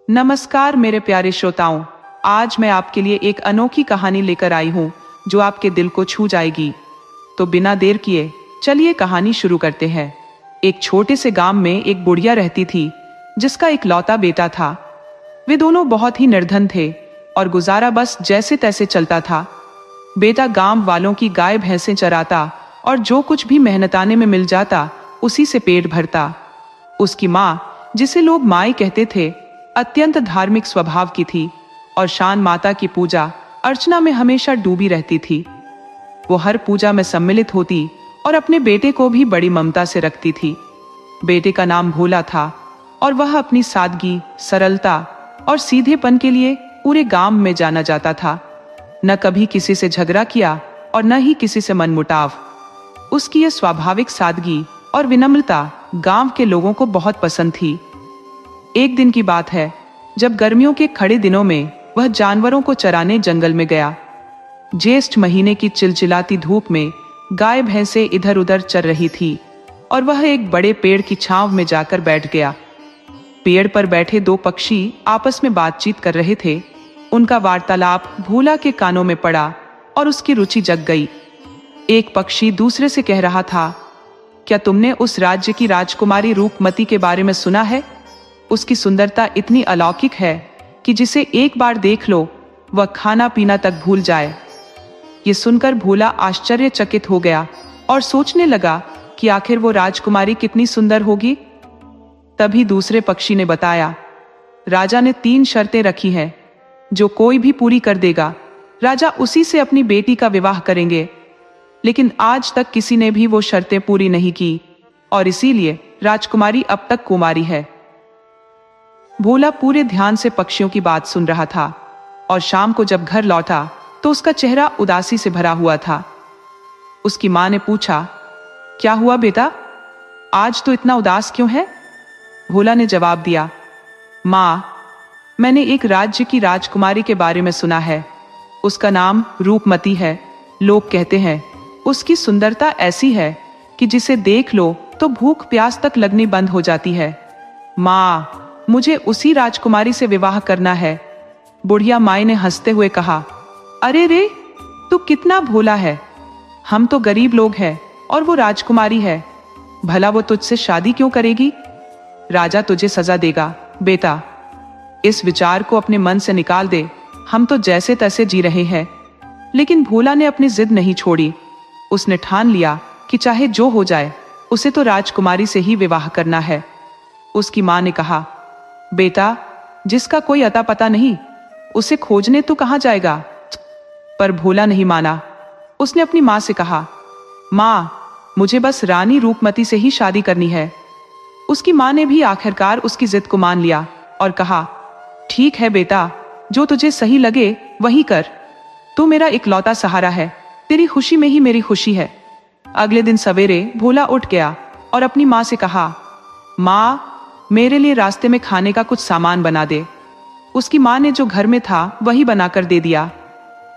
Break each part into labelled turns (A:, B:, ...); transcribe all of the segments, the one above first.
A: नमस्कार मेरे प्यारे श्रोताओं, आज मैं आपके लिए एक अनोखी कहानी लेकर आई हूँ जो आपके दिल को छू जाएगी। तो बिना देर किए चलिए कहानी शुरू करते हैं। एक छोटे से गांव में एक बुढ़िया रहती थी जिसका इकलौता बेटा था। वे दोनों बहुत ही निर्धन थे और गुजारा बस जैसे तैसे चलता था। बेटा गांव वालों की गाय भैंसें चराता और जो कुछ भी मेहनताने में मिल जाता उसी से पेट भरता। उसकी माँ, जिसे लोग माई कहते थे, अत्यंत धार्मिक स्वभाव की थी और शान माता की पूजा अर्चना में हमेशा डूबी रहती थी। वो हर पूजा में सम्मिलित होती और अपने बेटे को भी बड़ी ममता से रखती थी। बेटे का नाम भोला था और वह अपनी सादगी, सरलता और सीधेपन के लिए पूरे गांव में जाना जाता था। न कभी किसी से झगड़ा किया और न ही किसी से मनमुटाव। उसकी यह स्वाभाविक सादगी और विनम्रता गांव के लोगों को बहुत पसंद थी। एक दिन की बात है जब गर्मियों के खड़े दिनों में वह जानवरों को चराने जंगल में गया। ज्येष्ठ महीने की चिलचिलाती धूप में गाय भैंसे इधर उधर चर रही थी और वह एक बड़े पेड़ की छांव में जाकर बैठ गया। पेड़ पर बैठे दो पक्षी आपस में बातचीत कर रहे थे। उनका वार्तालाप भोला के कानों में पड़ा और उसकी रुचि जग गई। एक पक्षी दूसरे से कह रहा था, क्या तुमने उस राज्य की राजकुमारी रूपमती के बारे में सुना है? उसकी सुंदरता इतनी अलौकिक है कि जिसे एक बार देख लो वह खाना पीना तक भूल जाए। ये सुनकर भोला आश्चर्यचकित हो गया और सोचने लगा कि आखिर वो राजकुमारी कितनी सुंदर होगी। तभी दूसरे पक्षी ने बताया, राजा ने 3 शर्तें रखी हैं, जो कोई भी पूरी कर देगा राजा उसी से अपनी बेटी का विवाह करेंगे। लेकिन आज तक किसी ने भी वो शर्तें पूरी नहीं की और इसीलिए राजकुमारी अब तक कुमारी है। भोला पूरे ध्यान से पक्षियों की बात सुन रहा था और शाम को जब घर लौटा तो उसका चेहरा उदासी से भरा हुआ था। उसकी मां ने पूछा, क्या हुआ बेटा, आज तो इतना उदास क्यों है? भोला ने जवाब दिया, मां, मैंने एक राज्य की राजकुमारी के बारे में सुना है। उसका नाम रूपमती है। लोग कहते हैं उसकी सुंदरता ऐसी है कि जिसे देख लो तो भूख प्यास तक लगनी बंद हो जाती है। मां, मुझे उसी राजकुमारी से विवाह करना है। बुढ़िया माई ने हंसते हुए कहा, अरे रे, तू कितना भोला है। हम तो गरीब लोग हैं और वो राजकुमारी है। भला वो तुझसे शादी क्यों करेगी? राजा तुझे सजा देगा बेटा। इस विचार को अपने मन से निकाल दे। हम तो जैसे तैसे जी रहे हैं। लेकिन भोला ने अपनी जिद नहीं छोड़ी। उसने ठान लिया कि चाहे जो हो जाए उसे तो राजकुमारी से ही विवाह करना है। उसकी मां ने कहा, बेटा, जिसका कोई अता पता नहीं उसे खोजने तो कहां जाएगा? पर भोला नहीं माना। उसने अपनी मां से कहा, मां, मुझे बस रानी रूपमती से ही शादी करनी है। उसकी मां ने भी आखिरकार उसकी जिद को मान लिया और कहा, ठीक है बेटा, जो तुझे सही लगे वही कर। तू मेरा इकलौता सहारा है, तेरी खुशी में ही मेरी खुशी है। अगले दिन सवेरे भोला उठ गया और अपनी मां से कहा, मां, मेरे लिए रास्ते में खाने का कुछ सामान बना दे। उसकी मां ने जो घर में था वही बनाकर दे दिया।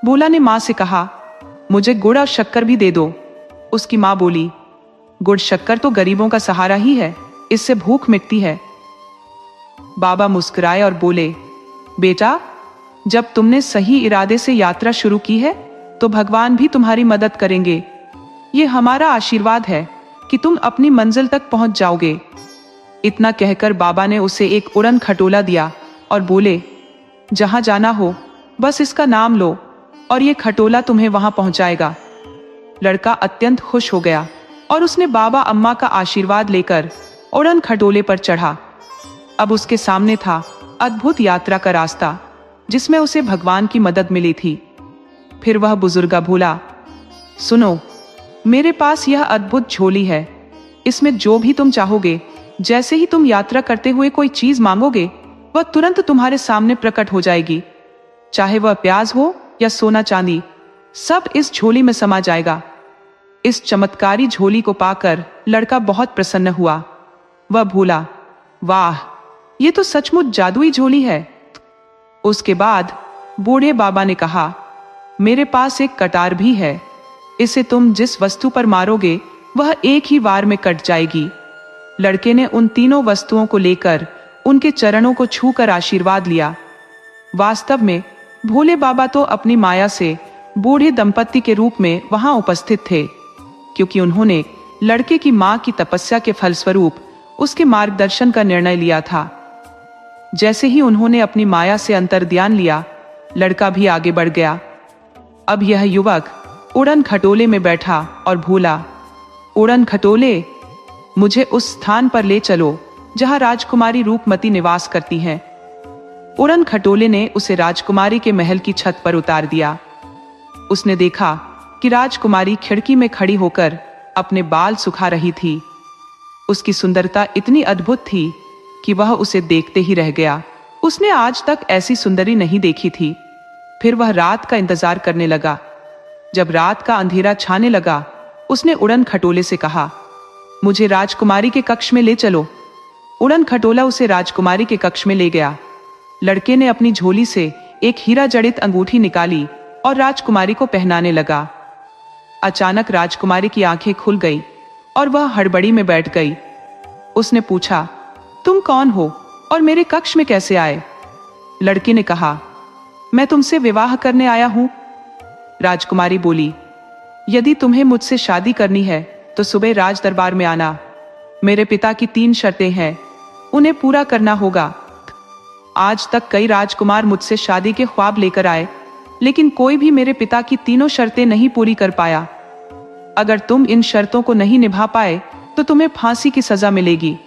A: भोला ने मां से कहा, मुझे गुड़ और शक्कर भी दे दो। उसकी मां बोली, गुड़ शक्कर तो गरीबों का सहारा ही है, इससे भूख मिटती है। बाबा मुस्कुराए और बोले, बेटा, जब तुमने सही इरादे से यात्रा शुरू की है तो भगवान भी तुम्हारी मदद करेंगे। ये हमारा आशीर्वाद है कि तुम अपनी मंजिल तक पहुंच जाओगे। इतना कहकर बाबा ने उसे एक उड़न खटोला दिया और बोले, जहां जाना हो बस इसका नाम लो और ये खटोला तुम्हें वहां पहुंचाएगा। लड़का अत्यंत खुश हो गया और उसने बाबा अम्मा का आशीर्वाद लेकर उड़न खटोले पर चढ़ा। अब उसके सामने था अद्भुत यात्रा का रास्ता जिसमें उसे भगवान की मदद मिली थी। फिर वह बुजुर्ग बोला, सुनो, मेरे पास यह अद्भुत झोली है। इसमें जो भी तुम चाहोगे, जैसे ही तुम यात्रा करते हुए कोई चीज मांगोगे वह तुरंत तुम्हारे सामने प्रकट हो जाएगी। चाहे वह प्याज हो या सोना चांदी, सब इस झोली में समा जाएगा। इस चमत्कारी झोली को पाकर लड़का बहुत प्रसन्न हुआ। वह भोला, वाह, ये तो सचमुच जादुई झोली है। उसके बाद बूढ़े बाबा ने कहा, मेरे पास एक कटार भी है। इसे तुम जिस वस्तु पर मारोगे वह एक ही वार में कट जाएगी। लड़के ने उन तीनों वस्तुओं को लेकर उनके चरणों को छूकर आशीर्वाद लिया। वास्तव में भोले बाबा तो अपनी माया से बूढ़े दंपत्ति के रूप में वहां उपस्थित थे, क्योंकि उन्होंने लड़के की मां की तपस्या के फलस्वरूप उसके मार्गदर्शन का निर्णय लिया था। जैसे ही उन्होंने अपनी माया से अंतर्ध्यान लिया, लड़का भी आगे बढ़ गया। अब यह युवक उड़न खटोले में बैठा और भूला, उड़न खटोले, मुझे उस स्थान पर ले चलो जहां राजकुमारी रूपमती निवास करती हैं। उड़न खटोले ने उसे राजकुमारी के महल की छत पर उतार दिया। उसने देखा कि राजकुमारी खिड़की में खड़ी होकर अपने बाल सुखा रही थी। उसकी सुंदरता इतनी अद्भुत थी कि वह उसे देखते ही रह गया। उसने आज तक ऐसी सुंदरी नहीं देखी थी। फिर वह रात का इंतजार करने लगा। जब रात का अंधेरा छाने लगा, उसने उड़न खटोले से कहा, मुझे राजकुमारी के कक्ष में ले चलो। उड़न खटोला उसे राजकुमारी के कक्ष में ले गया। लड़के ने अपनी झोली से एक हीरा जड़ित अंगूठी निकाली और राजकुमारी को पहनाने लगा। अचानक राजकुमारी की आंखें खुल गई और वह हड़बड़ी में बैठ गई। उसने पूछा, तुम कौन हो और मेरे कक्ष में कैसे आए? लड़के ने कहा, मैं तुमसे विवाह करने आया हूं। राजकुमारी बोली, यदि तुम्हें मुझसे शादी करनी है तो सुबह राज दरबार में आना। मेरे पिता की 3 शर्तें हैं, उन्हें पूरा करना होगा। आज तक कई राजकुमार मुझसे शादी के ख्वाब लेकर आए, लेकिन कोई भी मेरे पिता की तीनों शर्तें नहीं पूरी कर पाया। अगर तुम इन शर्तों को नहीं निभा पाए तो तुम्हें फांसी की सजा मिलेगी।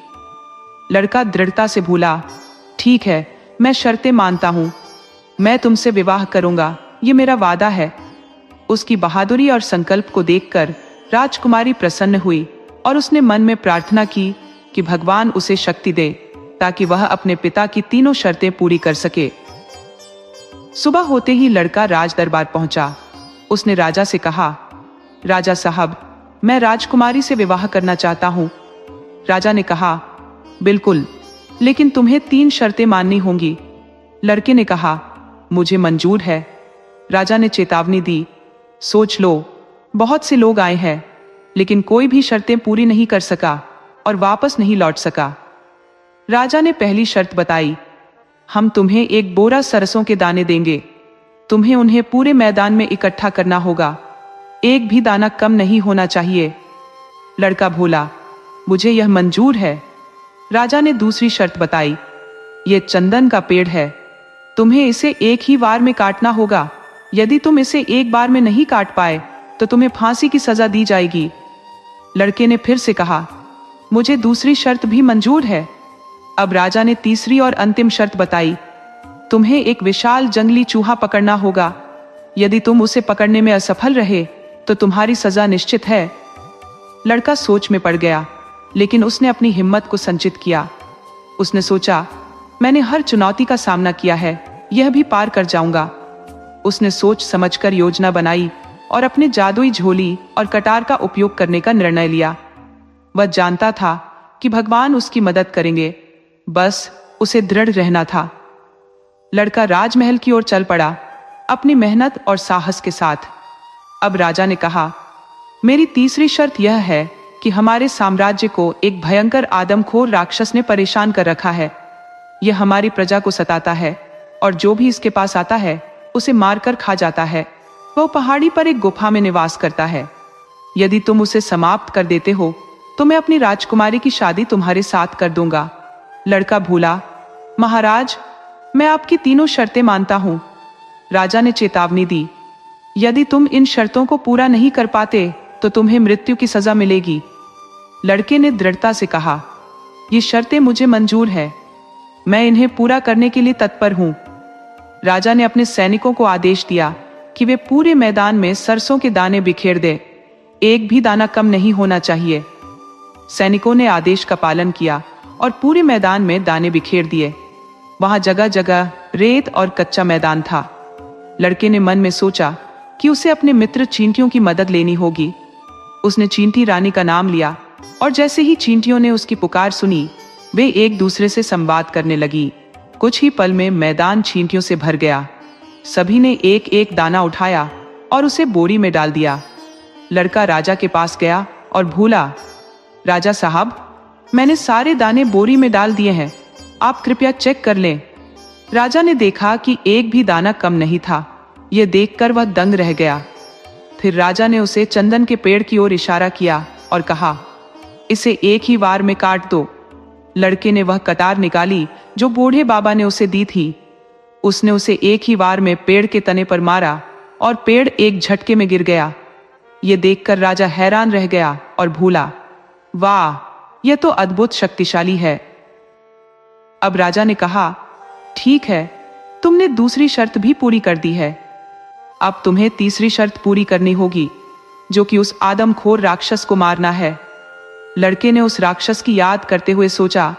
A: लड़का दृढ़ता से बोला, ठीक है, मैं शर्तें मानता हूं, मैं तुमसे विवाह करूंगा, ये मेरा वादा है। उसकी बहादुरी और संकल्प को देखकर राजकुमारी प्रसन्न हुई और उसने मन में प्रार्थना की कि भगवान उसे शक्ति दे ताकि वह अपने पिता की तीनों शर्तें पूरी कर सके। सुबह होते ही लड़का राज दरबार पहुंचा। उसने राजा से कहा, राजा साहब, मैं राजकुमारी से विवाह करना चाहता हूं। राजा ने कहा, बिल्कुल, लेकिन तुम्हें 3 शर्तें माननी होंगी। लड़के ने कहा, मुझे मंजूर है। राजा ने चेतावनी दी, सोच लो, बहुत से लोग आए हैं, लेकिन कोई भी शर्तें पूरी नहीं कर सका और वापस नहीं लौट सका। राजा ने पहली शर्त बताई, हम तुम्हें 1 बोरा सरसों के दाने देंगे। तुम्हें उन्हें पूरे मैदान में इकट्ठा करना होगा, एक भी दाना कम नहीं होना चाहिए। लड़का बोला, मुझे यह मंजूर है। राजा ने दूसरी शर्त बताई, यह चंदन का पेड़ है, तुम्हें इसे एक ही बार में काटना होगा। यदि तुम इसे एक बार में नहीं काट पाए तो तुम्हें फांसी की सजा दी जाएगी। लड़के ने फिर से कहा, मुझे दूसरी शर्त भी मंजूर है। अब राजा ने तीसरी और अंतिम शर्त बताई, तुम्हें एक विशाल जंगली चूहा पकड़ना होगा। यदि तुम उसे पकड़ने में असफल रहे तो तुम्हारी सजा निश्चित है। लड़का सोच में पड़ गया, लेकिन उसने अपनी हिम्मत को संचित किया। उसने सोचा, मैंने हर चुनौती का सामना किया है, यह भी पार कर जाऊंगा। उसने सोच समझकर योजना बनाई और अपने जादुई झोली और कटार का उपयोग करने का निर्णय लिया। वह जानता था कि भगवान उसकी मदद करेंगे, बस उसे दृढ़ रहना था। लड़का राजमहल की ओर चल पड़ा, अपनी मेहनत और साहस के साथ। अब राजा ने कहा, मेरी तीसरी शर्त यह है कि हमारे साम्राज्य को एक भयंकर आदमखोर राक्षस ने परेशान कर रखा है। यह हमारी प्रजा को सताता है और जो भी इसके पास आता है उसे मारकर खा जाता है। वह पहाड़ी पर एक गुफा में निवास करता है। यदि तुम उसे समाप्त कर देते हो तो मैं अपनी राजकुमारी की शादी तुम्हारे साथ कर दूंगा। लड़का भूला, महाराज, मैं आपकी तीनों शर्तें मानता हूं। राजा ने चेतावनी दी, यदि तुम इन शर्तों को पूरा नहीं कर पाते तो तुम्हें मृत्यु की सजा मिलेगी। लड़के ने दृढ़ता से कहा, ये शर्तें मुझे मंजूर है, मैं इन्हें पूरा करने के लिए तत्पर हूं। राजा ने अपने सैनिकों को आदेश दिया कि वे पूरे मैदान में सरसों के दाने बिखेर दें, एक भी दाना कम नहीं होना चाहिए। सैनिकों ने आदेश का पालन किया और पूरे मैदान में दाने बिखेर दिए। वहां जगह जगह रेत और कच्चा मैदान था। लड़के ने मन में सोचा कि उसे अपने मित्र चींटियों की मदद लेनी होगी। उसने चींटी रानी का नाम लिया और जैसे ही चींटियों ने उसकी पुकार सुनी, वे एक दूसरे से संवाद करने लगी। कुछ ही पल में मैदान चींटियों से भर गया। सभी ने एक एक दाना उठाया और उसे बोरी में डाल दिया। लड़का राजा के पास गया और भूला, राजा साहब, मैंने सारे दाने बोरी में डाल दिए हैं, आप कृपया चेक कर लें। राजा ने देखा कि एक भी दाना कम नहीं था। यह देखकर वह दंग रह गया। फिर राजा ने उसे चंदन के पेड़ की ओर इशारा किया और कहा, इसे एक ही वार में काट दो। लड़के ने वह कटार निकाली जो बूढ़े बाबा ने उसे दी थी। उसने उसे एक ही वार में पेड़ के तने पर मारा और पेड़ एक झटके में गिर गया। यह देखकर राजा हैरान रह गया और भूला, वाह, यह तो अद्भुत शक्तिशाली है। अब राजा ने कहा, ठीक है, तुमने दूसरी शर्त भी पूरी कर दी है। अब तुम्हें तीसरी शर्त पूरी करनी होगी, जो कि उस आदमखोर राक्षस को मारना है। लड़के ने उस राक्षस की याद करते हुए सोचा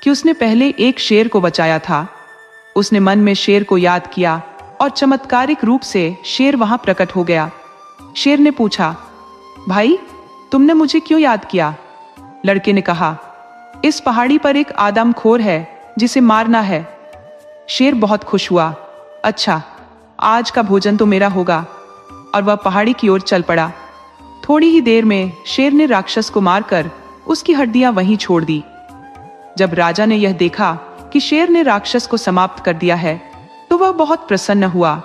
A: कि उसने पहले एक शेर को बचाया था। उसने मन में शेर को याद किया और चमत्कारिक रूप से शेर वहां प्रकट हो गया। शेर ने पूछा, भाई, तुमने मुझे क्यों याद किया? लड़के ने कहा, इस पहाड़ी पर एक आदमखोर है जिसे मारना है। शेर बहुत खुश हुआ। अच्छा, आज का भोजन तो मेरा होगा। और वह पहाड़ी की ओर चल पड़ा। थोड़ी ही देर में शेर ने राक्षस को मारकर उसकी हड्डियां वहीं छोड़ दी। जब राजा ने यह देखा कि शेर ने राक्षस को समाप्त कर दिया है, तो वह बहुत प्रसन्न हुआ।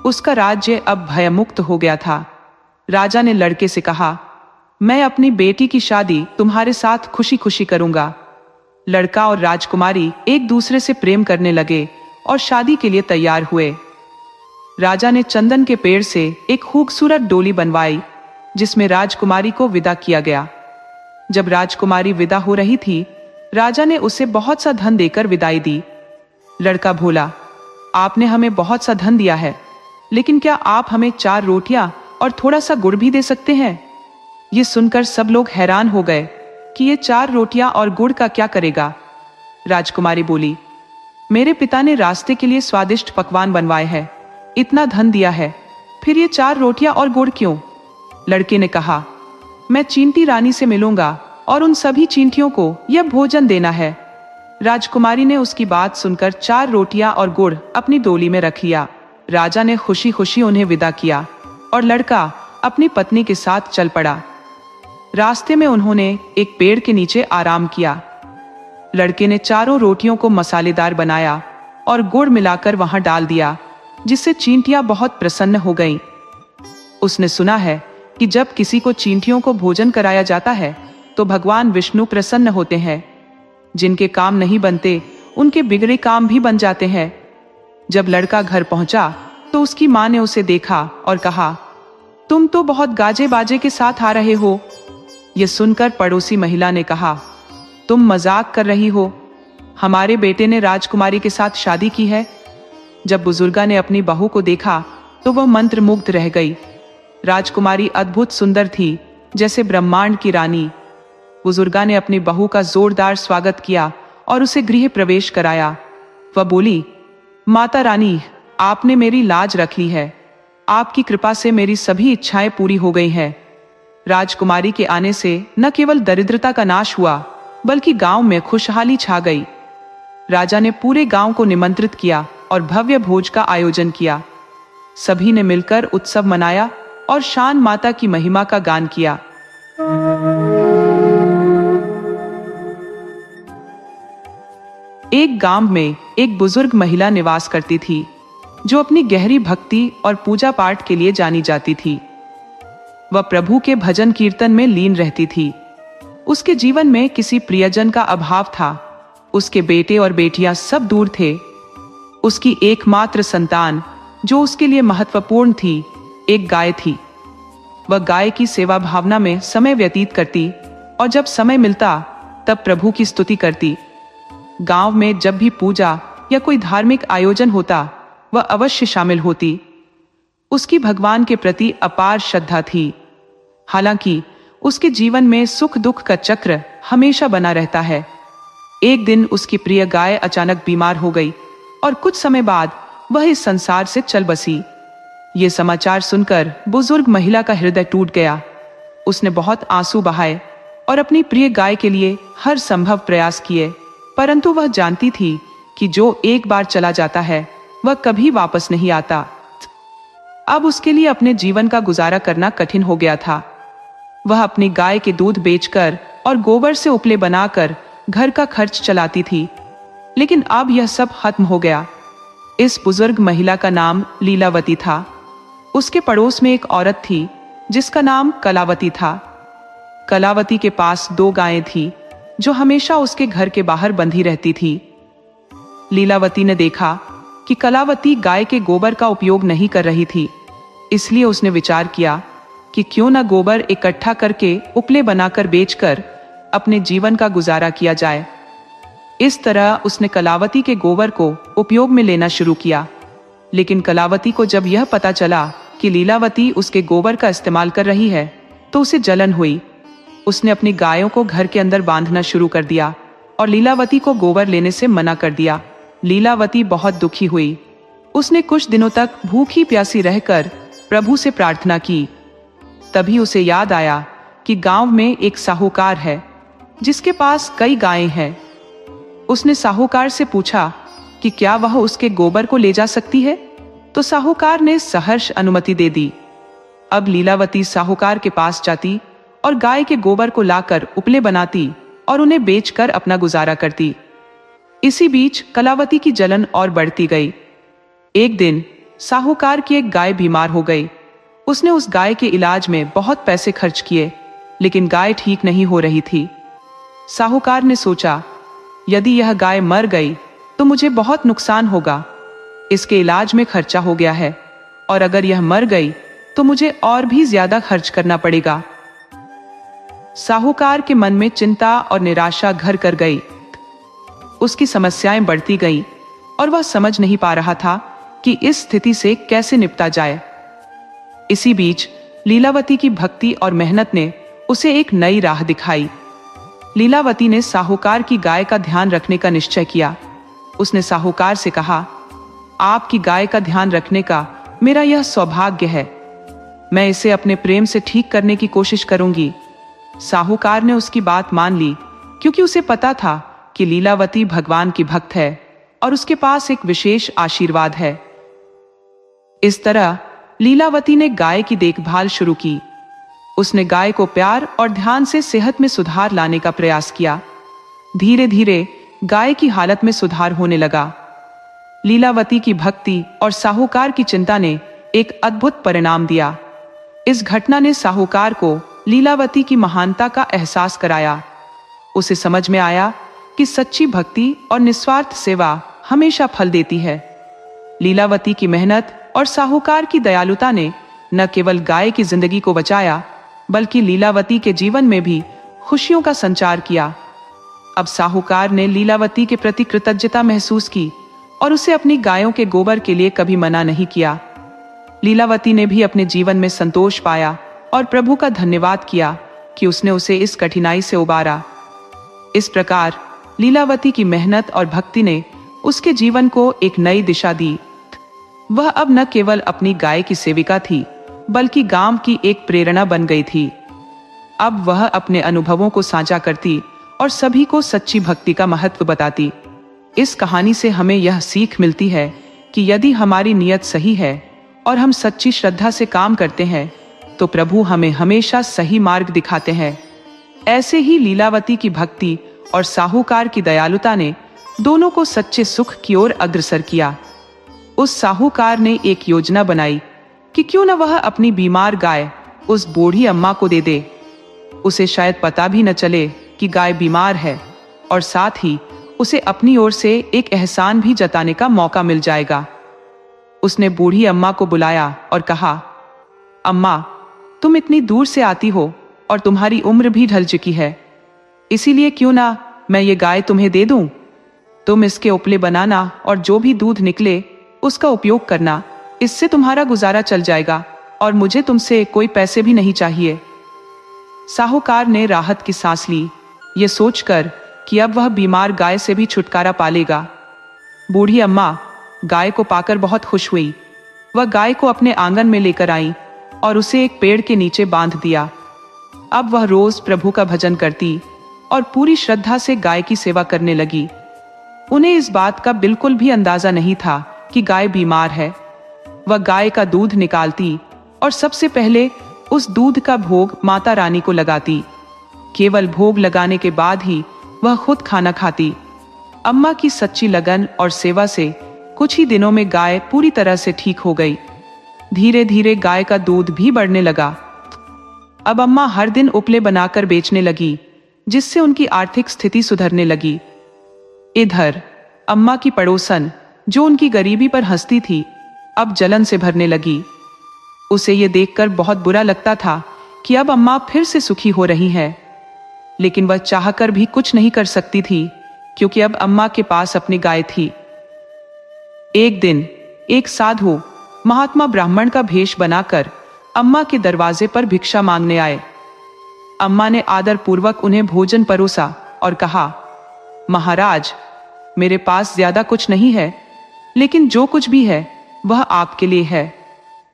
A: उसका राज्य अब भयमुक्त हो गया था। राजा ने लड़के से कहा, मैं अपनी बेटी की शादी तुम्हारे साथ खुशी खुशी करूंगा। लड़का और राजकुमारी एक दूसरे से प्रेम करने लगे और शादी के लिए तैयार हुए। राजा ने चंदन के पेड़ से एक खूबसूरत डोली बनवाई जिसमें राजकुमारी को विदा किया गया। जब राजकुमारी विदा हो रही थी, राजा ने उसे बहुत सा धन देकर विदाई दी। लड़का बोला, आपने हमें बहुत सा धन दिया है, लेकिन क्या आप हमें 4 रोटियां और थोड़ा सा गुड़ भी दे सकते हैं? ये सुनकर सब लोग हैरान हो गए कि ये 4 रोटियां और गुड़ का क्या करेगा। राजकुमारी बोली, मेरे पिता ने रास्ते के लिए स्वादिष्ट पकवान बनवाए हैं, इतना धन दिया है, फिर ये 4 रोटियां और गुड़ क्यों? लड़के ने कहा, मैं चींटी रानी से मिलूंगा और उन सभी चींटियों को यह भोजन देना है। राजकुमारी ने उसकी बात सुनकर 4 रोटियां और गुड़ अपनी डोली में रख लिया। राजा ने खुशी खुशी उन्हें विदा किया और लड़का अपनी पत्नी के साथ चल पड़ा। रास्ते में उन्होंने एक पेड़ के नीचे आराम किया। लड़के ने 4 रोटियों को मसालेदार बनाया और गुड़ मिलाकर वहां डाल दिया, जिससे चींटियां बहुत प्रसन्न हो गईं। उसने सुना है कि जब किसी को चींटियों को भोजन कराया जाता है तो भगवान विष्णु प्रसन्न होते हैं। जिनके काम नहीं बनते उनके बिगड़े काम भी बन जाते हैं। जब लड़का घर पहुंचा तो उसकी मां ने उसे देखा और कहा, तुम तो बहुत गाजे बाजे के साथ आ रहे हो। यह सुनकर पड़ोसी महिला ने कहा, तुम मजाक कर रही हो, हमारे बेटे ने राजकुमारी के साथ शादी की है। जब बुजुर्गा ने अपनी बहू को देखा तो वह मंत्रमुग्ध रह गई। राजकुमारी अद्भुत सुंदर थी, जैसे ब्रह्मांड की रानी। बुजुर्गा ने अपनी बहू का जोरदार स्वागत किया और उसे गृह प्रवेश कराया। वह बोली, माता रानी, आपने मेरी लाज रख ली है। आपकी कृपा से मेरी सभी इच्छाएं पूरी हो गई हैं। राजकुमारी के आने से न केवल दरिद्रता का नाश हुआ, बल्कि गांव में खुशहाली छा गई। राजा ने पूरे गांव को निमंत्रित किया और भव्य भोज का आयोजन किया। सभी ने मिलकर उत्सव मनाया और शान माता की महिमा का गान किया। एक गांव में एक बुजुर्ग महिला निवास करती थी, जो अपनी गहरी भक्ति और पूजा पाठ के लिए जानी जाती थी। वह प्रभु के भजन कीर्तन में लीन रहती थी। उसके जीवन में किसी प्रियजन का अभाव था। उसके बेटे और बेटियां सब दूर थे। उसकी एकमात्र संतान, जो उसके लिए महत्वपूर्ण थी, एक गाय थी। वह गाय की सेवा भावना में समय व्यतीत करती और जब समय मिलता तब प्रभु की स्तुति करती। गांव में जब भी पूजा या कोई धार्मिक आयोजन होता, वह अवश्य शामिल होती। उसकी भगवान के प्रति अपार श्रद्धा थी। हालांकि उसके जीवन में सुख दुख का चक्र हमेशा बना रहता है। एक दिन उसकी प्रिय गाय अचानक बीमार हो गई और कुछ समय बाद वह इस संसार से चल बसी। ये समाचार सुनकर बुजुर्ग महिला का हृदय टूट गया। उसने बहुत आंसू बहाए और अपनी प्रिय गाय के लिए हर संभव प्रयास किए, परंतु वह जानती थी कि जो एक बार चला जाता है वह कभी वापस नहीं आता। अब उसके लिए अपने जीवन का गुजारा करना कठिन हो गया था। वह अपनी गाय के दूध बेचकर और गोबर से उपले बनाकर घर का खर्च चलाती थी। लेकिन अब यह सब खत्म हो गया। इस बुजुर्ग महिला का नाम लीलावती था। उसके पड़ोस में एक औरत थी जिसका नाम कलावती था। कलावती के पास 2 गायें थी जो हमेशा उसके घर के बाहर बंधी रहती थी। लीलावती ने देखा कि कलावती गाय के गोबर का उपयोग नहीं कर रही थी, इसलिए उसने विचार किया कि क्यों न गोबर इकट्ठा करके उपले बनाकर बेचकर अपने जीवन का गुजारा किया जाए। इस तरह उसने कलावती के गोबर को उपयोग में लेना शुरू किया। लेकिन कलावती को जब यह पता चला कि लीलावती उसके गोबर का इस्तेमाल कर रही है तो उसे जलन हुई। उसने अपनी गायों को घर के अंदर बांधना शुरू कर दिया और लीलावती को गोबर लेने से मना कर दिया। लीलावती बहुत दुखी हुई। उसने कुछ दिनों तक भूखी प्यासी रहकर प्रभु से प्रार्थना की। तभी उसे याद आया कि गांव में एक साहूकार है जिसके पास कई गायें हैं। उसने साहूकार से पूछा कि क्या वह उसके गोबर को ले जा सकती है, तो साहूकार ने सहर्ष अनुमति दे दी। अब लीलावती साहूकार के पास जाती और गाय के गोबर को लाकर उपले बनाती और उन्हें बेचकर अपना गुजारा करती। इसी बीच कलावती की जलन और बढ़ती गई। एक दिन साहूकार की एक गाय बीमार हो गई। उसने उस गाय के इलाज में बहुत पैसे खर्च किए, लेकिन गाय ठीक नहीं हो रही थी। साहूकार ने सोचा, यदि यह गाय मर गई तो मुझे बहुत नुकसान होगा। इसके इलाज में खर्चा हो गया है और अगर यह मर गई तो मुझे और भी ज्यादा खर्च करना पड़ेगा। साहूकार के मन में चिंता और निराशा घर कर गई। उसकी समस्याएं बढ़ती गईं और वह समझ नहीं पा रहा था कि इस स्थिति से कैसे निपटा जाए। इसी बीच लीलावती की भक्ति और मेहनत ने उसे एक नई राह दिखाई। लीलावती ने साहूकार की गाय का ध्यान रखने का निश्चय किया। उसने साहूकार से कहा, आपकी गाय का ध्यान रखने का मेरा यह सौभाग्य है। मैं इसे अपने प्रेम से ठीक करने की कोशिश करूंगी। साहूकार ने उसकी बात मान ली, क्योंकि उसे पता था कि लीलावती भगवान की भक्त है और उसके पास एक विशेष आशीर्वाद है। इस तरह लीलावती ने गाय की देखभाल शुरू की। उसने गाय को प्यार और ध्यान से सेहत में सुधार लाने का प्रयास किया। धीरे धीरे गाय की हालत में सुधार होने लगा। लीलावती की भक्ति और साहूकार की चिंता ने एक अद्भुत परिणाम दिया। इस घटना ने साहूकार को लीलावती की महानता का एहसास कराया। उसे समझ में आया कि सच्ची भक्ति और निस्वार्थ सेवा हमेशा फल देती है। लीलावती की मेहनत और साहूकार की दयालुता ने न केवल गाय की जिंदगी को बचाया, बल्कि लीलावती के जीवन में भी खुशियों का संचार किया। अब साहूकार ने लीलावती के प्रति कृतज्ञता महसूस की और उसे अपनी गायों के गोबर के लिए कभी मना नहीं किया। लीलावती ने भी अपने जीवन में संतोष पाया और प्रभु का धन्यवाद किया कि उसने उसे इस कठिनाई से उबारा। इस प्रकार लीलावती की मेहनत और भक्ति ने उसके जीवन को एक नई दिशा दी। वह अब न केवल अपनी गाय की सेविका थी, बल्कि गांव की एक प्रेरणा बन गई थी। अब वह अपने अनुभवों को साझा करती और सभी को सच्ची भक्ति का महत्व बताती। इस कहानी से हमें यह सीख मिलती है कि यदि हमारी नीयत सही है और हम सच्ची श्रद्धा से काम करते हैं, तो प्रभु हमें हमेशा सही मार्ग दिखाते हैं। ऐसे ही लीलावती की भक्ति और साहूकार की दयालुता ने दोनों को सच्चे सुख की ओर अग्रसर किया। उस साहूकार ने एक योजना बनाई कि क्यों न वह अपनी बीमार गाय उस बूढ़ी अम्मा को दे दे। उसे शायद पता भी न चले कि गाय बीमार है, और साथ ही उसे अपनी ओर से एक एहसान भी जताने का मौका मिल जाएगा। उसने बूढ़ी अम्मा को बुलाया और कहा, अम्मा, तुम इतनी दूर से आती हो और तुम्हारी उम्र भी ढल चुकी है, इसीलिए क्यों ना मैं ये गाय तुम्हें दे दूं। तुम इसके उपले बनाना और जो भी दूध निकले उसका उपयोग करना। इससे तुम्हारा गुजारा चल जाएगा और मुझे तुमसे कोई पैसे भी नहीं चाहिए। साहूकार ने राहत की सांस ली, ये सोचकर कि अब वह बीमार गाय से भी छुटकारा पालेगा। बूढ़ी अम्मा गाय को पाकर बहुत खुश हुई। वह गाय को अपने आंगन में लेकर आई और उसे एक पेड़ के नीचे बांध दिया। अब वह रोज प्रभु का भजन करती और पूरी श्रद्धा से गाय की सेवा करने लगी। उन्हें इस बात का बिल्कुल भी अंदाजा नहीं था कि गाय बीमार है। वह गाय का दूध निकालती और सबसे पहले उस दूध का भोग माता रानी को लगाती। केवल भोग लगाने के बाद ही वह खुद खाना खाती। अम्मा की सच्ची लगन और सेवा से कुछ ही दिनों में गाय पूरी तरह से ठीक हो गई। धीरे धीरे गाय का दूध भी बढ़ने लगा। अब अम्मा हर दिन उपले बनाकर बेचने लगी, जिससे उनकी आर्थिक स्थिति सुधरने लगी। इधर अम्मा की पड़ोसन, जो उनकी गरीबी पर हंसती थी, अब जलन से भरने लगी। उसे ये देखकर बहुत बुरा लगता था कि अब अम्मा फिर से सुखी हो रही है, लेकिन वह चाहकर भी कुछ नहीं कर सकती थी, क्योंकि अब अम्मा के पास अपनी गाय थी। एक दिन एक साधु महात्मा ब्राह्मण का भेष बनाकर अम्मा के दरवाजे पर भिक्षा मांगने आए। अम्मा ने आदर पूर्वक उन्हें भोजन परोसा और कहा, महाराज, मेरे पास ज्यादा कुछ नहीं है, लेकिन जो कुछ भी है वह आपके लिए है।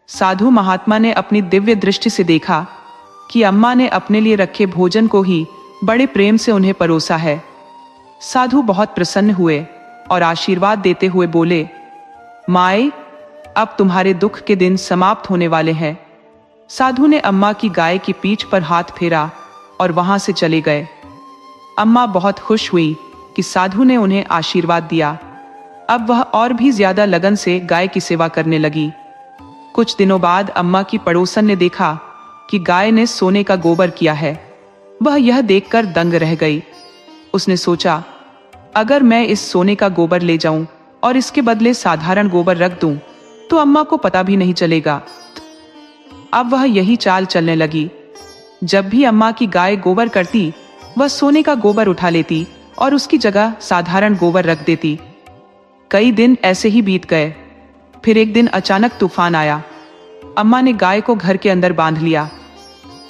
A: साधु महात्मा ने अपनी दिव्य दृष्टि से देखा कि अम्मा ने अपने लिए रखे भोजन को ही बड़े प्रेम से उन्हें परोसा है। साधु बहुत प्रसन्न हुए और आशीर्वाद देते हुए बोले, माए, अब तुम्हारे दुख के दिन समाप्त होने वाले हैं। साधु ने अम्मा की गाय की पीठ पर हाथ फेरा और वहां से चले गए। अम्मा बहुत खुश हुई कि साधु ने उन्हें आशीर्वाद दिया। अब वह और भी ज्यादा लगन से गाय की सेवा करने लगी। कुछ दिनों बाद अम्मा की पड़ोसन ने देखा कि गाय ने सोने का गोबर किया है। वह यह देखकर दंग रह गई। उसने सोचा, अगर मैं इस सोने का गोबर ले जाऊं और इसके बदले साधारण गोबर रख दूं, तो अम्मा को पता भी नहीं चलेगा। अब वह यही चाल चलने लगी। जब भी अम्मा की गाय गोबर करती, वह सोने का गोबर उठा लेती और उसकी जगह साधारण गोबर रख देती। कई दिन ऐसे ही बीत गए। फिर एक दिन अचानक तूफान आया। अम्मा ने गाय को घर के अंदर बांध लिया।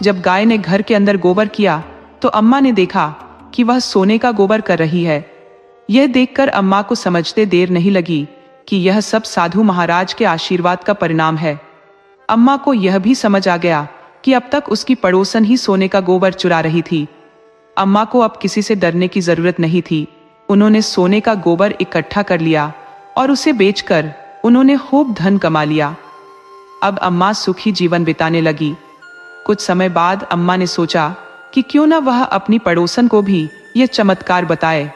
A: जब गाय ने घर के अंदर गोबर किया, तो अम्मा ने देखा कि वह सोने का गोबर कर रही है। यह देखकर अम्मा को समझते देर नहीं लगी कि यह सब साधु महाराज के आशीर्वाद का परिणाम है। अम्मा को यह भी समझ आ गया कि अब तक उसकी पड़ोसन ही सोने का गोबर चुरा रही थी। अम्मा को अब किसी से डरने की जरूरत नहीं थी। उन्होंने सोने का गोबर इकट्ठा कर लिया और उसे बेचकर उन्होंने खूब धन कमा लिया। अब अम्मा सुखी जीवन बिताने लगी। कुछ समय बाद अम्मा ने सोचा कि क्यों ना वह अपनी पड़ोसन को भी यह चमत्कार बताए।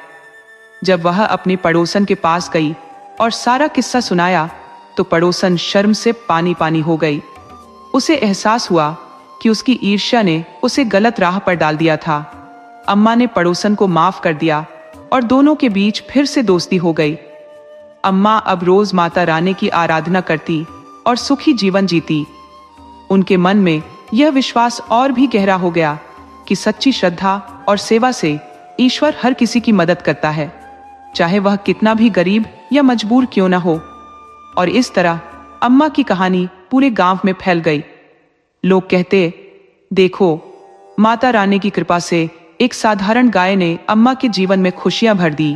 A: जब वह अपनी पड़ोसन के पास गई और सारा किस्सा सुनाया, तो पड़ोसन शर्म से पानी पानी हो गई। उसे एहसास हुआ कि उसकी ईर्ष्या ने उसे गलत राह पर डाल दिया था। अम्मा ने पड़ोसन को माफ कर दिया और दोनों के बीच फिर से दोस्ती हो गई। अम्मा अब रोज माता रानी की आराधना करती और सुखी जीवन जीती। उनके मन में यह विश्वास और भी गहरा हो गया कि सच्ची श्रद्धा और सेवा से ईश्वर हर किसी की मदद करता है, चाहे वह कितना भी गरीब या मजबूर क्यों ना हो। और इस तरह अम्मा की कहानी पूरे गांव में फैल गई। लोग कहते, देखो, माता रानी की कृपा से एक साधारण गाय ने अम्मा के जीवन में खुशियां भर दी।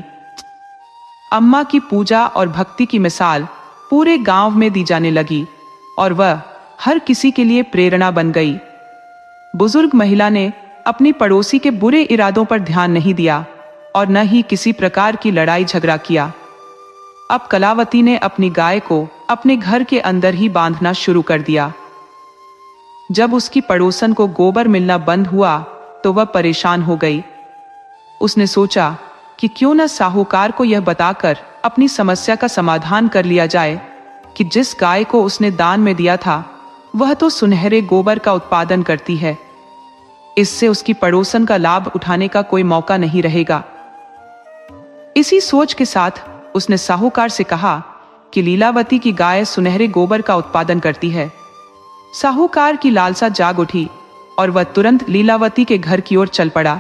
A: अम्मा की पूजा और भक्ति की मिसाल पूरे गांव में दी जाने लगी और वह हर किसी के लिए प्रेरणा बन गई। बुजुर्ग महिला ने अपनी पड़ोसी के बुरे इरादों पर ध्यान नहीं दिया और न ही किसी प्रकार की लड़ाई झगड़ा किया। अब कलावती ने अपनी गाय को अपने घर के अंदर ही बांधना शुरू कर दिया। जब उसकी पड़ोसन को गोबर मिलना बंद हुआ, तो वह परेशान हो गई। उसने सोचा कि क्यों न साहूकार को यह बताकर अपनी समस्या का समाधान कर लिया जाए कि जिस गाय को उसने दान में दिया था, वह तो सुनहरे गोबर का उत्पादन करती है। इससे उसकी पड़ोसन का लाभ उठाने का कोई मौका नहीं रहेगा। इसी सोच के साथ उसने साहूकार से कहा कि लीलावती की गाय सुनहरे गोबर का उत्पादन करती है। साहूकार की लालसा जाग उठी और वह तुरंत लीलावती के घर की ओर चल पड़ा।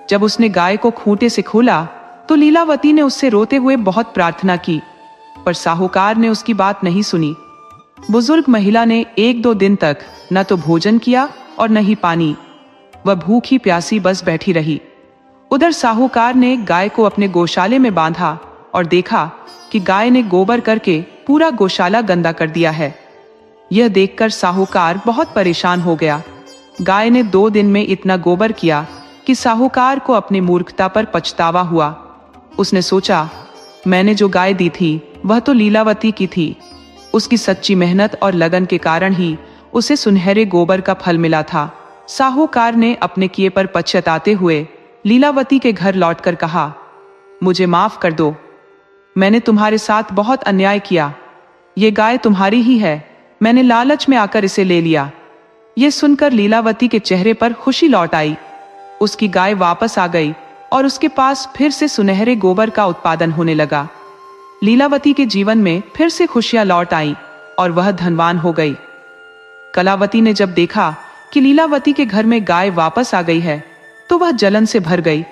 A: जब उसने गाय को खूंटे से खोला, तो लीलावती ने उससे रोते हुए बहुत प्रार्थना की, पर साहूकार ने उसकी बात नहीं सुनी। बुजुर्ग महिला ने 1-2 दिन तक न तो भोजन किया और न ही पानी। वह भूखी प्यासी बस बैठी रही। उधर साहूकार ने गाय को अपने गौशाले में बांधा और देखा कि गाय ने गोबर करके पूरा गौशाला गंदा कर दिया है। यह देखकर साहूकार बहुत परेशान हो गया। गाय ने 2 दिन में इतना गोबर किया कि साहूकार को अपनी मूर्खता पर पछतावा हुआ। उसने सोचा, मैंने जो गाय दी थी वह तो लीलावती की थी। उसकी सच्ची मेहनत और लगन के कारण ही उसे सुनहरे गोबर का फल मिला था। साहूकार ने अपने किए पर पछताते हुए लीलावती के घर लौटकर कहा, मुझे माफ कर दो। मैंने तुम्हारे साथ बहुत अन्याय किया। ये गाय तुम्हारी ही है, मैंने लालच में आकर इसे ले लिया। ये सुनकर लीलावती के चेहरे पर खुशी लौट आई। उसकी गाय वापस आ गई और उसके पास फिर से सुनहरे गोबर का उत्पादन होने लगा। लीलावती के जीवन में फिर से खुशियां लौट आईं और वह धनवान हो गई। कलावती ने जब देखा कि लीलावती के घर में गाय वापस आ गई है तो वह जलन से भर गई,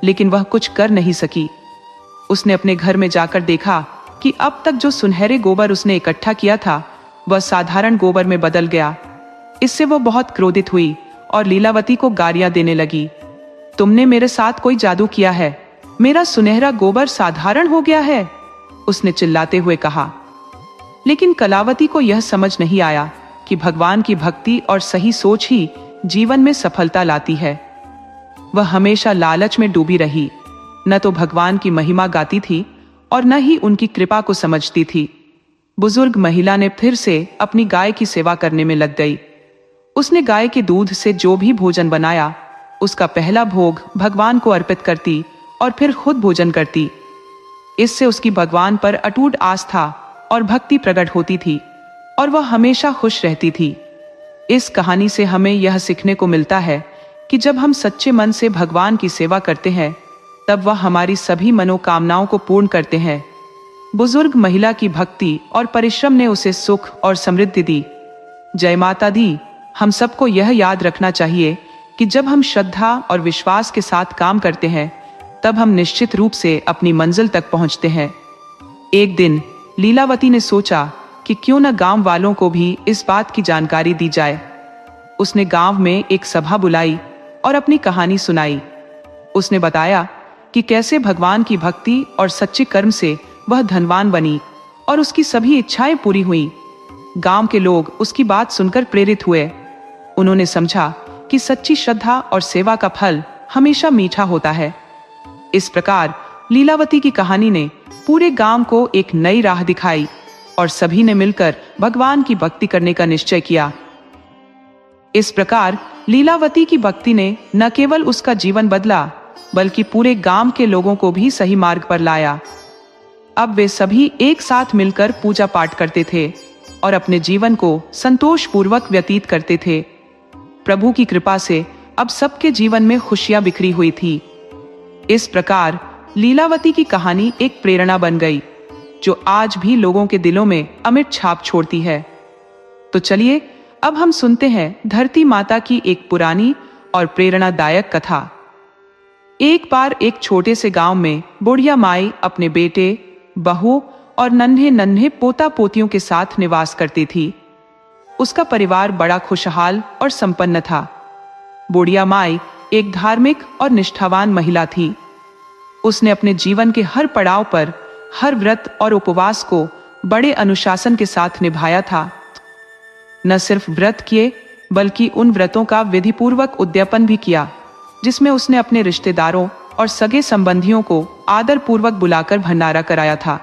A: लेकिन वह कुछ कर नहीं सकी। उसने अपने घर में जाकर देखा कि अब तक जो सुनहरे गोबर उसने इकट्ठा किया था वह साधारण गोबर में बदल गया। इससे वो बहुत क्रोधित हुई और लीलावती को गालियां देने लगी। तुमने मेरे साथ कोई जादू किया है, मेरा सुनहरा गोबर साधारण हो गया है, उसने चिल्लाते हुए कहा। लेकिन कलावती को यह समझ नहीं आया कि भगवान की भक्ति और सही सोच ही जीवन में सफलता लाती है। वह हमेशा लालच में डूबी रही, न तो भगवान की महिमा गाती थी और न ही उनकी कृपा को समझती थी। बुजुर्ग महिला ने फिर से अपनी गाय की सेवा करने में लग गई। उसने गाय के दूध से जो भी भोजन बनाया उसका पहला भोग भगवान को अर्पित करती और फिर खुद भोजन करती। इससे उसकी भगवान पर अटूट आस्था और भक्ति प्रकट होती थी और वह हमेशा खुश रहती थी। इस कहानी से हमें यह सीखने को मिलता है कि जब हम सच्चे मन से भगवान की सेवा करते हैं तब वह हमारी सभी मनोकामनाओं को पूर्ण करते हैं। बुजुर्ग महिला की भक्ति और परिश्रम ने उसे सुख और समृद्धि दी। जय माता दी। हम सबको यह याद रखना चाहिए कि जब हम श्रद्धा और विश्वास के साथ काम करते हैं तब हम निश्चित रूप से अपनी मंजिल तक पहुंचते हैं। एक दिन लीलावती ने सोचा कि क्यों न गांव वालों को भी इस बात की जानकारी दी जाए। उसने गांव में एक सभा बुलाई और अपनी कहानी सुनाई। उसने बताया कि कैसे भगवान की भक्ति और सच्चे कर्म से वह धनवान बनी और उसकी सभी इच्छाएं पूरी हुई। गांव के लोग उसकी बात सुनकर प्रेरित हुए। उन्होंने समझा कि सच्ची श्रद्धा और सेवा का फल हमेशा मीठा होता है। इस प्रकार लीलावती की कहानी ने पूरे गांव को एक नई राह दिखाई और सभी ने मिलकर भगवान की भक्ति करने का निश्चय किया। इस प्रकार लीलावती की भक्ति ने न केवल उसका जीवन बदला बल्कि पूरे गांव के लोगों को भी सही मार्ग पर लाया। अब वे सभी एक साथ मिलकर पूजा पाठ करते थे और अपने जीवन को संतोषपूर्वक व्यतीत करते थे। प्रभु की कृपा से अब सबके जीवन में खुशियां बिखरी हुई थी। इस प्रकार लीलावती की कहानी एक प्रेरणा बन गई जो आज भी लोगों के दिलों में अमिट छाप छोड़ती है। तो चलिए अब हम सुनते हैं धरती माता की एक पुरानी और प्रेरणादायक कथा। एक बार एक छोटे से गांव में बुढ़िया माई अपने बेटे, बहू और नन्हे नन्हे पोता पोतियों के साथ निवास करती थी। उसका परिवार बड़ा खुशहाल और संपन्न था। बुढ़िया माई एक धार्मिक और निष्ठावान महिला थी। उसने अपने जीवन के हर पड़ाव पर हर व्रत और उपवास को बड़े अनुशासन के साथ निभाया था। न सिर्फ व्रत किए बल्कि उन व्रतों का विधिपूर्वक उद्यापन भी किया जिसमें उसने अपने रिश्तेदारों और सगे संबंधियों को आदर पूर्वक बुलाकर भंडारा कराया था।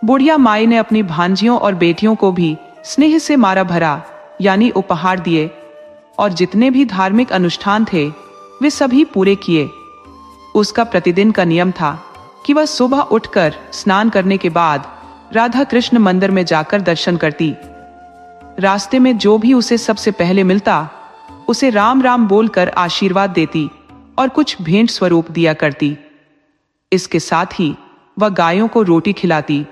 A: बुढ़िया माई ने अपनी भांजियों और बेटियों को भी स्नेह से मारा भरा यानी उपहार दिए और जितने भी धार्मिक अनुष्ठान थे वे सभी पूरे किए। उसका प्रतिदिन का नियम था कि वह सुबह उठकर स्नान करने के बाद राधा कृष्ण मंदिर में जाकर दर्शन करती। रास्ते में जो भी उसे सबसे पहले मिलता उसे राम राम बोलकर आशीर्वाद देती और कुछ भेंट स्वरूप दिया करती। इसके साथ ही वह गायों को रोटी खिलाती,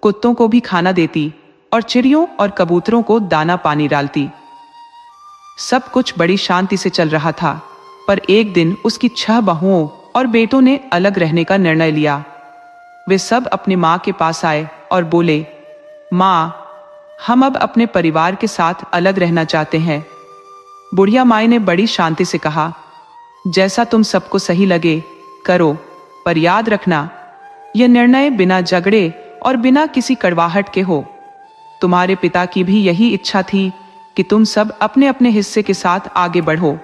A: कुत्तों को भी खाना देती और चिड़ियों और कबूतरों को दाना पानी डालती। सब कुछ बड़ी शांति से चल रहा था, पर एक दिन उसकी 6 बहुओं और बेटों ने अलग रहने का निर्णय लिया। वे सब अपने माँ के पास आए और बोले, माँ, हम अब अपने परिवार के साथ अलग रहना चाहते हैं। बुढ़िया माई ने बड़ी शांति से कहा, जैसा तुम सबको सही लगे करो, पर याद रखना यह निर्णय बिना झगड़े और बिना किसी कड़वाहट के हो। तुम्हारे पिता की भी यही इच्छा थी कि तुम सब अपने अपने हिस्से के साथ आगे बढ़ो।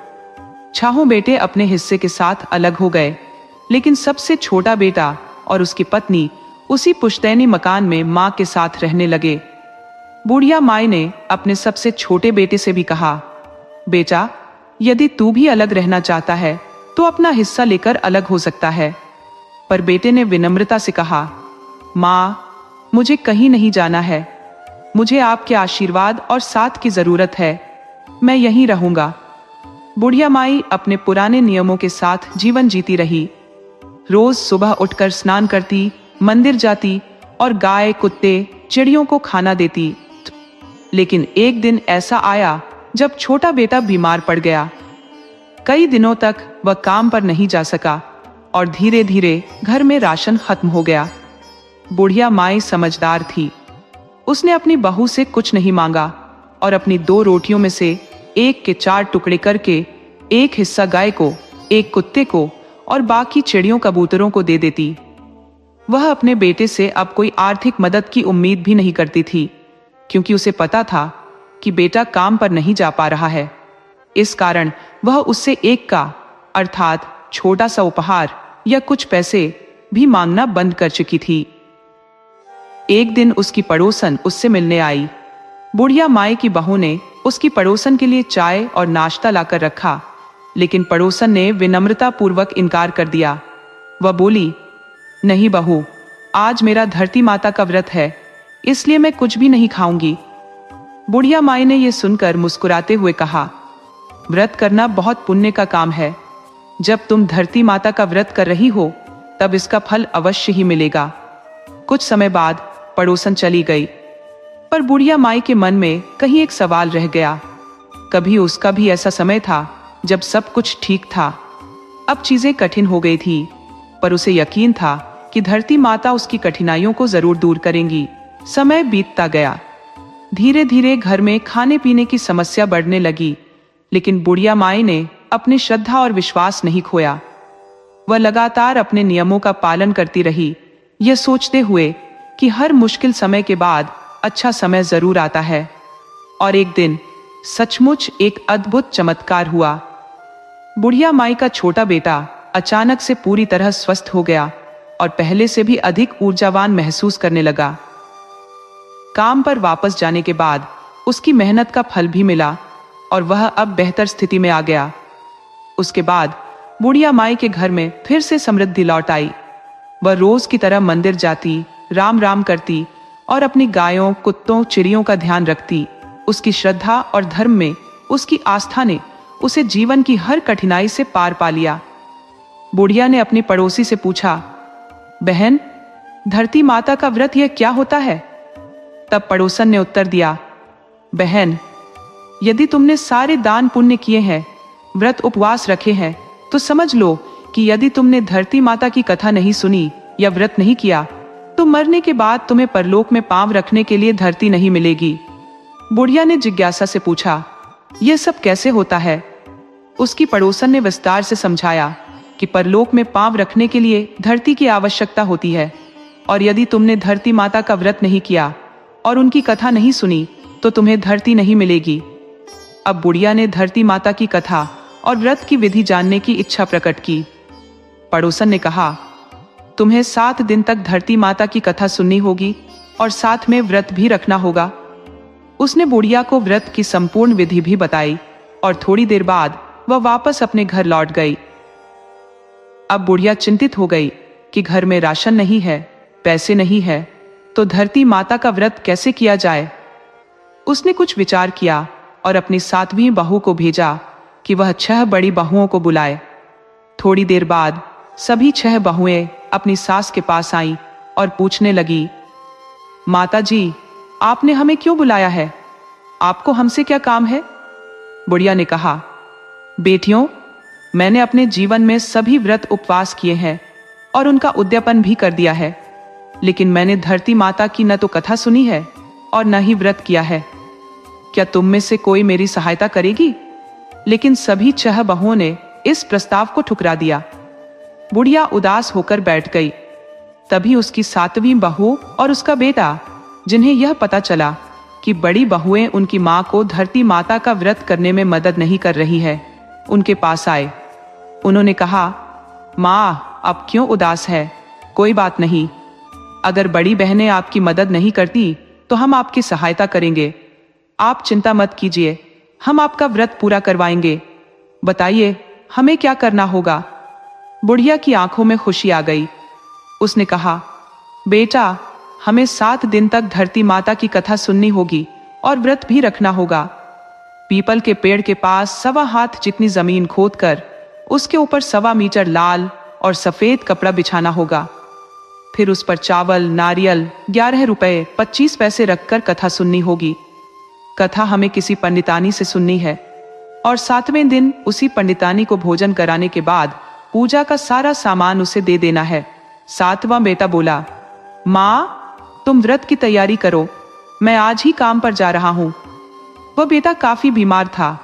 A: 6 बेटे अपने हिस्से के साथ अलग हो गए, लेकिन सबसे छोटा बेटा और उसकी पत्नी उसी पुश्तैनी मकान में मां के साथ रहने लगे। बुढ़िया माई ने अपने सबसे छोटे बेटे से भी कहा, बेटा, यदि तू भी अलग रहना चाहता है तो अपना हिस्सा लेकर अलग हो सकता है, पर बेटे ने विनम्रता से कहा, माँ, मुझे कहीं नहीं जाना है। मुझे आपके आशीर्वाद और साथ की जरूरत है। मैं यहीं रहूंगा। बुढ़िया माई अपने पुराने नियमों के साथ जीवन जीती रही। रोज सुबह उठकर स्नान करती, मंदिर जाती और गाय, कुत्ते, चिड़ियों को खाना देती। लेकिन एक दिन ऐसा आया जब छोटा बेटा बीमार पड़ गया। कई दिनों तक वह काम पर नहीं जा सका और धीरे धीरे घर में राशन खत्म हो गया। बुढ़िया माई समझदार थी। उसने अपनी बहू से कुछ नहीं मांगा और अपनी 2 रोटियों में से एक के 4 टुकड़े करके एक हिस्सा गाय को, एक कुत्ते को और बाकी चिड़ियों, कबूतरों को दे देती। वह अपने बेटे से अब कोई आर्थिक मदद की उम्मीद भी नहीं करती थी, क्योंकि उसे पता था कि बेटा काम पर नहीं जा पा रहा है। इस कारण वह उससे एक का अर्थात छोटा सा उपहार या कुछ पैसे भी मांगना बंद कर चुकी थी। एक दिन उसकी पड़ोसन उससे मिलने आई। बुढ़िया माई की बहू ने उसकी पड़ोसन के लिए चाय और नाश्ता लाकर रखा, लेकिन पड़ोसन ने विनम्रता पूर्वक इनकार कर दिया। वह बोली, नहीं बहू, आज मेरा धरती माता का व्रत है, इसलिए मैं कुछ भी नहीं खाऊंगी। बुढ़िया माई ने यह सुनकर मुस्कुराते हुए कहा, व्रत करना बहुत पुण्य का काम है। जब तुम धरती माता का व्रत कर रही हो तब इसका फल अवश्य ही मिलेगा। कुछ समय बाद पड़ोसन चली गई, पर बुढ़िया माई के मन में कहीं एक सवाल रह गया। कभी उसका भी ऐसा समय था जब सब कुछ ठीक था। अब चीजें कठिन हो गई थी, पर उसे यकीन था कि धरती माता उसकी कठिनाइयों को जरूर दूर करेंगी। समय बीतता गया। धीरे धीरे घर में खाने पीने की समस्या बढ़ने लगी, लेकिन बुढ़िया माई ने अपनी श्रद्धा और विश्वास नहीं खोया। वह लगातार अपने नियमों का पालन करती रही, यह सोचते हुए कि हर मुश्किल समय के बाद अच्छा समय जरूर आता है। और एक दिन सचमुच एक अद्भुत चमत्कार हुआ। बुढ़िया माई का छोटा बेटा अचानक से पूरी तरह स्वस्थ हो गया और पहले से भी अधिक ऊर्जावान महसूस करने लगा। काम पर वापस जाने के बाद उसकी मेहनत का फल भी मिला और वह अब बेहतर स्थिति में आ गया। उसके बाद बुढ़िया माई के घर में फिर से समृद्धि लौट आई। वह रोज की तरह मंदिर जाती, राम राम करती और अपनी गायों, कुत्तों, चिड़ियों का ध्यान रखती। उसकी श्रद्धा और धर्म में उसकी आस्था ने उसे जीवन की हर कठिनाई से पार पा लिया। बुढ़िया ने अपनी पड़ोसी से पूछा, बहन, धरती माता का व्रत यह क्या होता है? तब पड़ोसन ने उत्तर दिया, बहन, यदि तुमने सारे दान पुण्य किए हैं, व्रत उपवास रखे हैं, तो समझ लो कि यदि तुमने धरती माता की कथा नहीं सुनी या व्रत नहीं किया तो मरने के बाद तुम्हें परलोक में पांव रखने के लिए धरती नहीं मिलेगी। बुढ़िया ने जिज्ञासा से पूछा, यह सब कैसे होता है? उसकी पड़ोसन ने विस्तार से समझाया कि परलोक में पांव रखने के लिए धरती की आवश्यकता होती है, और यदि तुमने धरती माता का व्रत नहीं किया और उनकी कथा नहीं सुनी तो तुम्हें धरती नहीं मिलेगी। अब बुढ़िया ने धरती माता की कथा और व्रत की विधि जानने की इच्छा प्रकट की। पड़ोसन ने कहा, तुम्हें 7 दिन तक धरती माता की कथा सुननी होगी और साथ में व्रत भी रखना होगा। उसने बुढ़िया को व्रत की संपूर्ण विधि भी बताई और थोड़ी देर बाद वह वापस अपने घर लौट गई। अब बुढ़िया चिंतित हो गई कि घर में राशन नहीं है, पैसे नहीं है, तो धरती माता का व्रत कैसे किया जाए। उसने कुछ विचार किया और अपनी 7वीं बहू को भेजा कि वह 6 बड़ी बहुओं को बुलाए। थोड़ी देर बाद सभी 6 बहुएं अपनी सास के पास आईं और पूछने लगी, माता जी, आपने हमें क्यों बुलाया है? आपको हमसे क्या काम है? बुढ़िया ने कहा, बेटियों, मैंने अपने जीवन में सभी व्रत उपवास किए हैं और उनका उद्यापन भी कर दिया है, लेकिन मैंने धरती माता की न तो कथा सुनी है और न ही व्रत किया है। क्या तुम में से कोई मेरी सहायता करेगी? लेकिन सभी 6 बहुओं ने इस प्रस्ताव को ठुकरा दिया। बुढ़िया उदास होकर बैठ गई। तभी उसकी 7वीं बहू और उसका बेटा, जिन्हें यह पता चला कि बड़ी बहुएं उनकी मां को धरती माता का व्रत करने में मदद नहीं कर रही है, उनके पास आए। उन्होंने कहा, मां, अब क्यों उदास है? कोई बात नहीं, अगर बड़ी बहनें आपकी मदद नहीं करती तो हम आपकी सहायता करेंगे। आप चिंता मत कीजिए, हम आपका व्रत पूरा करवाएंगे। बताइए, हमें क्या करना होगा? बुढ़िया की आंखों में खुशी आ गई। उसने कहा, बेटा, हमें 7 दिन तक धरती माता की कथा सुननी होगी और व्रत भी रखना होगा। पीपल के पेड़ के पास 1.25 हाथ जितनी जमीन खोदकर उसके ऊपर 1.25 मीटर लाल और सफेद कपड़ा बिछाना होगा। फिर उस पर चावल, नारियल, 11 रुपए 25 पैसे रखकर कथा सुननी होगी। कथा हमें किसी पंडितानी से सुननी है और 7वें दिन उसी पंडितानी को भोजन कराने के बाद पूजा का सारा सामान उसे दे देना है। 7वां बेटा बोला, माँ, तुम व्रत की तैयारी करो, मैं आज ही काम पर जा रहा हूँ। वह बेटा काफी बीमार था,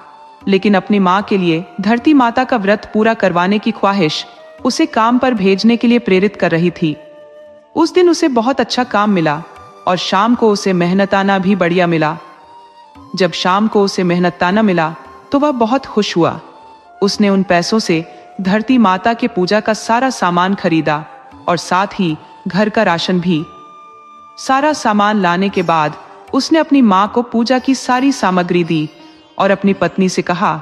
A: लेकिन अपनी माँ के लिए धरती माता का व्रत पूरा करवाने की ख्वाहिश उसे काम पर भेजने के लिए प्रेरित कर रही थी। उस दिन उसे बहुत अच्छा काम मिला और शाम को उसे मेहनताना भी बढ़िया मिला। जब शाम को उसे मेहनताना मिला तो वह बहुत खुश हुआ। उसने उन पैसों से धरती माता के पूजा का सारा सामान खरीदा और साथ ही घर का राशन भी। सारा सामान लाने के बाद उसने अपनी माँ को पूजा की सारी सामग्री दी और अपनी पत्नी से कहा,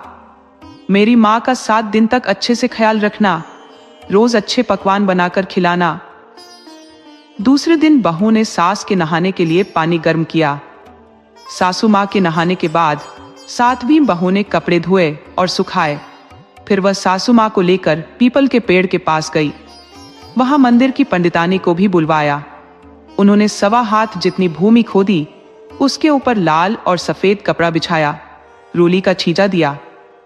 A: मेरी माँ का 7 दिन तक अच्छे से ख्याल रखना, रोज अच्छे पकवान बनाकर खिलाना। दूसरे दिन बहू ने सास के नहाने के लिए पानी गर्म किया। सासू माँ के नहाने के बाद 7वीं बहू ने कपड़े धोए और सुखाए। फिर वह सासू माँ को लेकर पीपल के पेड़ के पास गई। वहां मंदिर की पंडितानी को भी बुलवाया। उन्होंने 1.25 हाथ जितनी भूमि खोदी, उसके ऊपर लाल और सफेद कपड़ा बिछाया, रूली का छीजा दिया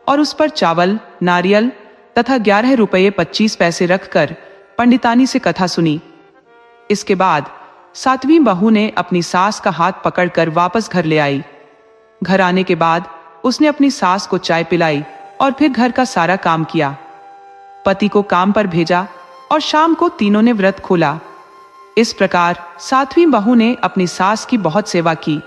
A: और उस पर चावल, नारियल तथा 11 रुपये 25 पैसे रखकर पंडितानी से कथा सुनी। इसके बाद 7वीं बहू ने अपनी सास का हाथ पकड़कर वापस घर ले आई। घर आने के बाद उसने अपनी सास को चाय पिलाई और फिर घर का सारा काम किया। पति को काम पर भेजा और शाम को तीनों ने व्रत खोला। इस प्रकार 7वीं बहू ने अपनी सास की बहुत सेवा की।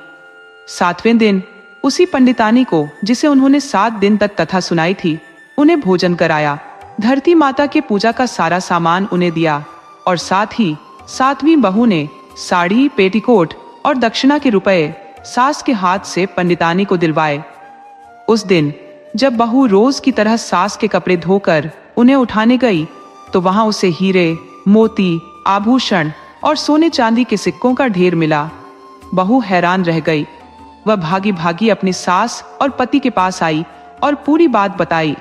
A: 7वें दिन उसी पंडितानी को, जिसे उन्होंने 7 दिन तक कथा सुनाई थी, उन्हें भोजन कराया। धरती माता के पूजा का सारा सामान उन्हें दिया और साथ ही 7वीं बहू ने साड़ी, पेटीकोट और दक्षिणा के रुपए सास के हाथ से पंडितानी को दिलवाए। उस दिन जब बहू रोज की तरह सास के कपड़े धोकर उन्हें उठाने गई तो वहां उसे हीरे, मोती, आभूषण और सोने चांदी के सिक्कों का ढेर मिला। बहू हैरान रह गई। वह भागी भागी अपनी सास और पति के पास आई और पूरी बात बताई।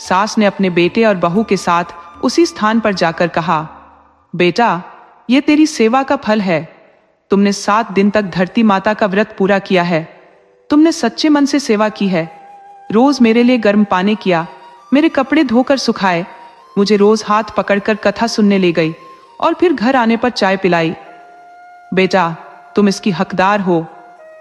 A: सास ने अपने बेटे और बहू के साथ उसी स्थान पर जाकर कहा, बेटा, ये तेरी सेवा का फल है। तुमने 7 दिन तक धरती माता का व्रत पूरा किया है। तुमने सच्चे मन से सेवा की है। रोज मेरे लिए गर्म पानी किया, मेरे कपड़े धोकर सुखाए, मुझे रोज हाथ पकड़कर कथा सुनने ले गई और फिर घर आने पर चाय पिलाई। बेटा, तुम इसकी हकदार हो।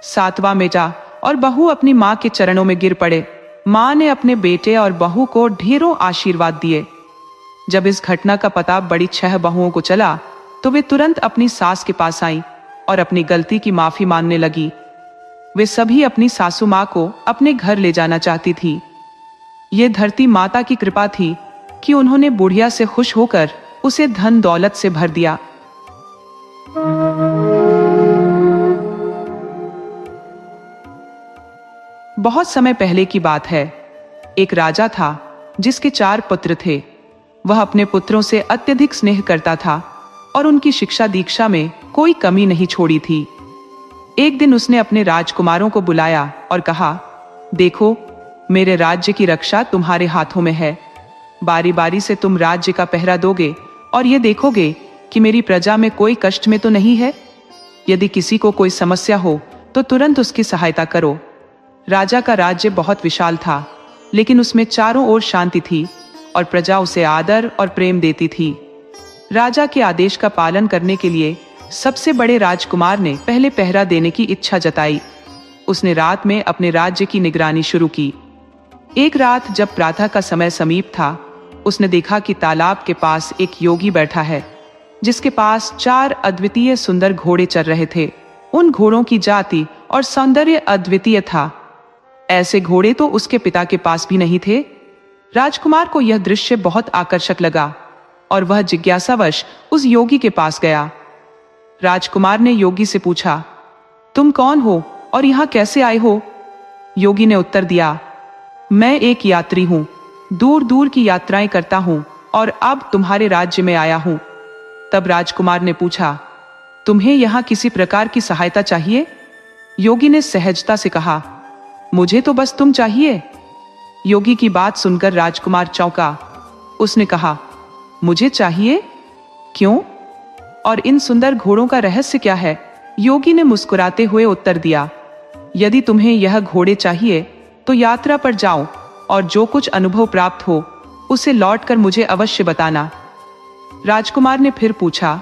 A: 7वां बेटा और बहू अपनी माँ के चरणों में गिर पड़े। माँ ने अपने बेटे और बहू को ढेरों आशीर्वाद दिए। जब इस घटना का पता बड़ी 6 बहुओं को चला तो वे तुरंत अपनी सास के पास आईं और अपनी गलती की माफी मांगने लगी। वे सभी अपनी सासू माँ को अपने घर ले जाना चाहती थी। ये धरती माता की कृपा थी कि उन्होंने बुढ़िया से खुश होकर उसे धन दौलत से भर दिया। बहुत समय पहले की बात है। एक राजा था जिसके 4 पुत्र थे। वह अपने पुत्रों से अत्यधिक स्नेह करता था और उनकी शिक्षा दीक्षा में कोई कमी नहीं छोड़ी थी। एक दिन उसने अपने राजकुमारों को बुलाया और कहा, देखो, मेरे राज्य की रक्षा तुम्हारे हाथों में है। बारी बारी से तुम राज्य का पहरा दोगे और ये देखोगे कि मेरी प्रजा में कोई कष्ट में तो नहीं है। यदि किसी को कोई समस्या हो तो तुरंत उसकी सहायता करो। राजा का राज्य बहुत विशाल था, लेकिन उसमें चारों ओर शांति थी और प्रजा उसे आदर और प्रेम देती थी। राजा के आदेश का पालन करने के लिए सबसे बड़े राजकुमार ने पहले पहरा देने की इच्छा जताई। उसने रात में अपने राज्य की निगरानी शुरू की। एक रात जब प्रातः का समय समीप था, उसने देखा कि तालाब के पास एक योगी बैठा है, जिसके पास 4 अद्वितीय सुंदर घोड़े चल रहे थे। उन घोड़ों की जाति और सौंदर्य अद्वितीय था। ऐसे घोड़े तो उसके पिता के पास भी नहीं थे। राजकुमार को यह दृश्य बहुत आकर्षक लगा और वह जिज्ञासावश उस योगी के पास गया। राजकुमार ने योगी से पूछा, तुम कौन हो और यहाँ कैसे आए हो? योगी ने उत्तर दिया, मैं एक यात्री हूँ, दूर दूर की यात्राएं करता हूँ और अब तुम्हारे राज्य में आया हूँ। तब राजकुमार ने पूछा, तुम्हें यहाँ किसी प्रकार की सहायता चाहिए? योगी ने सहजता से कहा, मुझे तो बस तुम चाहिए। योगी की बात सुनकर राजकुमार चौंका। उसने कहा, मुझे चाहिए? क्यों? और इन सुंदर घोड़ों का रहस्य क्या है? योगी ने मुस्कुराते हुए उत्तर दिया, यदि तुम्हें यह घोड़े चाहिए तो यात्रा पर जाओ और जो कुछ अनुभव प्राप्त हो उसे लौटकर मुझे अवश्य बताना। राजकुमार ने फिर पूछा,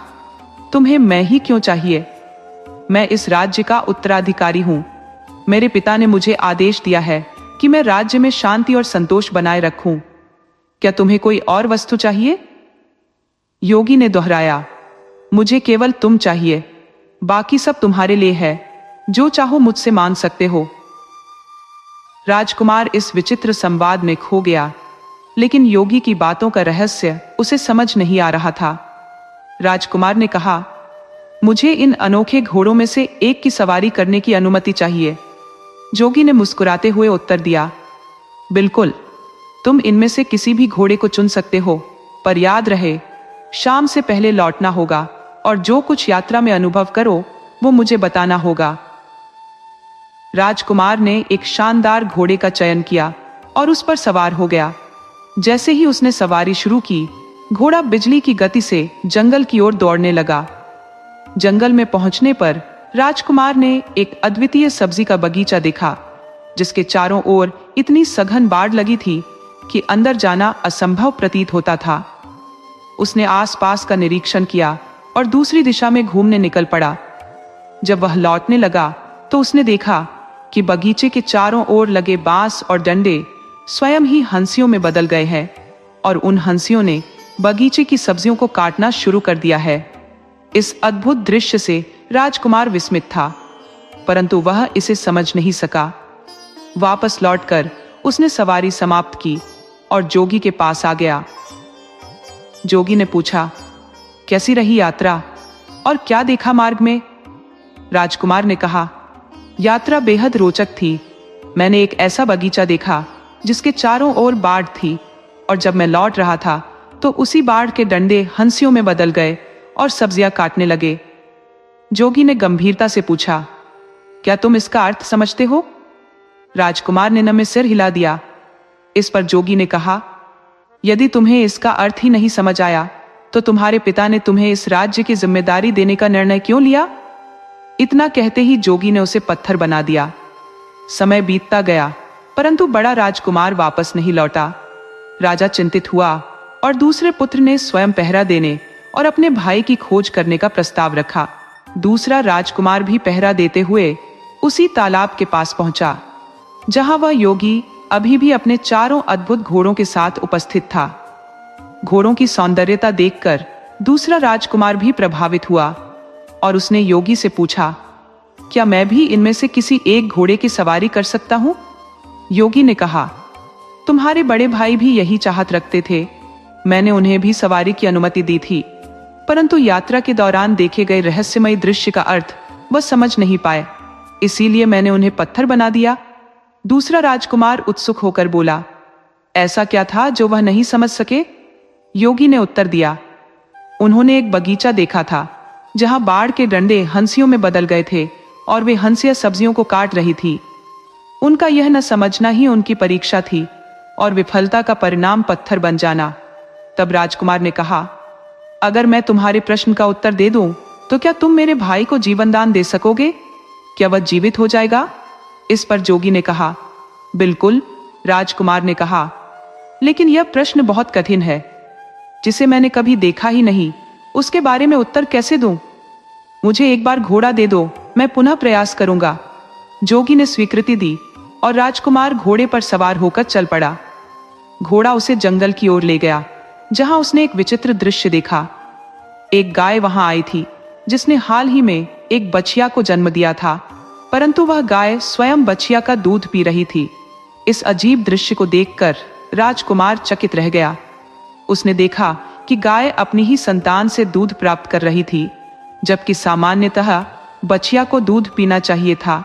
A: तुम्हें मैं ही क्यों चाहिए? मैं इस राज्य का उत्तराधिकारी हूं। मेरे पिता ने मुझे आदेश दिया है कि मैं राज्य में शांति और संतोष बनाए रखूं। क्या तुम्हें कोई और वस्तु चाहिए? योगी ने दोहराया, मुझे केवल तुम चाहिए, बाकी सब तुम्हारे लिए है, जो चाहो मुझसे मांग सकते हो। राजकुमार इस विचित्र संवाद में खो गया, लेकिन योगी की बातों का रहस्य उसे समझ नहीं आ रहा था। राजकुमार ने कहा, मुझे इन अनोखे घोड़ों में से एक की सवारी करने की अनुमति चाहिए। जोगी ने मुस्कुराते हुए उत्तर दिया, बिल्कुल, तुम इनमें से किसी भी घोड़े को चुन सकते हो, पर याद रहे, शाम से पहले लौटना होगा और जो कुछ यात्रा में अनुभव करो वो मुझे बताना होगा। राजकुमार ने एक शानदार घोड़े का चयन किया और उस पर सवार हो गया। जैसे ही उसने सवारी शुरू की, घोड़ा बिजली की गति से जंगल की ओर दौड़ने लगा। जंगल में पहुंचने पर राजकुमार ने एक अद्वितीय सब्जी का बगीचा देखा, जिसके चारों ओर इतनी सघन बाड़ लगी थी कि अंदर जाना असंभव प्रतीत होता था। उसने आसपास का निरीक्षण किया और दूसरी दिशा में घूमने निकल पड़ा। जब वह लौटने लगा तो उसने देखा कि बगीचे के चारों ओर लगे बांस और डंडे स्वयं ही हंसियों में बदल गए हैं और उन हंसियों ने बगीचे की सब्जियों को काटना शुरू कर दिया है। इस अद्भुत दृश्य से राजकुमार विस्मित था, परंतु वह इसे समझ नहीं सका। वापस लौटकर उसने सवारी समाप्त की और जोगी के पास आ गया। जोगी ने पूछा, कैसी रही यात्रा और क्या देखा मार्ग में? राजकुमार ने कहा, यात्रा बेहद रोचक थी। मैंने एक ऐसा बगीचा देखा जिसके चारों ओर बाढ़ थी, और जब मैं लौट रहा था तो उसी बाढ़ के डंडे हंसियों में बदल गए और सब्जियां काटने लगे। जोगी ने गंभीरता से पूछा, क्या तुम इसका अर्थ समझते हो? राजकुमार ने नम्र सिर हिला दिया। इस पर जोगी ने कहा, यदि तुम्हें इसका अर्थ ही नहीं समझ आया तो तुम्हारे पिता ने तुम्हें इस राज्य की जिम्मेदारी देने का निर्णय क्यों लिया? इतना कहते ही जोगी ने उसे पत्थर बना दिया। समय बीतता गया, परंतु बड़ा राजकुमार वापस नहीं लौटा। राजा चिंतित हुआ और दूसरे पुत्र ने स्वयं पहरा देने और अपने भाई की खोज करने का प्रस्ताव रखा। दूसरा राजकुमार भी पहरा देते हुए उसी तालाब के पास पहुंचा, जहां वह योगी अभी भी अपने चारों अद्भुत घोड़ों के साथ उपस्थित था। घोड़ों की सौंदर्यता देखकर दूसरा राजकुमार भी प्रभावित हुआ और उसने योगी से पूछा, क्या मैं भी इनमें से किसी एक घोड़े की सवारी कर सकता हूं? योगी ने कहा, तुम्हारे बड़े भाई भी यही चाहत रखते थे। मैंने उन्हें भी सवारी की अनुमति दी थी, परंतु यात्रा के दौरान देखे गए रहस्यमय दृश्य का अर्थ वह समझ नहीं पाए, इसीलिए मैंने उन्हें पत्थर बना दिया। दूसरा राजकुमार उत्सुक होकर बोला, ऐसा क्या था जो वह नहीं समझ सके? योगी ने उत्तर दिया, उन्होंने एक बगीचा देखा था जहां बाढ़ के डंडे हंसियों में बदल गए थे और वे हंसियां सब्जियों को काट रही थी। उनका यह न समझना ही उनकी परीक्षा थी और विफलता का परिणाम पत्थर बन जाना। तब राजकुमार ने कहा, अगर मैं तुम्हारे प्रश्न का उत्तर दे दूं तो क्या तुम मेरे भाई को जीवन दान दे सकोगे? क्या वह जीवित हो जाएगा? इस पर जोगी ने कहा, बिल्कुल। राजकुमार ने कहा, लेकिन यह प्रश्न बहुत कठिन है, जिसे मैंने कभी देखा ही नहीं, उसके बारे में उत्तर कैसे दूं? मुझे एक बार घोड़ा दे दो, मैं पुनः प्रयास करूंगा। जोगी ने स्वीकृति दी और राजकुमार घोड़े पर सवार होकर चल पड़ा। घोड़ा उसे जंगल की ओर ले गया, जहां उसने एक विचित्र दृश्य देखा। एक गाय वहां आई थी जिसने हाल ही में एक बछिया को जन्म दिया था, परंतु वह गाय स्वयं बछिया का दूध पी रही थी। इस अजीब दृश्य को देखकर राजकुमार चकित रह गया। उसने देखा कि गाय अपनी ही संतान से दूध प्राप्त कर रही थी, जबकि सामान्यतः बछिया को दूध पीना चाहिए था।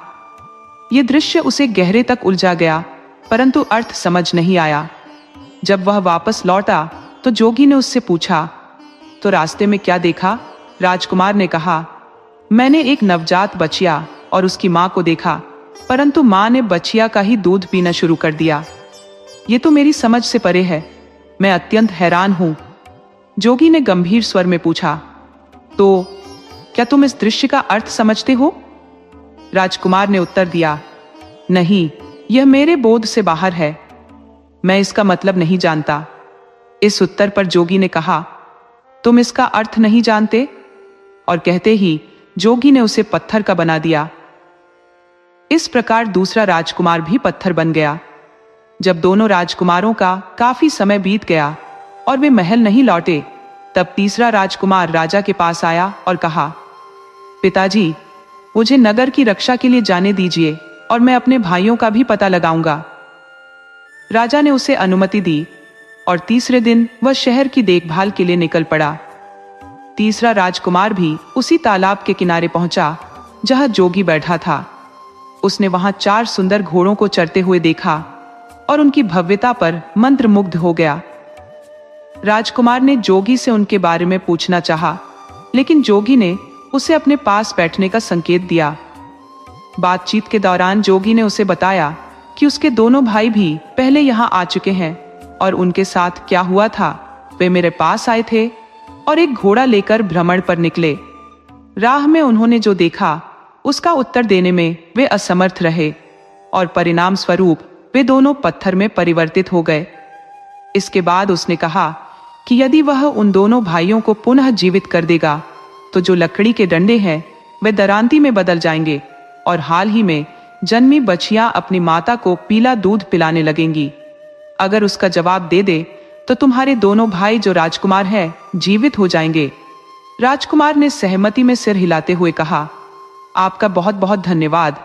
A: यह दृश्य उसे गहरे तक उलझा गया, परंतु अर्थ समझ नहीं आया। जब वह वापस लौटा तो जोगी ने उससे पूछा, तो रास्ते में क्या देखा? राजकुमार ने कहा, मैंने एक नवजात बछिया और उसकी माँ को देखा, परंतु माँ ने बछिया का ही दूध पीना शुरू कर दिया। ये तो मेरी समझ से परे है। मैं अत्यंत हैरान हूं। जोगी ने गंभीर स्वर में पूछा, तो क्या तुम इस दृश्य का अर्थ समझते हो? राजकुमार ने उत्तर दिया, नहीं, यह मेरे बोध से बाहर है। मैं इसका मतलब नहीं जानता। इस उत्तर पर जोगी ने कहा, तुम इसका अर्थ नहीं जानते? और कहते ही जोगी ने उसे पत्थर का बना दिया। इस प्रकार दूसरा राजकुमार भी पत्थर बन गया। जब दोनों राजकुमारों का काफी समय बीत गया और वे महल नहीं लौटे, तब तीसरा राजकुमार राजा के पास आया और कहा, पिताजी, मुझे नगर की रक्षा के लिए जाने दीजिए और मैं अपने भाइयों का भी पता लगाऊंगा। राजा ने उसे अनुमति दी और तीसरे दिन वह शहर की देखभाल के लिए निकल पड़ा। तीसरा राजकुमार भी उसी तालाब के किनारे पहुंचा जहां जोगी बैठा था। उसने वहां 4 सुंदर घोड़ों को चरते हुए देखा और उनकी भव्यता पर मंत्रमुग्ध हो गया। राजकुमार ने जोगी से उनके बारे में पूछना चाहा, लेकिन जोगी ने उसे अपने पास बैठने का संकेत दिया। बातचीत के दौरान जोगी ने उसे बताया कि उसके दोनों भाई भी पहले यहाँ आ चुके हैं और उनके साथ क्या हुआ था। वे मेरे पास आए थे और एक घोड़ा लेकर भ्रमण पर निकले। राह में उन्होंने जो देखा उसका उत्तर देने में वे असमर्थ रहे और परिणाम स्वरूप वे दोनों पत्थर में परिवर्तित हो गए। इसके बाद उसने कहा कि यदि वह उन दोनों भाइयों को पुनः जीवित कर देगा तो जो लकड़ी के डंडे हैं वे दरांती में बदल जाएंगे और हाल ही में जन्मी बछिया अपनी माता को पीला दूध पिलाने लगेंगी। अगर उसका जवाब दे दे तो तुम्हारे दोनों भाई जो राजकुमार हैं जीवित हो जाएंगे। राजकुमार ने सहमति में सिर हिलाते हुए कहा, आपका बहुत बहुत धन्यवाद।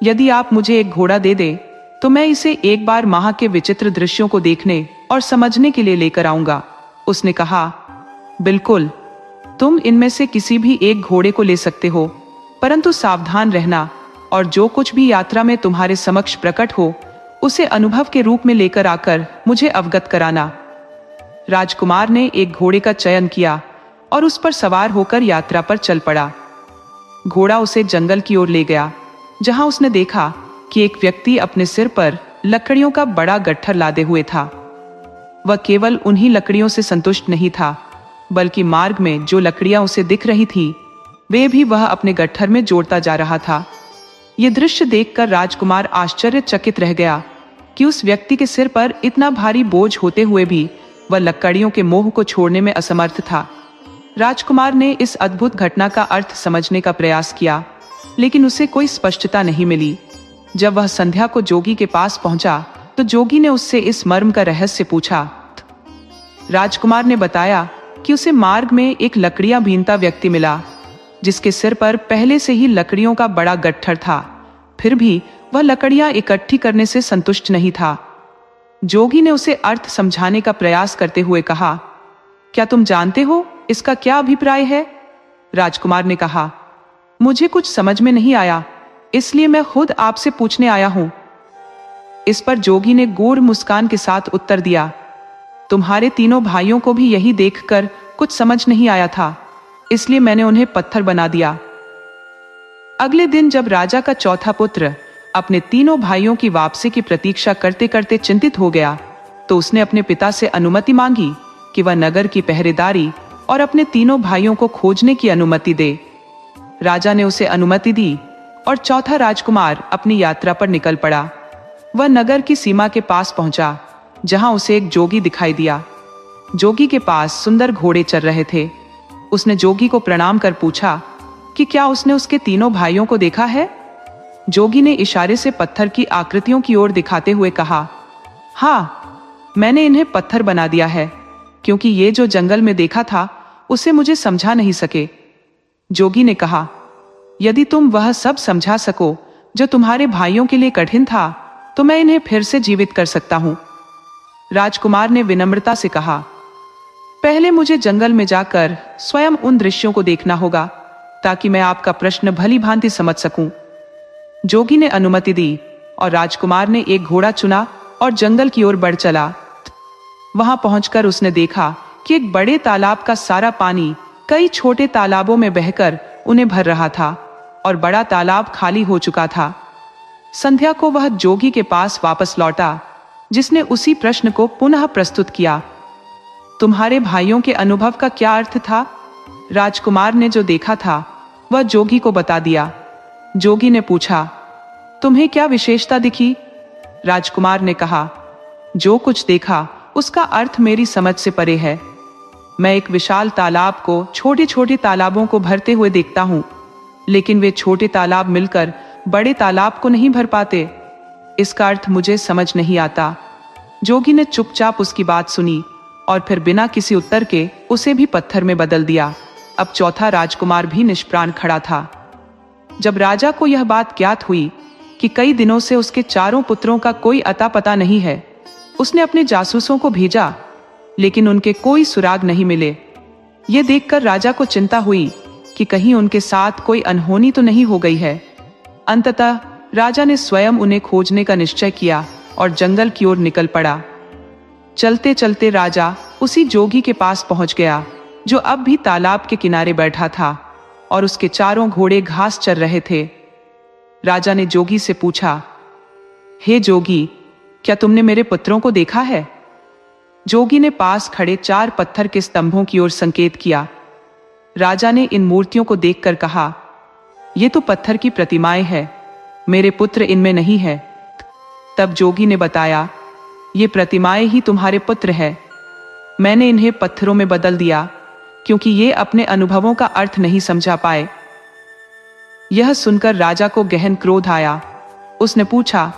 A: यदि आप मुझे एक घोड़ा दे दे तो मैं इसे एक बार वहां के विचित्र दृश्यों को देखने और समझने के लिए लेकर आऊंगा। उसने कहा, बिल्कुल, तुम इनमें से किसी भी एक घोड़े को ले सकते हो, परंतु सावधान रहना और जो कुछ भी यात्रा में तुम्हारे समक्ष प्रकट हो उसे अनुभव के रूप में लेकर आकर मुझे अवगत कराना। राजकुमार ने एक घोड़े का चयन किया और उस पर सवार होकर यात्रा पर चल पड़ा। घोड़ा उसे जंगल की ओर ले गया, जहां उसने देखा कि एक व्यक्ति अपने सिर पर लकड़ियों का बड़ा गट्ठर लादे हुए था। वह केवल उन्हीं लकड़ियों से संतुष्ट नहीं था, बल्कि मार्ग में जो लकड़ियां उसे दिख रही थी वे भी वह अपने गट्ठर में जोड़ता जा रहा था। यह दृश्य देखकर राजकुमार आश्चर्यचकित रह गया कि उस व्यक्ति के सिर पर इतना भारी बोझ होते हुए भी वह लकड़ियों के मोह को छोड़ने में असमर्थ था। राजकुमार ने इस अद्भुत घटना का अर्थ समझने का प्रयास किया, लेकिन उसे कोई स्पष्टता नहीं मिली। जब वह संध्या को जोगी के पास पहुंचा तो जोगी ने उससे इस मर्म का रहस्य पूछा। राजकुमार ने बताया कि उसे मार्ग में एक लकड़ियां बीनता व्यक्ति मिला, जिसके सिर पर पहले से ही लकड़ियों का बड़ा गट्ठर था। फिर भी वह लकड़ियां इकट्ठी करने से संतुष्ट नहीं था। जोगी ने उसे अर्थ समझाने का प्रयास करते हुए कहा, क्या तुम जानते हो इसका क्या अभिप्राय है? राजकुमार ने कहा, मुझे कुछ समझ में नहीं आया, इसलिए मैं खुद आपसे पूछने आया हूं। इस पर जोगी ने गूढ़ मुस्कान के साथ उत्तर दिया, तुम्हारे तीनों भाइयों को भी यही देखकर कुछ समझ नहीं आया था, इसलिए मैंने उन्हें पत्थर बना दिया। अगले दिन जब राजा का चौथा पुत्र अपने तीनों भाइयों की वापसी की प्रतीक्षा करते करते चिंतित हो गया, तो उसने अपने पिता से अनुमति मांगी कि वह नगर की पहरेदारी और अपने तीनों भाइयों को खोजने की अनुमति दे। राजा ने उसे अनुमति दी और चौथा राजकुमार अपनी यात्रा पर निकल पड़ा। वह नगर की सीमा के पास पहुंचा, जहां उसे एक जोगी दिखाई दिया। जोगी के पास सुंदर घोड़े चल रहे थे। उसने जोगी को प्रणाम कर पूछा कि क्या उसने उसके तीनों भाइयों को देखा है? जोगी ने इशारे से पत्थर की आकृतियों की ओर दिखाते हुए कहा, हाँ, मैंने इन्हें पत्थर बना दिया है, क्योंकि ये जो जंगल में देखा था उसे मुझे समझा नहीं सके। जोगी ने कहा, यदि तुम वह सब समझा सको जो तुम्हारे भाइयों के लिए कठिन था, तो मैं इन्हें फिर से जीवित कर सकता हूं। राजकुमार ने विनम्रता से कहा, पहले मुझे जंगल में जाकर स्वयं उन दृश्यों को देखना होगा, ताकि मैं आपका प्रश्न भली भांति समझ सकूं। जोगी ने अनुमति दी और राजकुमार ने एक घोड़ा चुना और जंगल की ओर बढ़ चला। वहां पहुंचकर उसने देखा कि एक बड़े तालाब का सारा पानी कई छोटे तालाबों में बहकर उन्हें भर रहा था और बड़ा तालाब खाली हो चुका था। संध्या को वह जोगी के पास वापस लौटा, जिसने उसी प्रश्न को पुनः प्रस्तुत किया। तुम्हारे भाइयों के अनुभव का क्या अर्थ था? राजकुमार ने जो देखा था वह जोगी को बता दिया। जोगी ने पूछा, तुम्हें क्या विशेषता दिखी? राजकुमार ने कहा, जो कुछ देखा उसका अर्थ मेरी समझ से परे है। मैं एक विशाल तालाब को छोटे छोटे तालाबों को भरते हुए देखता हूँ, लेकिन वे छोटे तालाब मिलकर बड़े तालाब को नहीं भर पाते। इसका अर्थ मुझे समझ नहीं आता। जोगी ने चुपचाप उसकी बात सुनी और फिर बिना किसी उत्तर के उसे भी पत्थर में बदल दिया। अब चौथा राजकुमार भी निष्प्राण खड़ा था। जब राजा को यह बात ज्ञात हुई कि कई दिनों से उसके चारों पुत्रों का कोई अता पता नहीं है, उसने अपने जासूसों को भेजा, लेकिन उनके कोई सुराग नहीं मिले। यह देखकर राजा को चिंता हुई कि कहीं उनके साथ कोई अनहोनी तो नहीं हो गई है। अंततः राजा ने स्वयं उन्हें खोजने का निश्चय किया और जंगल की ओर निकल पड़ा। चलते चलते राजा उसी जोगी के पास पहुंच गया, जो अब भी तालाब के किनारे बैठा था और उसके चारों घोड़े घास चर रहे थे। राजा ने जोगी से पूछा, हे जोगी, क्या तुमने मेरे पुत्रों को देखा है? जोगी ने पास खड़े 4 पत्थर के स्तंभों की ओर संकेत किया। राजा ने इन मूर्तियों को देखकर कहा, ये तो पत्थर की प्रतिमाएं हैं, मेरे पुत्र इनमें नहीं है। तब जोगी ने बताया, ये प्रतिमाएं ही तुम्हारे पुत्र हैं। मैंने इन्हें पत्थरों में बदल दिया क्योंकि ये अपने अनुभवों का अर्थ नहीं समझा पाए। यह सुनकर राजा को गहन क्रोध आया। उसने पूछा,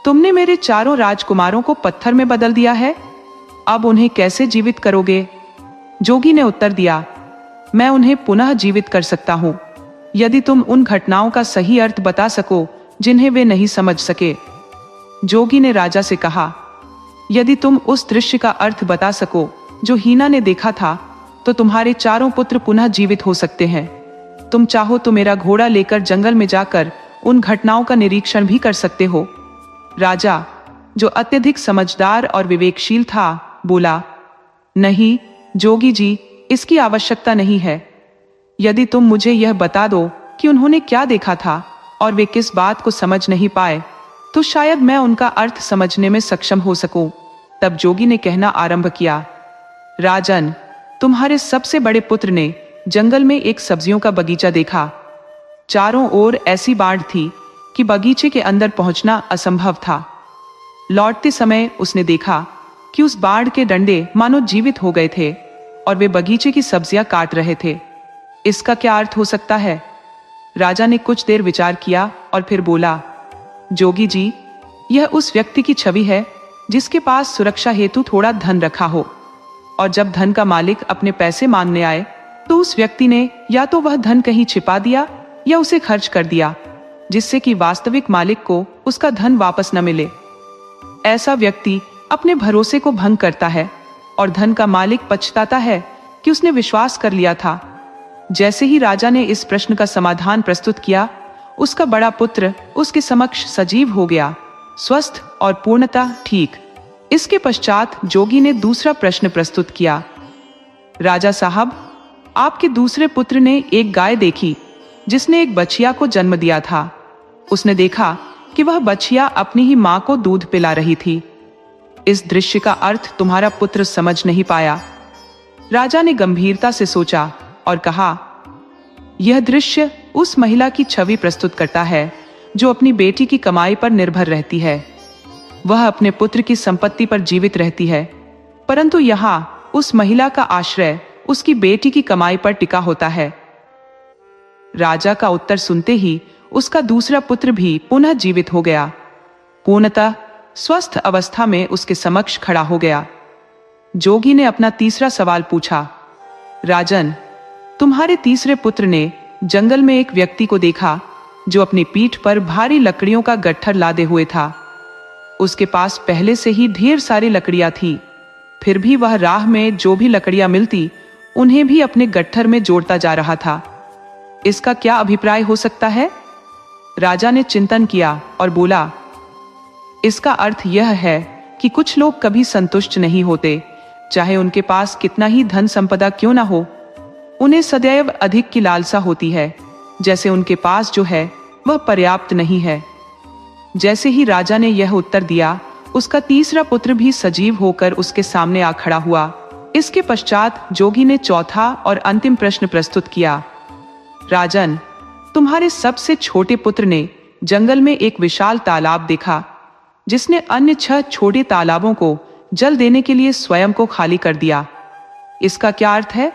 A: तुमने मेरे चारों राजकुमारों को पत्थर में बदल दिया है, अब उन्हें कैसे जीवित करोगे? जोगी ने उत्तर दिया, मैं उन्हें पुनः जीवित कर सकता हूं, यदि तुम उन घटनाओं का सही अर्थ बता सको जिन्हें वे नहीं समझ सके। जोगी ने राजा से कहा, यदि तुम उस दृश्य का अर्थ बता सको जो हीना ने देखा था, तो तुम्हारे चारों पुत्र पुनः जीवित हो सकते हैं। तुम चाहो तो मेरा घोड़ा लेकर जंगल में जाकर उन घटनाओं का निरीक्षण भी कर सकते हो। राजा, जो अत्यधिक समझदार और विवेकशील था, बोला, नहीं जोगी जी, इसकी आवश्यकता नहीं है। यदि तुम मुझे यह बता दो कि उन्होंने क्या देखा था और वे किस बात को समझ नहीं पाए, तो शायद मैं उनका अर्थ समझने में सक्षम हो सकूं। तब जोगी ने कहना आरंभ किया, राजन, तुम्हारे सबसे बड़े पुत्र ने जंगल में एक सब्जियों का बगीचा देखा। चारों ओर ऐसी बाढ़ थी कि बगीचे के अंदर पहुंचना असंभव था। लौटते समय उसने देखा कि उस बाढ़ के डंडे मानो जीवित हो गए थे और वे बगीचे की सब्जियां काट रहे थे। इसका क्या अर्थ हो सकता है? राजा ने कुछ देर विचार किया और फिर बोला, जोगी जी, यह उस व्यक्ति की छवि है जिसके पास सुरक्षा हेतु थोड़ा धन रखा हो, और जब धन का मालिक अपने पैसे मांगने आए तो उस व्यक्ति ने या तो वह धन कहीं छिपा दिया या उसे खर्च कर दिया, जिससे कि वास्तविक मालिक को उसका धन वापस न मिले। ऐसा व्यक्ति अपने भरोसे को भंग करता है और धन का मालिक पछताता है कि उसने विश्वास कर लिया था। जैसे ही राजा ने इस प्रश्न का समाधान प्रस्तुत किया, उसका बड़ा पुत्र उसके समक्ष सजीव हो गया, स्वस्थ और पूर्णतः ठीक। इसके पश्चात जोगी ने दूसरा प्रश्न प्रस्तुत किया, राजा साहब, आपके दूसरे पुत्र ने एक गाय देखी जिसने एक बछिया को जन्म दिया था। उसने देखा कि वह बछिया अपनी ही मां को दूध पिला रही थी। इस दृश्य का अर्थ तुम्हारा पुत्र समझ नहीं पाया। राजा ने गंभीरता से सोचा और कहा, यह दृश्य उस महिला की छवि प्रस्तुत करता है जो अपनी बेटी की कमाई पर निर्भर रहती है। वह अपने पुत्र की संपत्ति पर जीवित रहती है, परंतु यहाँ उस महिला का आश्रय उसकी बेटी की कमाई पर टिका होता है। राजा का उत्तर सुनते ही उसका दूसरा पुत्र भी पुनः जीवित हो गया, पूर्णतः स्वस्थ अवस्था में उसके समक्ष खड़ा हो गया। जोगी ने अपना तीसरा सवाल पूछा, राजन, तुम्हारे तीसरे पुत्र ने जंगल में एक व्यक्ति को देखा जो अपनी पीठ पर भारी लकड़ियों का गट्ठर लादे हुए था। उसके पास पहले से ही ढेर सारी लकड़ियां थी, फिर भी वह राह में जो भी लकड़ियां मिलती उन्हें भी अपने गट्ठर में जोड़ता जा रहा था। इसका क्या अभिप्राय हो सकता है? राजा ने चिंतन किया और बोला, इसका अर्थ यह है कि कुछ लोग कभी संतुष्ट नहीं होते चाहे उनके पास कितना ही धन संपदा क्यों ना हो। उन्हें सदैव अधिक की लालसा होती है, जैसे उनके पास जो है वह पर्याप्त नहीं है। जैसे ही राजा ने यह उत्तर दिया, उसका तीसरा पुत्र भी सजीव होकर उसके सामने आ खड़ा हुआ। इसके पश्चात जोगी ने चौथा और अंतिम प्रश्न प्रस्तुत किया। राजन, तुम्हारे सबसे छोटे पुत्र ने जंगल में एक विशाल तालाब देखा, जिसने अन्य 6 छोटे तालाबों को जल देने के लिए स्वयं को खाली कर दिया। इसका क्या अर्थ है?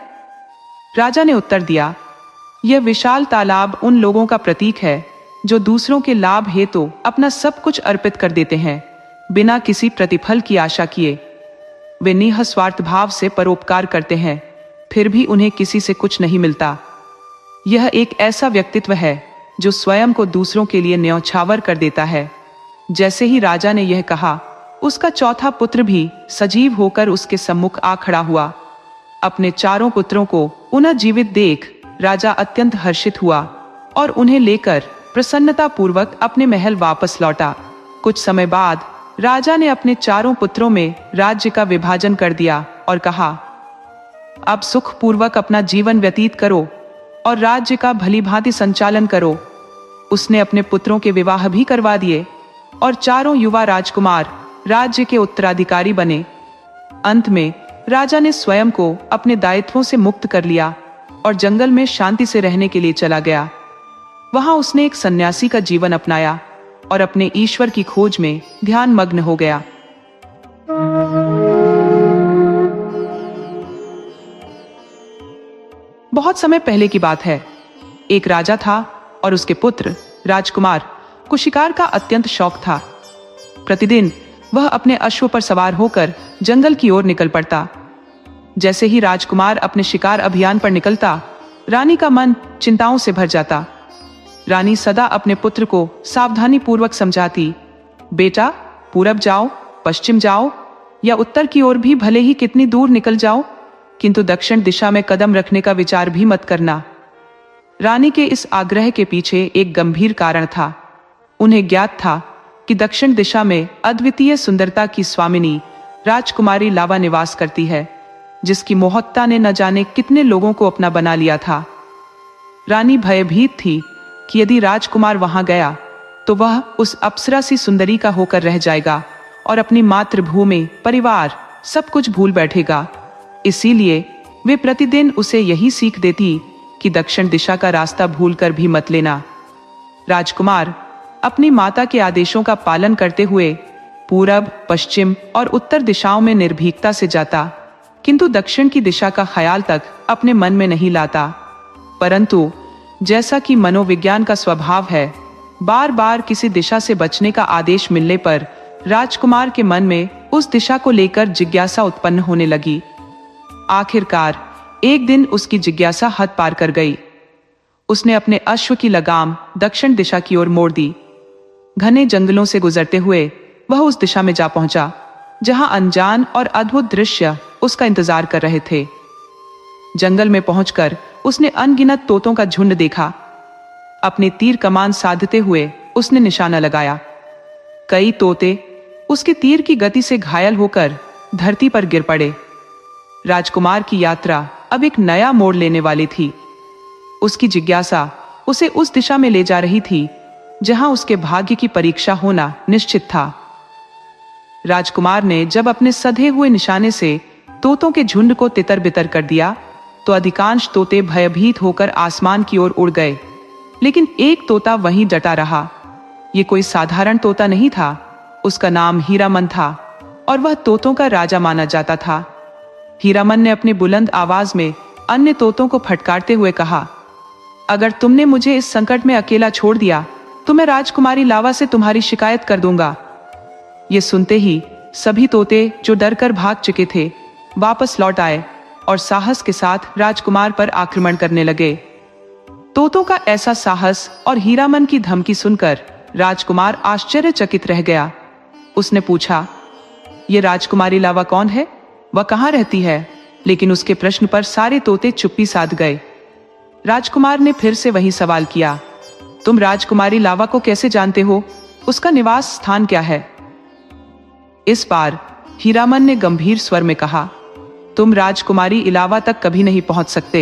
A: राजा ने उत्तर दिया, यह विशाल तालाब उन लोगों का प्रतीक है जो दूसरों के लाभ हेतु अपना सब कुछ अर्पित कर देते हैं, बिना किसी प्रतिफल की आशा किए। वे निस्वार्थ भाव से परोपकार करते हैं, फिर भी उन्हें किसी से कुछ नहीं मिलता। यह एक ऐसा व्यक्तित्व है जो स्वयं को दूसरों के लिए न्यौछावर कर देता है। जैसे ही राजा ने यह कहा, उसका चौथा पुत्र भी सजीव होकर उसके सम्मुख आ खड़ा हुआ। अपने चारों पुत्रों को पुनः जीवित देख राजा अत्यंत हर्षित हुआ और उन्हें लेकर प्रसन्नता पूर्वक अपने महल वापस लौटा। कुछ समय बाद राजा ने अपने चारों पुत्रों में राज्य का विभाजन कर दिया और कहा, अब सुखपूर्वक अपना जीवन व्यतीत करो और राज्य का भलीभांति संचालन करो। उसने अपने पुत्रों के विवाह भी करवा दिए और चारों युवा राजकुमार राज्य के उत्तराधिकारी बने। अंत में राजा ने स्वयं को अपने दायित्वों से मुक्त कर लिया और जंगल में शांति से रहने के लिए चला गया। वहां उसने एक सन्यासी का जीवन अपनाया और अपने ईश्वर की खोज में ध्यान मग्न हो गया। बहुत समय पहले की बात है। एक राजा था और उसके पुत्र राजकुमार को शिकार का अत्यंत शौक था। प्रतिदिन वह अपने अश्व पर सवार होकर जंगल की ओर निकल पड़ता। जैसे ही राजकुमार अपने शिकार अभियान पर निकलता, रानी का मन चिंताओं से भर जाता। रानी सदा अपने पुत्र को सावधानी पूर्वक समझाती, बेटा, पूरब जाओ, पश्चिम जाओ या उत्तर की ओर भी भले ही कितनी दूर निकल जाओ, किंतु दक्षिण दिशा में कदम रखने का विचार भी मत करना। रानी के इस आग्रह के पीछे एक गंभीर कारण था। उन्हें ज्ञात था कि दक्षिण दिशा में अद्वितीय सुंदरता की स्वामिनी राजकुमारी लावा निवास करती है, जिसकी मोहकता ने न जाने कितने लोगों को अपना बना लिया था। रानी भयभीत थी कि यदि राजकुमार वहां गया तो वह उस अप्सरा सी सुंदरी का होकर रह जाएगा और अपनी मातृभूमि, परिवार, सब कुछ भूल बैठेगा। इसीलिए वे प्रतिदिन उसे यही सीख देती कि दक्षिण दिशा का रास्ता भूलकर भी मत लेना। राजकुमार अपनी माता के आदेशों का पालन करते हुए पूरब, पश्चिम और उत्तर दिशाओं में निर्भीकता से जाता, किंतु दक्षिण की दिशा का ख्याल तक अपने मन में नहीं लाता। परंतु जैसा कि मनोविज्ञान का स्वभाव है, बार बार किसी दिशा से बचने का आदेश मिलने पर राजकुमार के मन में उस दिशा को लेकर जिज्ञासा उत्पन्न होने लगी। आखिरकार एक दिन उसकी जिज्ञासा हद पार कर गई। उसने अपने अश्व की लगाम दक्षिण दिशा की ओर मोड़ दी। घने जंगलों से गुजरते हुए वह उस दिशा में जा पहुंचा जहां अनजान और अद्भुत दृश्य उसका इंतजार कर रहे थे। जंगल में पहुंचकर उसने अनगिनत तोतों का झुंड देखा। अपनी तीर कमान साधते हुए उसने निशाना लगाया। कई तोते उसके तीर की गति से घायल होकर धरती पर गिर पड़े। राजकुमार की यात्रा अब एक नया मोड़ लेने वाली थी। उसकी जिज्ञासा उसे उस दिशा में ले जा रही थी जहां उसके भाग्य की परीक्षा होना निश्चित था। राजकुमार ने जब अपने सधे हुए निशाने से तोतों के झुंड को तितर बितर कर दिया तो अधिकांश तोते भयभीत होकर आसमान की ओर उड़ गए, लेकिन एक तोता वहीं डटा रहा। ये कोई साधारण तोता नहीं था। उसका नाम हीरामन था और वह तोतों का राजा माना जाता था। हीरामन ने अपनी बुलंद आवाज में अन्य तोतों को फटकारते हुए कहा, अगर तुमने मुझे इस संकट में अकेला छोड़ दिया तो मैं राजकुमारी लावा से तुम्हारी शिकायत कर दूंगा। ये सुनते ही सभी तोते जो डरकर भाग चुके थे वापस लौट आए और साहस के साथ राजकुमार पर आक्रमण करने लगे। तोतों का ऐसा साहस और हीरामन की धमकी सुनकर राजकुमार आश्चर्यचकित रह गया। उसने पूछा, ये राजकुमारी लावा कौन है? वह कहाँ रहती है? लेकिन उसके प्रश्न पर सारे तोते चुप्पी साध गए। राजकुमार ने फिर से वही सवाल किया, तुम राजकुमारी लावा को कैसे जानते हो? उसका निवास स्थान क्या है? इस बार हीरामन ने गंभीर स्वर में कहा, तुम राजकुमारी इलावा तक कभी नहीं पहुंच सकते।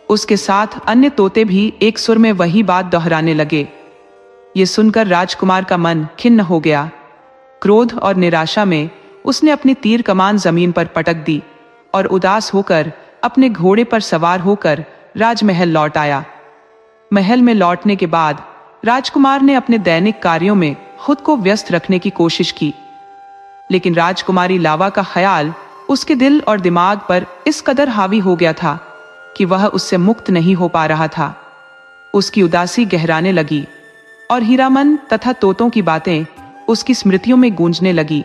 A: उसके साथ अन्य तोते भी एक सुर में वही बात दोहराने लगे। ये सुनकर राजकुमार का मन खिन्न हो गया। क्रोध और निराशा में उसने अपनी तीर कमान जमीन पर पटक दी और उदास होकर अपने घोड़े पर सवार होकर राजमहल लौट आया। महल में लौटने के बाद राजकुमार ने अपने दैनिक कार्यों में खुद को व्यस्त रखने की कोशिश की, लेकिन राजकुमारी लावा का ख्याल उसके दिल और दिमाग पर इस कदर हावी हो गया था कि वह उससे मुक्त नहीं हो पा रहा था। उसकी उदासी गहराने लगी और हीरामन तथा तोतों की बातें उसकी स्मृतियों में गूंजने लगी।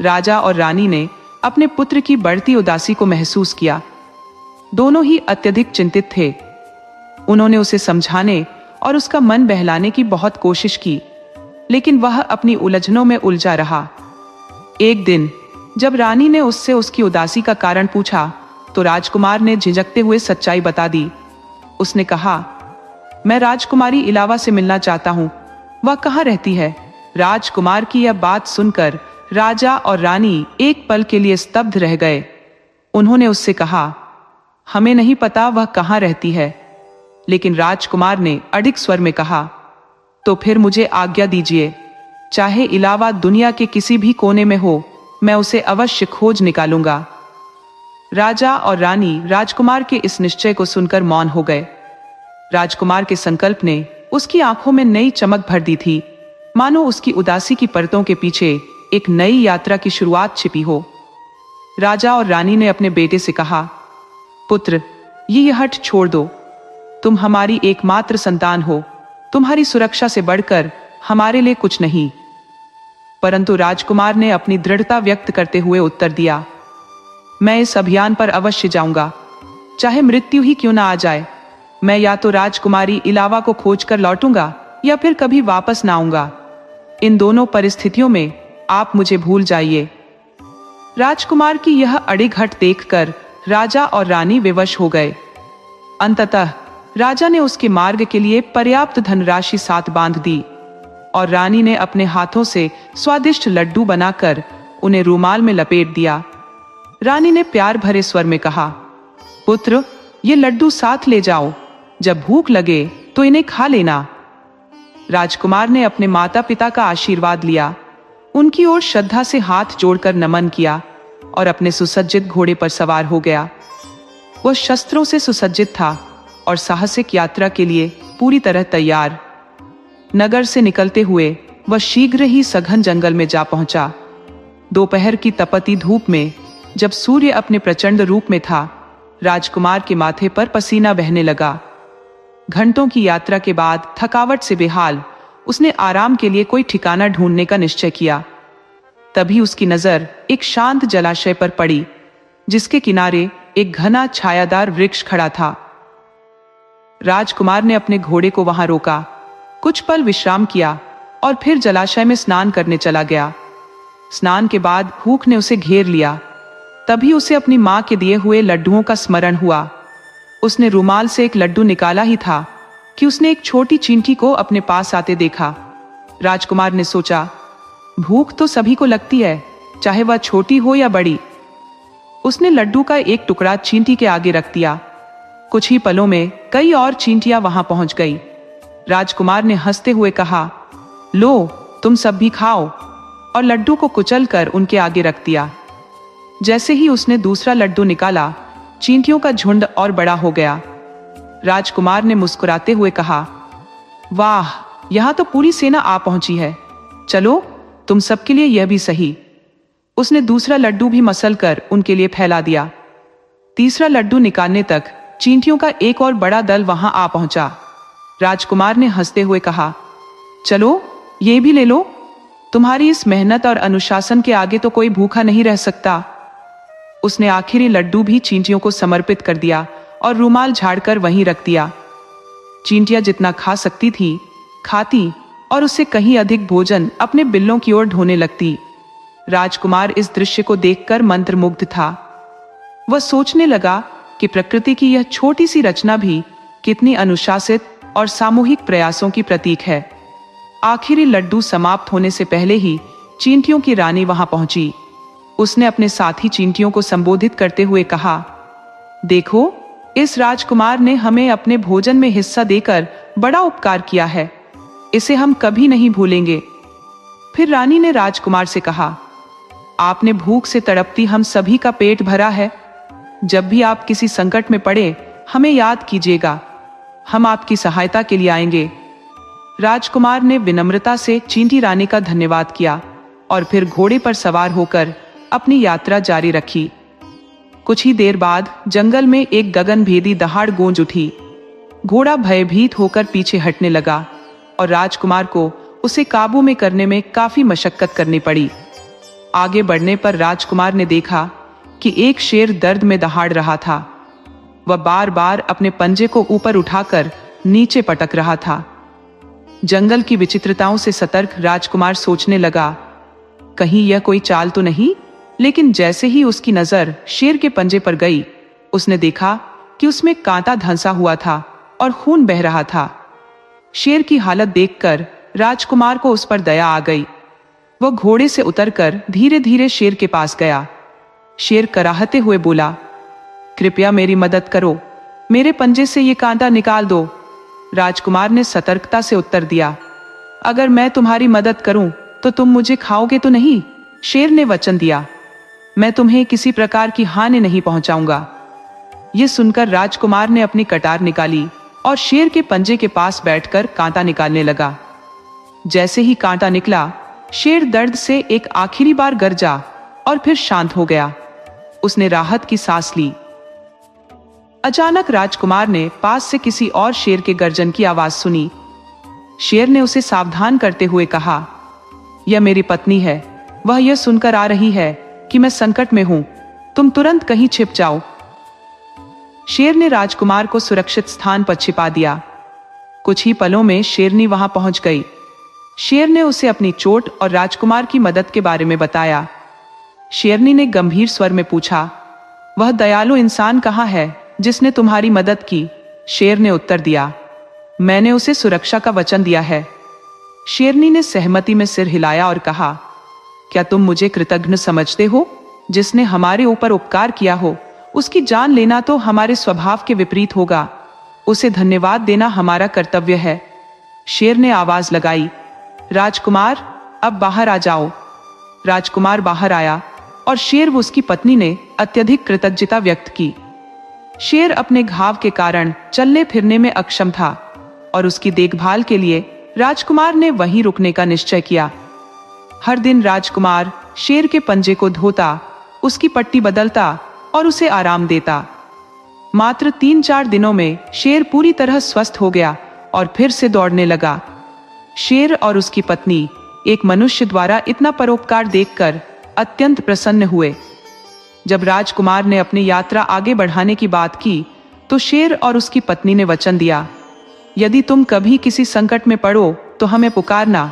A: राजा और रानी ने अपने पुत्र की बढ़ती उदासी को महसूस किया। दोनों ही अत्यधिक चिंतित थे। उन्होंने उसे समझाने और उसका मन बहलाने की बहुत कोशिश की, लेकिन वह अपनी उलझनों में उलझा रहा। एक दिन जब रानी ने उससे उसकी उदासी का कारण पूछा तो राजकुमार ने झिझकते हुए सच्चाई बता दी। उसने कहा, मैं राजकुमारी इलावा से मिलना चाहता हूँ, वह कहाँ रहती है? राजकुमार की यह बात सुनकर राजा और रानी एक पल के लिए स्तब्ध रह गए। उन्होंने उससे कहा, हमें नहीं पता वह कहाँ रहती है। लेकिन राजकुमार ने अडिग स्वर में कहा, तो फिर मुझे आज्ञा दीजिए, चाहे इलावा दुनिया के किसी भी कोने में हो, मैं उसे अवश्य खोज निकालूंगा। राजा और रानी राजकुमार के इस निश्चय को सुनकर मौन हो गए। राजकुमार के संकल्प ने उसकी आंखों में नई चमक भर दी थी, मानो उसकी उदासी की परतों के पीछे एक नई यात्रा की शुरुआत छिपी हो। राजा और रानी ने अपने बेटे से कहा, पुत्र, ये हठ छोड़ दो। तुम हमारी एकमात्र संतान हो, तुम्हारी सुरक्षा से बढ़कर हमारे लिए कुछ नहीं। परंतु राजकुमार ने अपनी दृढ़ता व्यक्त करते हुए उत्तर दिया, मैं इस अभियान पर अवश्य जाऊंगा, चाहे मृत्यु ही क्यों ना आ जाए। मैं या तो राजकुमारी इलावा को खोजकर लौटूंगा या फिर कभी वापस ना आऊंगा। इन दोनों परिस्थितियों में आप मुझे भूल जाइए। राजकुमार की यह अड़िग हठ देखकर राजा और रानी विवश हो गए। अंततः राजा ने उसके मार्ग के लिए पर्याप्त धनराशि साथ बांध दी और रानी ने अपने हाथों से स्वादिष्ट लड्डू बनाकर उन्हें रूमाल में लपेट दिया। रानी ने प्यार भरे स्वर में कहा, पुत्र, ये लड्डू साथ ले जाओ, जब भूख लगे तो इन्हें खा लेना। राजकुमार ने अपने माता पिता का आशीर्वाद लिया, उनकी ओर श्रद्धा से हाथ जोड़कर नमन किया और अपने सुसज्जित घोड़े पर सवार हो गया। वह शस्त्रों से सुसज्जित था और साहसिक यात्रा के लिए पूरी तरह तैयार। नगर से निकलते हुए वह शीघ्र ही सघन जंगल में जा पहुंचा। दोपहर की तपती धूप में जब सूर्य अपने प्रचंड रूप में था, राजकुमार के माथे पर पसीना बहने लगा। घंटों की यात्रा के बाद थकावट से बेहाल उसने आराम के लिए कोई ठिकाना ढूंढने का निश्चय किया। तभी उसकी नजर एक शांत जलाशय पर पड़ी, जिसके किनारे एक घना छायादार वृक्ष खड़ा था। राजकुमार ने अपने घोड़े को वहां रोका, कुछ पल विश्राम किया और फिर जलाशय में स्नान करने चला गया। स्नान के बाद भूख ने उसे घेर लिया। तभी उसे अपनी मां के दिए हुए लड्डुओं का स्मरण हुआ। उसने रुमाल से एक लड्डू निकाला ही था कि उसने एक छोटी चींटी को अपने पास आते देखा। राजकुमार ने सोचा, भूख तो सभी को लगती है, चाहे वह छोटी हो या बड़ी। उसने लड्डू का एक टुकड़ा चींटी के आगे रख दिया। कुछ ही पलों में कई और चींटियां वहां पहुंच गई। राजकुमार ने हंसते हुए कहा, लो, तुम सब भी खाओ, और लड्डू को कुचलकर उनके आगे रख दिया। जैसे ही उसने दूसरा लड्डू निकाला, चींटियों का झुंड और बड़ा हो गया। राजकुमार ने मुस्कुराते हुए कहा, वाह, यहां तो पूरी सेना आ पहुंची है। चलो, तुम सबके लिए यह भी सही। उसने दूसरा लड्डू भी मसलकर उनके लिए फैला दिया। तीसरा लड्डू निकालने तक चींटियों का एक और बड़ा दल वहां आ पहुंचा। राजकुमार ने हंसते हुए कहा, चलो, ये भी ले लो। तुम्हारी इस मेहनत और अनुशासन के आगे तो कोई भूखा नहीं रह सकता। उसने आखिरी लड्डू भी चींटियों को समर्पित कर दिया और रुमाल झाड़कर वहीं रख दिया। चींटियां जितना खा सकती थी खाती और उससे कहीं अधिक भोजन अपने बिल्लों की ओर ढोने लगती। राजकुमार इस दृश्य को देखकर मंत्रमुग्ध था। वह सोचने लगा कि प्रकृति की यह छोटी सी रचना भी कितनी अनुशासित और सामूहिक प्रयासों की प्रतीक है। आखिरी लड्डू समाप्त होने से पहले ही चींटियों की रानी वहां पहुंची। उसने अपने साथी चींटियों को संबोधित करते हुए कहा, देखो, इस राजकुमार ने हमें अपने भोजन में हिस्सा देकर बड़ा उपकार किया है, इसे हम कभी नहीं भूलेंगे। फिर रानी ने राजकुमार से कहा, आपने भूख से तड़पती हम सभी का पेट भरा है। जब भी आप किसी संकट में पड़े हमें याद कीजिएगा, हम आपकी सहायता के लिए आएंगे। राजकुमार ने विनम्रता से चींटी रानी का धन्यवाद किया और फिर घोड़े पर सवार होकर अपनी यात्रा जारी रखी। कुछ ही देर बाद जंगल में एक गगनभेदी दहाड़ गूंज उठी। घोड़ा भयभीत होकर पीछे हटने लगा और राजकुमार को उसे काबू में करने में काफी मशक्कत करनी पड़ी। आगे बढ़ने पर राजकुमार ने देखा कि एक शेर दर्द में दहाड़ रहा था। वह बार बार अपने पंजे को ऊपर उठाकर नीचे पटक रहा था। जंगल की विचित्रताओं से सतर्क राजकुमार सोचने लगा, कहीं यह कोई चाल तो नहीं। लेकिन जैसे ही उसकी नजर शेर के पंजे पर गई, उसने देखा कि उसमें कांटा धंसा हुआ था और खून बह रहा था। शेर की हालत देखकर राजकुमार को उस पर दया आ गई। वह घोड़े से उतरकर धीरे धीरे शेर के पास गया। शेर कराहते हुए बोला, कृपया मेरी मदद करो, मेरे पंजे से ये कांटा निकाल दो। राजकुमार ने सतर्कता से उत्तर दिया, अगर मैं तुम्हारी मदद करूं तो तुम मुझे खाओगे तो नहीं? शेर ने वचन दिया, मैं तुम्हें किसी प्रकार की हानि नहीं पहुंचाऊंगा। यह सुनकर राजकुमार ने अपनी कटार निकाली और शेर के पंजे के पास बैठकर कांटा निकालने लगा। जैसे ही कांटा निकला, शेर दर्द से एक आखिरी बार गरजा और फिर शांत हो गया। उसने राहत की सांस ली। अचानक राजकुमार ने पास से किसी और शेर के गर्जन की आवाज सुनी। शेर ने उसे सावधान करते हुए कहा, यह मेरी पत्नी है, वह यह सुनकर आ रही है कि मैं संकट में हूं, तुम तुरंत कहीं छिप जाओ। शेर ने राजकुमार को सुरक्षित स्थान पर छिपा दिया। कुछ ही पलों में शेरनी वहां पहुंच गई। शेर ने उसे अपनी चोट और राजकुमार की मदद के बारे में बताया। शेरनी ने गंभीर स्वर में पूछा, वह दयालु इंसान कहाँ है जिसने तुम्हारी मदद की? शेर ने उत्तर दिया, मैंने उसे सुरक्षा का वचन दिया है। शेरनी ने सहमति में सिर हिलाया और कहा, क्या तुम मुझे कृतज्ञ समझते हो? जिसने हमारे ऊपर उपकार किया हो उसकी जान लेना तो हमारे स्वभाव के विपरीत होगा। उसे धन्यवाद देना हमारा कर्तव्य है। शेर ने आवाज लगाई, राजकुमार, अब बाहर आ जाओ। राजकुमार बाहर आया और शेर व उसकी पत्नी ने अत्यधिक कृतज्ञता व्यक्त की। शेर अपने घाव के कारण चलने फिरने में अक्षम था और उसकी देखभाल के लिए राजकुमार ने वहीं रुकने का निश्चय किया। हर दिन राजकुमार शेर के पंजे को धोता, उसकी पट्टी बदलता और उसे आराम देता। मात्र 3-4 दिनों में शेर पूरी तरह स्वस्थ हो गया और फिर से दौड़ने लगा। शेर और उसकी पत्नी एक मनुष्य द्वारा इतना परोपकार देखकर अत्यंत प्रसन्न हुए। जब राजकुमार ने अपनी यात्रा आगे बढ़ाने की बात की तो शेर और उसकी पत्नी ने वचन दिया, यदि तुम कभी किसी संकट में पड़ो तो हमें पुकारना,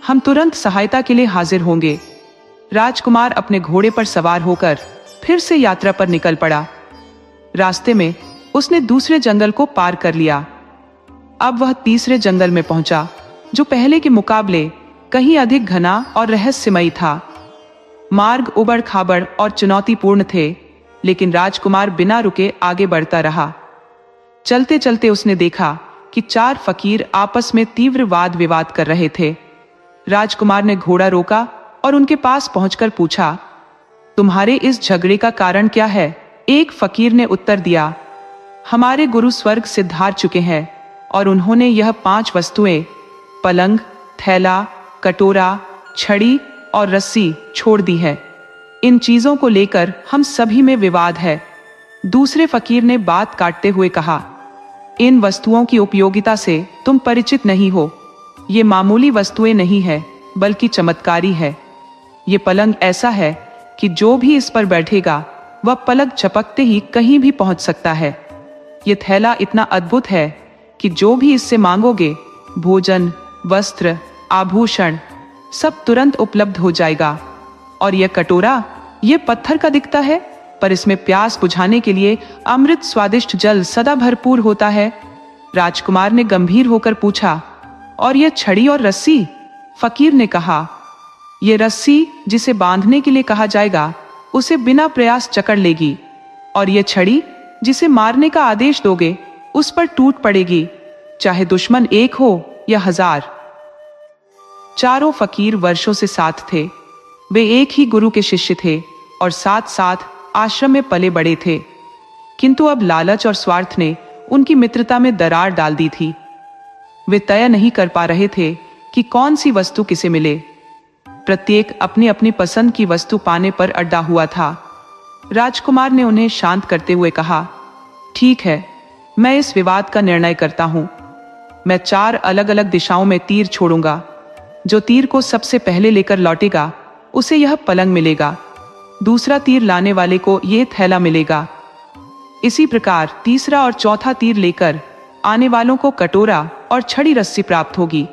A: हम तुरंत सहायता के लिए हाजिर होंगे। राजकुमार अपने घोड़े पर सवार होकर फिर से यात्रा पर निकल पड़ा। रास्ते में उसने दूसरे जंगल को पार कर लिया। अब वह तीसरे जंगल में पहुंचा, जो पहले के मुकाबले कहीं अधिक घना और रहस्यमयी था। मार्ग उबड़ खाबड़ और चुनौतीपूर्ण थे, लेकिन राजकुमार बिना रुके आगे बढ़ता रहा। चलते चलते उसने देखा कि 4 फकीर आपस में तीव्र वाद विवाद कर रहे थे। राजकुमार ने घोड़ा रोका और उनके पास पहुंचकर पूछा, तुम्हारे इस झगड़े का कारण क्या है? एक फकीर ने उत्तर दिया, हमारे गुरु स्वर्ग से धार चुके हैं और उन्होंने यह 5 वस्तुएं, पलंग, थैला, कटोरा, छड़ी और रस्सी छोड़ दी है। इन चीजों को लेकर हम सभी में विवाद है। दूसरे फकीर ने बात काटते हुए कहा, इन वस्तुओं की उपयोगिता से तुम परिचित नहीं हो। ये मामूली वस्तुएं नहीं है, बल्कि चमत्कारी है। ये पलंग ऐसा है कि जो भी इस पर बैठेगा वह पलक झपकते ही कहीं भी पहुंच सकता है। ये थैला इतना अद्भुत है कि जो भी इससे मांगोगे, भोजन, वस्त्र, आभूषण सब तुरंत उपलब्ध हो जाएगा। और यह कटोरा, यह पत्थर का दिखता है, पर इसमें प्यास बुझाने के लिए अमृत स्वादिष्ट जल सदा भरपूर होता है। राजकुमार ने गंभीर होकर पूछा, और यह छड़ी और रस्सी? फकीर ने कहा, यह रस्सी जिसे बांधने के लिए कहा जाएगा, उसे बिना प्रयास जकड़ लेगी, और ये छड़ी जिसे मारने का आदेश दोगे उस पर टूट पड़ेगी, चाहे दुश्मन एक हो या 1000। चारों फकीर वर्षों से साथ थे। वे एक ही गुरु के शिष्य थे और साथ साथ आश्रम में पले बड़े थे, किंतु अब लालच और स्वार्थ ने उनकी मित्रता में दरार डाल दी थी। वे तय नहीं कर पा रहे थे कि कौन सी वस्तु किसे मिले। प्रत्येक अपनी अपनी पसंद की वस्तु पाने पर अड्डा हुआ था। राजकुमार ने उन्हें शांत करते हुए कहा, ठीक है, मैं इस विवाद का निर्णय करता हूं। मैं 4 अलग अलग दिशाओं में तीर छोड़ूंगा। जो तीर को सबसे पहले लेकर लौटेगा उसे यह पलंग मिलेगा। दूसरा तीर लाने वाले को यह थैला मिलेगा। इसी प्रकार तीसरा और चौथा तीर लेकर आने वालों को कटोरा और छड़ी रस्सी प्राप्त होगी।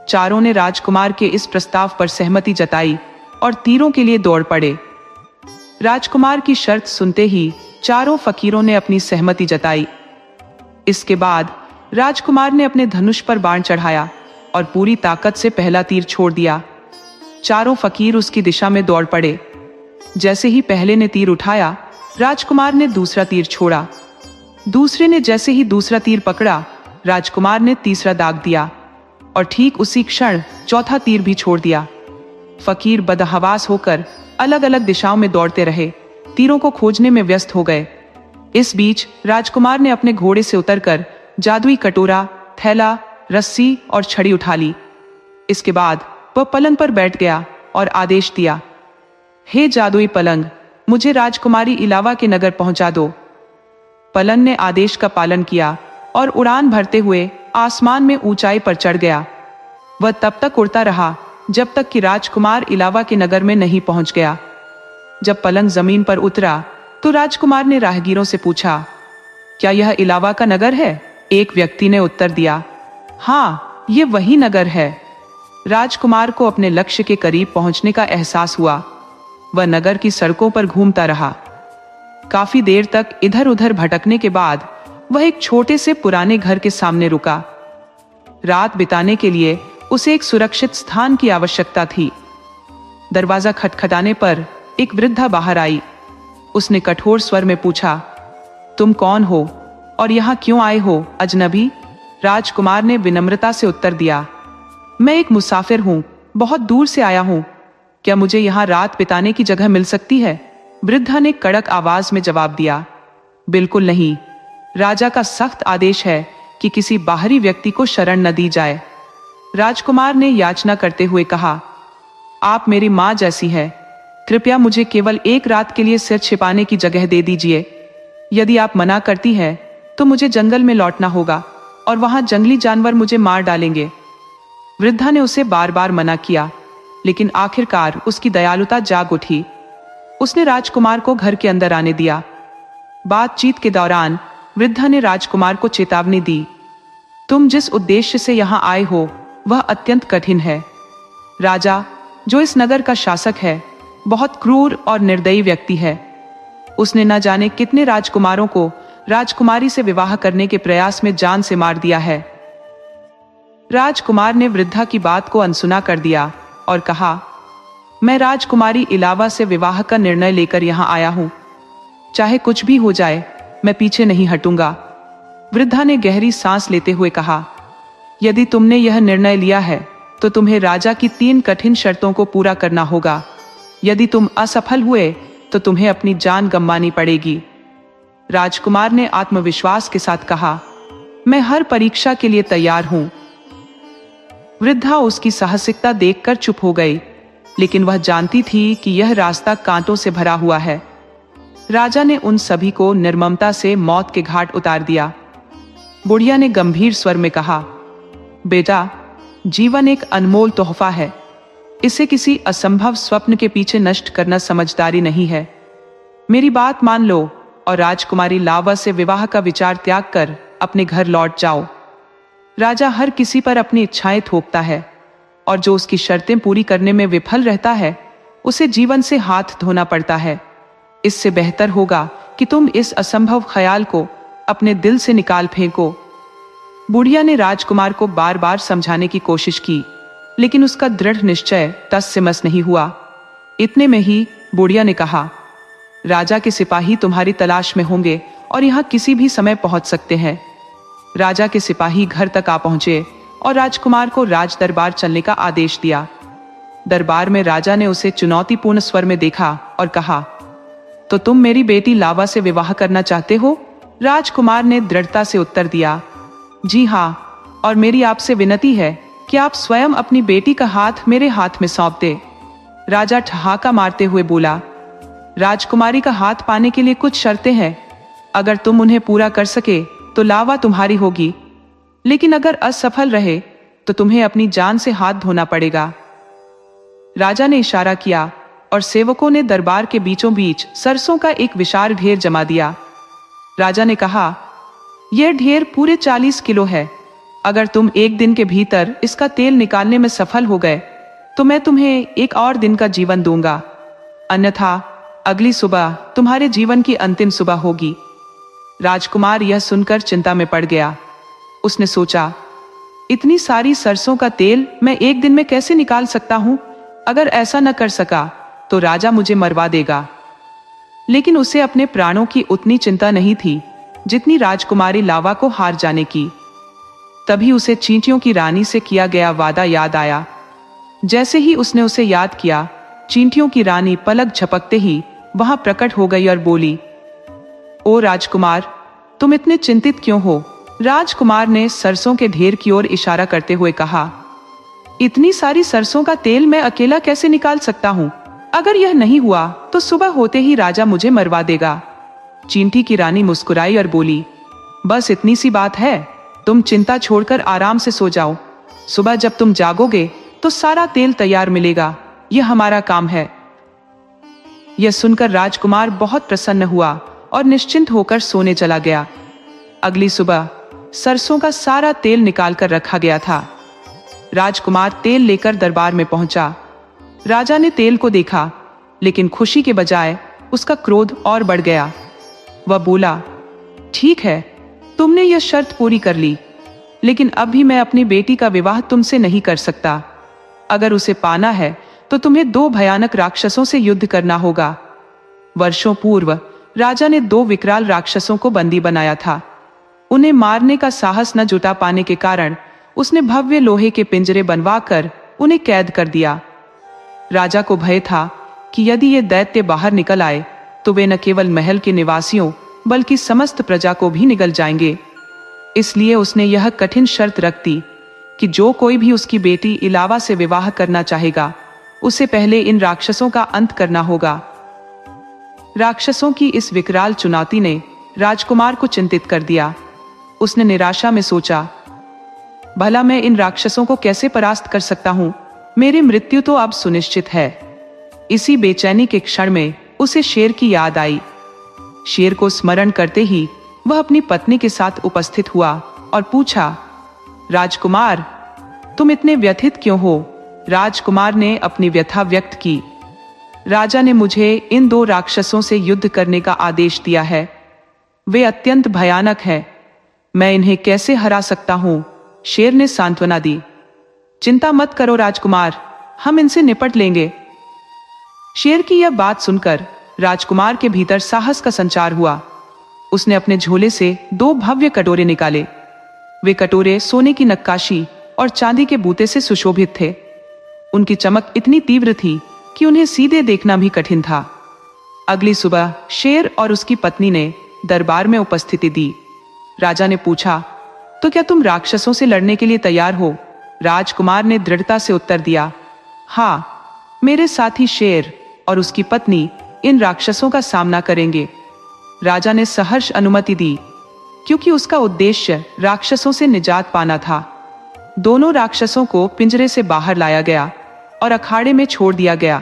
A: चारों ने राजकुमार के इस प्रस्ताव पर सहमति जताई और तीरों के लिए दौड़ पड़े। राजकुमार की शर्त सुनते ही चारों फकीरों ने अपनी सहमति जताई। इसके बाद राजकुमार ने अपने धनुष पर बाण चढ़ाया और पूरी ताकत से पहला तीर छोड़ दिया। चारों फकीर उसकी दिशा में दौड़ पड़े। जैसे ही पहले ने तीर उठाया, राजकुमार ने दूसरा तीर छोड़ा। दूसरे ने जैसे ही दूसरा तीर पकड़ा, राजकुमार ने तीसरा दाग दिया और ठीक उसी क्षण चौथा तीर भी छोड़ दिया। फकीर बदहवास होकर अलग अलग दिशाओं में दौड़ते रहे, तीरों को खोजने में व्यस्त हो गए। इस बीच राजकुमार ने अपने घोड़े से उतरकर जादुई कटोरा, थैला, रस्सी और छड़ी उठा ली। इसके बाद वह पलंग पर बैठ गया और आदेश दिया, हे जादुई पलंग, मुझे राजकुमारी इलावा के नगर पहुंचा दो। पलंग ने आदेश का पालन किया और उड़ान भरते हुए आसमान में ऊंचाई पर चढ़ गया। वह तब तक उड़ता रहा जब तक कि राजकुमार इलावा के नगर में नहीं पहुंच गया। जब पलंग जमीन पर उतरा तो राजकुमार ने राहगीरों से पूछा, क्या यह इलावा का नगर है? एक व्यक्ति ने उत्तर दिया, हाँ, ये वही नगर है। राजकुमार को अपने लक्ष्य के करीब पहुंचने का एहसास हुआ। वह नगर की सड़कों पर घूमता रहा। काफी देर तक इधर उधर भटकने के बाद वह एक छोटे से पुराने घर के सामने रुका। रात बिताने के लिए उसे एक सुरक्षित स्थान की आवश्यकता थी। दरवाजा खटखटाने पर एक वृद्धा बाहर आई। उसने कठोर स्वर में पूछा, तुम कौन हो और यहाँ क्यों आए हो, अजनबी? राजकुमार ने विनम्रता से उत्तर दिया, मैं एक मुसाफिर हूँ, बहुत दूर से आया हूँ। क्या मुझे यहाँ रात बिताने की जगह मिल सकती है? वृद्धा ने कड़क आवाज में जवाब दिया, बिल्कुल नहीं। राजा का सख्त आदेश है कि किसी बाहरी व्यक्ति को शरण न दी जाए। राजकुमार ने याचना करते हुए कहा, आप मेरी माँ जैसी है, कृपया मुझे केवल एक रात के लिए सिर छिपाने की जगह दे दीजिए। यदि आप मना करती है तो मुझे जंगल में लौटना होगा और वहां जंगली जानवर मुझे मार डालेंगे। वृद्धा ने उसे बार बार मना किया, लेकिन आखिरकार उसकी दयालुता जाग उठी। उसने राजकुमार को घर के अंदर आने दिया। बातचीत के दौरान वृद्धा ने राजकुमार को चेतावनी दी, तुम जिस उद्देश्य से यहाँ आए हो वह अत्यंत कठिन है। राजा, जो इस नगर का शासक है, बहुत क्रूर और निर्दयी व्यक्ति है। उसने न जाने कितने राजकुमारों को राजकुमारी से विवाह करने के प्रयास में जान से मार दिया है। राजकुमार ने वृद्धा की बात को अनसुना कर दिया और कहा, मैं राजकुमारी इलावा से विवाह का निर्णय लेकर यहाँ आया हूँ। चाहे कुछ भी हो जाए, मैं पीछे नहीं हटूंगा। वृद्धा ने गहरी सांस लेते हुए कहा, यदि तुमने यह निर्णय लिया है तो तुम्हें राजा की 3 कठिन शर्तों को पूरा करना होगा। यदि तुम असफल हुए तो तुम्हें अपनी जान गंवानी पड़ेगी। राजकुमार ने आत्मविश्वास के साथ कहा, मैं हर परीक्षा के लिए तैयार हूं। वृद्धा उसकी साहसिकता देखकर चुप हो गई, लेकिन वह जानती थी कि यह रास्ता कांटों से भरा हुआ है। राजा ने उन सभी को निर्ममता से मौत के घाट उतार दिया। बुढ़िया ने गंभीर स्वर में कहा, बेटा, जीवन एक अनमोल तोहफा है। इसे किसी असंभव स्वप्न के पीछे नष्ट करना समझदारी नहीं है। मेरी बात मान लो और राजकुमारी लावा से विवाह का विचार त्याग कर अपने घर लौट जाओ। राजा हर किसी पर अपनी इच्छाएं थोपता है और जो उसकी शर्तें पूरी करने में विफल रहता है उसे जीवन से हाथ धोना पड़ता है। इससे बेहतर होगा कि तुम इस असंभव ख्याल को अपने दिल से निकाल फेंको। बुढ़िया ने राजकुमार को बार बार समझाने की कोशिश की, लेकिन उसका दृढ़ निश्चय तस से मस नहीं हुआ। इतने में ही बुढ़िया ने कहा, राजा के सिपाही तुम्हारी तलाश में होंगे और यहाँ किसी भी समय पहुंच सकते हैं। राजा के सिपाही घर तक आ पहुंचे और राजकुमार को राज दरबार चलने का आदेश दिया। दरबार में राजा ने उसे चुनौतीपूर्ण स्वर में देखा और कहा, तो तुम मेरी बेटी लावा से विवाह करना चाहते हो? राजकुमार ने दृढ़ता से उत्तर दिया, जी हाँ, और मेरी आपसे विनती है कि आप स्वयं अपनी बेटी का हाथ मेरे हाथ में सौंप दे। राजा ठहाका मारते हुए बोला, राजकुमारी का हाथ पाने के लिए कुछ शर्तें हैं। अगर तुम उन्हें पूरा कर सके तो लावा तुम्हारी होगी, लेकिन अगर असफल रहे तो तुम्हें अपनी जान से हाथ धोना पड़ेगा। राजा ने इशारा किया और सेवकों ने दरबार के बीचों बीच सरसों का एक विशाल ढेर जमा दिया। राजा ने कहा, यह ढेर पूरे 40 किलो है। अगर तुम एक दिन के भीतर इसका तेल निकालने में सफल हो गए तो मैं तुम्हें एक और दिन का जीवन दूंगा, अन्यथा अगली सुबह तुम्हारे जीवन की अंतिम सुबह होगी। राजकुमार यह सुनकर चिंता में पड़ गया। उसने सोचा, इतनी सारी सरसों का तेल मैं एक दिन में कैसे निकाल सकता हूं? अगर ऐसा न कर सका तो राजा मुझे मरवा देगा। लेकिन उसे अपने प्राणों की उतनी चिंता नहीं थी जितनी राजकुमारी लावा को हार जाने की। तभी उसे चींटियों की रानी से किया गया वादा याद आया। जैसे ही उसने उसे याद किया, चींटियों की रानी पलक झपकते ही वहां प्रकट हो गई और बोली, ओ राजकुमार, तुम इतने चिंतित क्यों हो? राजकुमार ने सरसों के ढेर की ओर इशारा करते हुए कहा, इतनी सारी सरसों का तेल मैं अकेला कैसे निकाल सकता हूँ? अगर यह नहीं हुआ तो सुबह होते ही राजा मुझे मरवा देगा। चींटी की रानी मुस्कुराई और बोली, बस इतनी सी बात है, तुम चिंता छोड़कर आराम से सो जाओ। सुबह जब तुम जागोगे तो सारा तेल तैयार मिलेगा। यह हमारा काम है। यह सुनकर राजकुमार बहुत प्रसन्न हुआ और निश्चिंत होकर सोने चला गया। अगली सुबह सरसों का सारा तेल निकालकर रखा गया था। राजकुमार तेल लेकर दरबार में पहुंचा। राजा ने तेल को देखा, लेकिन खुशी के बजाय उसका क्रोध और बढ़ गया। वह बोला, ठीक है, तुमने यह शर्त पूरी कर ली, लेकिन अब भी मैं अपनी बेटी का विवाह तुमसे नहीं कर सकता। अगर उसे पाना है तो तुम्हें 2 भयानक राक्षसों से युद्ध करना होगा। वर्षों पूर्व राजा ने 2 विकराल राक्षसों को बंदी बनाया था। उन्हें मारने का साहस न जुटा पाने के कारण उसने भव्य लोहे के पिंजरे बनवाकर उन्हें कैद कर दिया। राजा को भय था कि यदि ये दैत्य बाहर निकल आए तो वे न केवल महल के निवासियों बल्कि समस्त प्रजा को भी निगल जाएंगे। इसलिए उसने यह कठिन शर्त रख दी कि जो कोई भी उसकी बेटी इलावा से विवाह करना चाहेगा, उसे पहले इन राक्षसों का अंत करना होगा। राक्षसों की इस विकराल चुनौती ने राजकुमार को चिंतित कर दिया। उसने निराशा में सोचा, भला मैं इन राक्षसों को कैसे परास्त कर सकता हूं? मेरी मृत्यु तो अब सुनिश्चित है। इसी बेचैनी के क्षण में उसे शेर की याद आई। शेर को स्मरण करते ही वह अपनी पत्नी के साथ उपस्थित हुआ और पूछा, राजकुमार, तुम इतने व्यथित क्यों हो? राजकुमार ने अपनी व्यथा व्यक्त की। राजा ने मुझे इन 2 राक्षसों से युद्ध करने का आदेश दिया है। वे अत्यंत भयानक हैं। मैं इन्हें कैसे हरा सकता हूं? शेर ने सांत्वना दी। चिंता मत करो राजकुमार, हम इनसे निपट लेंगे। शेर की यह बात सुनकर राजकुमार के भीतर साहस का संचार हुआ। उसने अपने झोले से 2 भव्य कटोरे निकाले। वे कटोरे सोने की नक्काशी और चांदी के बूते से सुशोभित थे। उनकी चमक इतनी तीव्र थी कि उन्हें सीधे देखना भी कठिन था। अगली सुबह शेर और उसकी पत्नी ने दरबार में उपस्थिति दी। राजा ने पूछा, तो क्या तुम राक्षसों से लड़ने के लिए तैयार हो? राजकुमार ने दृढ़ता से उत्तर दिया, हाँ, मेरे साथी शेर और उसकी पत्नी इन राक्षसों का सामना करेंगे। राजा ने सहर्ष अनुमति दी, क्योंकि उसका उद्देश्य राक्षसों से निजात पाना था। दोनों राक्षसों को पिंजरे से बाहर लाया गया और अखाड़े में छोड़ दिया गया।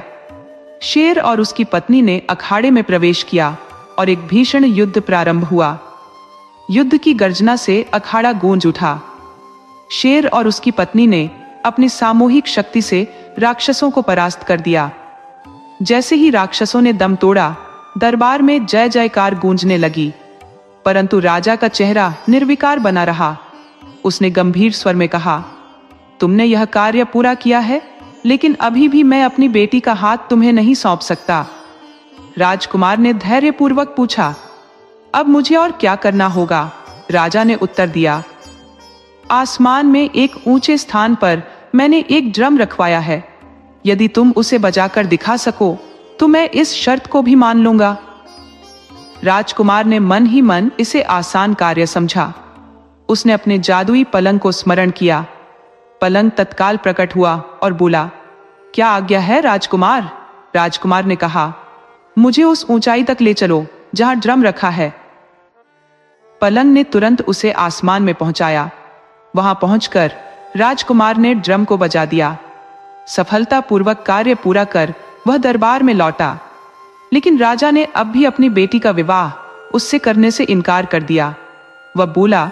A: शेर और उसकी पत्नी ने अखाड़े में प्रवेश किया और एक भीषण युद्ध प्रारंभ हुआ। युद्ध की गर्जना से अखाड़ा गूंज उठा। शेर और उसकी पत्नी ने अपनी सामूहिक शक्ति से राक्षसों को परास्त कर दिया। जैसे ही राक्षसों ने दम तोड़ा, दरबार में जय जयकार गूंजने लगी, परंतु राजा का चेहरा निर्विकार बना रहा। उसने गंभीर स्वर में कहा, तुमने यह कार्य पूरा किया है, लेकिन अभी भी मैं अपनी बेटी का हाथ तुम्हें नहीं सौंप सकता। राजकुमार ने धैर्यपूर्वक पूछा। अब मुझे और क्या करना होगा? राजा ने उत्तर दिया। आसमान में एक ऊंचे स्थान पर मैंने एक ड्रम रखवाया है। यदि तुम उसे बजाकर दिखा सको तो मैं इस शर्त को भी मान लूंगा। राजकुमार ने मन ही मन इसे आसान कार्य समझा। उसने अपने जादुई पलंग को स्मरण किया। पलंग तत्काल प्रकट हुआ और बोला, क्या आज्ञा है राजकुमार? राजकुमार ने कहा, मुझे उस ऊंचाई तक ले चलो जहां ड्रम रखा है। पलंग ने तुरंत उसे आसमान में पहुंचाया। वहां पहुंचकर राजकुमार ने ड्रम को बजा दिया। सफलतापूर्वक कार्य पूरा कर वह दरबार में लौटा। लेकिन राजा ने अब भी अपनी बेटी का विवाह उससे करने से इनकार कर दिया। वह बोला,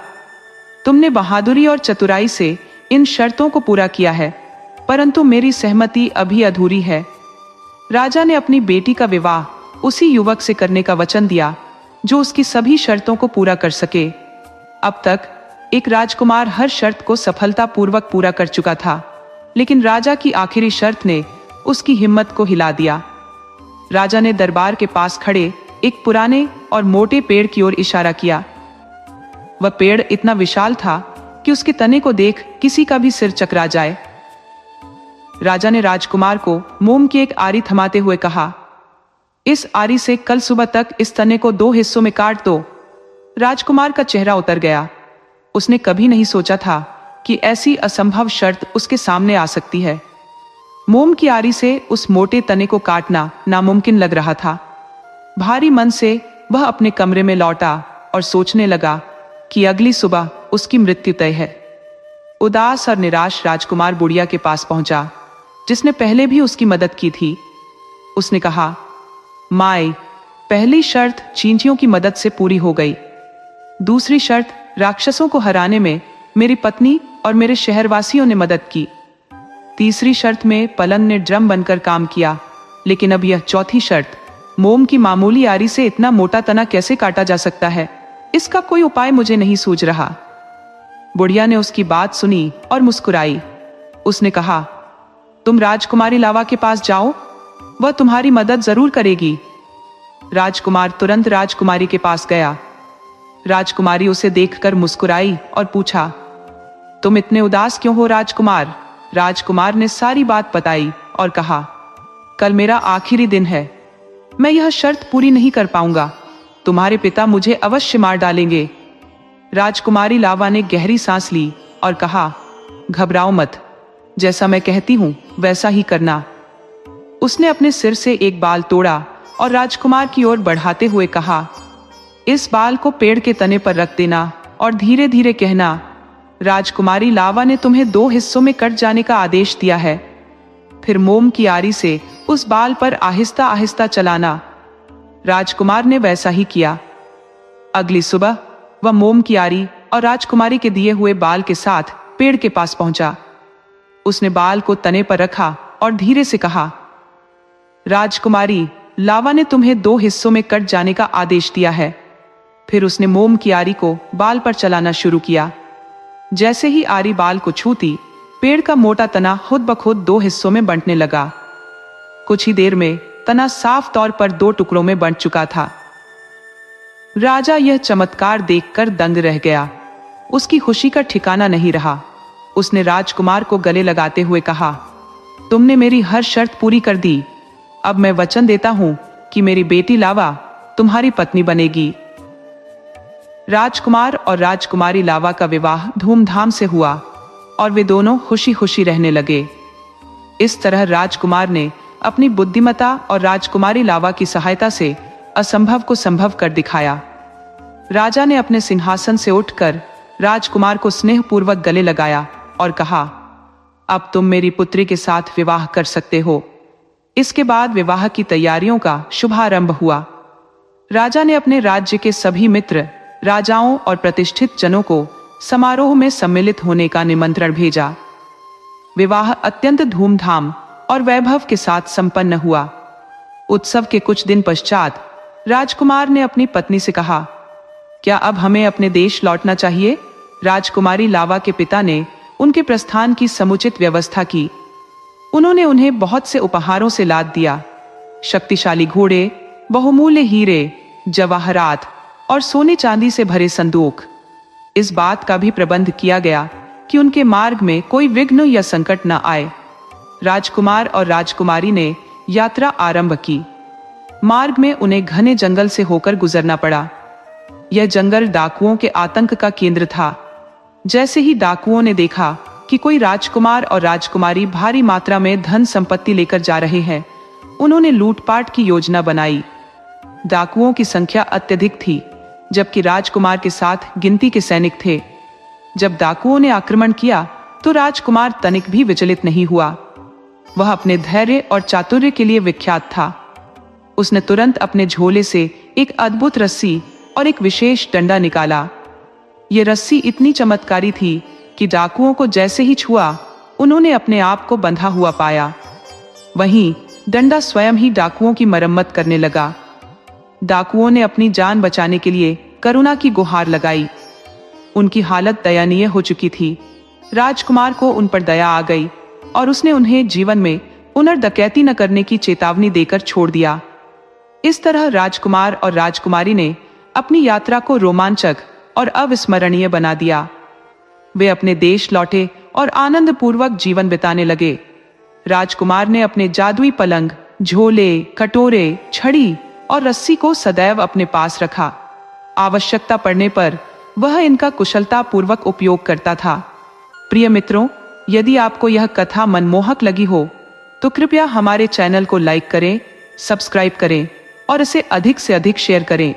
A: तुमने बहादुरी और चतुराई से इन शर्तों को पूरा किया है, परंतु मेरी सहमति अभी अधूरी है। राजा ने अपनी बेटी का विवाह उसी युवक से करने का वचन दिया जो उसकी सभी शर्तों को पूरा कर सके। अब तक एक राजकुमार हर शर्त को सफलतापूर्वक पूरा कर चुका था, लेकिन राजा की आखिरी शर्त ने उसकी हिम्मत को हिला दिया। राजा ने दरबार के पास खड़े एक पुराने और मोटे पेड़ की ओर इशारा किया। वह पेड़ इतना विशाल था कि उसके तने को देख किसी का भी सिर चकरा जाए। राजा ने राजकुमार को मोम की एक आरी थमाते हुए कहा, इस आरी से कल सुबह तक इस तने को 2 हिस्सों में काट दो। राजकुमार का चेहरा उतर गया। उसने कभी नहीं सोचा था कि ऐसी असंभव शर्त उसके सामने आ सकती है। मोम की आरी से उस मोटे तने को काटना नामुमकिन लग रहा था। भारी मन से वह अपने कमरे में लौटा और सोचने लगा कि अगली सुबह उसकी मृत्यु तय है। उदास और निराश राजकुमार बुढ़िया के पास पहुंचा, जिसने पहले भी उसकी मदद की थी। उसने कहा, माए, पहली शर्त चींटियों की मदद से पूरी हो गई। दूसरी शर्त राक्षसों को हराने में मेरी पत्नी और मेरे शहरवासियों ने मदद की। तीसरी शर्त में पलंग ने ड्रम बनकर काम किया, लेकिन अब यह चौथी शर्त, मोम की मामूली आरी से इतना मोटा तना कैसे काटा जा सकता है, इसका कोई उपाय मुझे नहीं सूझ रहा। बुढ़िया ने उसकी बात सुनी और मुस्कुराई। उसने कहा, तुम राजकुमारी लावा के पास जाओ, वह तुम्हारी मदद जरूर करेगी। राजकुमार तुरंत राजकुमारी के पास गया। राजकुमारी उसे देखकर मुस्कुराई और पूछा, तुम इतने उदास क्यों हो राजकुमार? राजकुमार ने सारी बात बताई और कहा, कल मेरा आखिरी दिन है, मैं यह शर्त पूरी नहीं कर पाऊंगा। तुम्हारे पिता मुझे अवश्य मार डालेंगे। राजकुमारी लावा ने गहरी सांस ली और कहा, घबराओ मत, जैसा मैं कहती हूं वैसा ही करना। उसने अपने सिर से एक बाल तोड़ा और राजकुमार की ओर बढ़ाते हुए कहा, इस बाल को पेड़ के तने पर रख देना और धीरे धीरे कहना, राजकुमारी लावा ने तुम्हें 2 हिस्सों में कट जाने का आदेश दिया है। फिर मोम की आरी से उस बाल पर आहिस्ता आहिस्ता चलाना। राजकुमार ने वैसा ही किया। अगली सुबह वह मोम की आरी और राजकुमारी के दिए हुए बाल के साथ पेड़ के पास पहुंचा। उसने बाल को तने पर रखा और धीरे से कहा, राजकुमारी लावा ने तुम्हें 2 हिस्सों में कट जाने का आदेश दिया है। फिर उसने मोम की आरी को बाल पर चलाना शुरू किया। जैसे ही आरी बाल को छूती, पेड़ का मोटा तना खुद ब खुद 2 हिस्सों में बंटने लगा। कुछ ही देर में तना साफ तौर पर 2 टुकड़ों में बंट चुका था। राजा यह चमत्कार देखकर दंग रह गया। उसकी खुशी का ठिकाना नहीं रहा। उसने राजकुमार को गले लगाते हुए कहा, तुमने मेरी हर शर्त पूरी कर दी। अब मैं वचन देता हूं कि मेरी बेटी लावा तुम्हारी पत्नी बनेगी। राजकुमार और राजकुमारी लावा का विवाह धूमधाम से हुआ और वे दोनों खुशी खुशी रहने लगे। इस तरह राजकुमार ने अपनी बुद्धिमत्ता और राजकुमारी लावा की सहायता से असंभव को संभव कर दिखाया। राजा ने अपने सिंहासन से उठकर राजकुमार को स्नेहपूर्वक गले लगाया और कहा, अब तुम मेरी पुत्री के साथ विवाह कर सकते हो। इसके बाद विवाह की तैयारियों का शुभारंभ हुआ। राजा ने अपने राज्य के सभी मित्र, राजाओं और प्रतिष्ठित जनों को समारोह में सम्मिलित होने का निमंत्रण भेजा। विवाह अत्यंत धूमधाम और वैभव के साथ संपन्न हुआ। उत्सव के कुछ दिन पश्चात राजकुमार ने अपनी पत्नी से कहा, क्या अब हमें अपने देश लौटना चाहिए? राजकुमारी लावा के पिता ने उनके प्रस्थान की समुचित व्यवस्था की। उन्होंने उन्हें बहुत से उपहारों से लाद दिया। शक्तिशाली घोड़े, बहुमूल्य हीरे, जवाहरात और सोने चांदी से भरे संदूक। इस बात का भी प्रबंध किया गया कि उनके मार्ग में कोई विघ्न या संकट न आए। राजकुमार और राजकुमारी ने यात्रा आरंभ की। मार्ग में उन्हें घने जंगल से होकर गुजरना पड़ा। यह जंगल डाकुओं के आतंक का केंद्र था। जैसे ही डाकुओं ने देखा कि कोई राजकुमार और राजकुमारी भारी मात्रा में धन संपत्ति लेकर जा रहे हैं, उन्होंने लूटपाट की योजना बनाई। डाकुओं की संख्या अत्यधिक थी, जबकि राजकुमार के साथ गिनती के सैनिक थे। जब डाकुओं ने आक्रमण किया तो राजकुमार तनिक भी विचलित नहीं हुआ। वह अपने धैर्य और चातुर्य के लिए विख्यात था। उसने तुरंत अपने झोले से एक अद्भुत रस्सी और एक विशेष डंडा निकाला। यह रस्सी इतनी चमत्कारी थी कि डाकुओं को जैसे ही छुआ, उन्होंने अपने आप को बंधा हुआ पाया। वहीं डंडा स्वयं ही डाकुओं की मरम्मत करने लगा। डाकुओं ने अपनी जान बचाने के लिए करुणा की गुहार लगाई। उनकी हालत दयनीय हो चुकी थी। राजकुमार को उन पर दया आ गई और उसने उन्हें जीवन में पुनर्डकैती न करने की चेतावनी देकर छोड़ दिया। इस तरह राजकुमार और राजकुमारी ने अपनी यात्रा को रोमांचक और अविस्मरणीय बना दिया। वे अपने देश लौटे और आनंद पूर्वक जीवन बिताने लगे। राजकुमार ने अपने जादुई पलंग, झोले, कटोरे, छड़ी और रस्सी को सदैव अपने पास रखा। आवश्यकता पड़ने पर वह इनका कुशलता पूर्वक उपयोग करता था। प्रिय मित्रों, यदि आपको यह कथा मनमोहक लगी हो तो कृपया हमारे चैनल को लाइक करें, सब्सक्राइब करें और इसे अधिक से अधिक शेयर करें।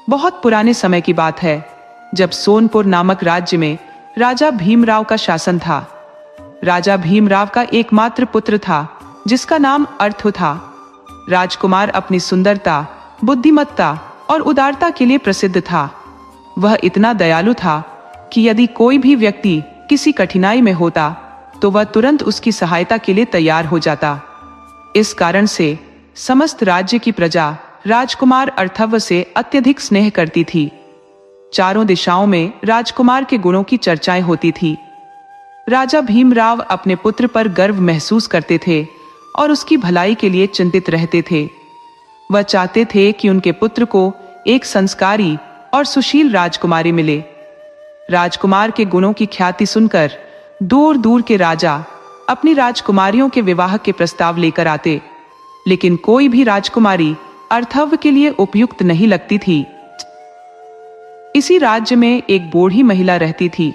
A: बहुत पुराने समय की बात है, जब सोनपुर नामक राज्य में राजा भीमराव का शासन था। राजा भीमराव का एकमात्र पुत्र था, जिसका नाम अर्थ था। राजकुमार अपनी सुंदरता, बुद्धिमत्ता और उदारता के लिए प्रसिद्ध था। वह इतना दयालु था कि यदि कोई भी व्यक्ति किसी कठिनाई में होता तो वह तुरंत उसकी सहायता के लिए तैयार हो जाता। इस कारण से समस्त राज्य की प्रजा राजकुमार अर्थव से अत्यधिक स्नेह करती थी। चारों दिशाओं में राजकुमार के गुणों की चर्चाएं होती थी। राजा भीमराव अपने पुत्र पर गर्व महसूस करते थे और उसकी भलाई के लिए चिंतित रहते थे। वह चाहते थे कि उनके पुत्र को एक संस्कारी और सुशील राजकुमारी मिले। राजकुमार के गुणों की ख्याति सुनकर दूर दूर के राजा अपनी राजकुमारियों के विवाह के प्रस्ताव लेकर आते, लेकिन कोई भी राजकुमारी अर्थव के लिए उपयुक्त नहीं लगती थी। इसी राज्य में एक बूढ़ी महिला रहती थी,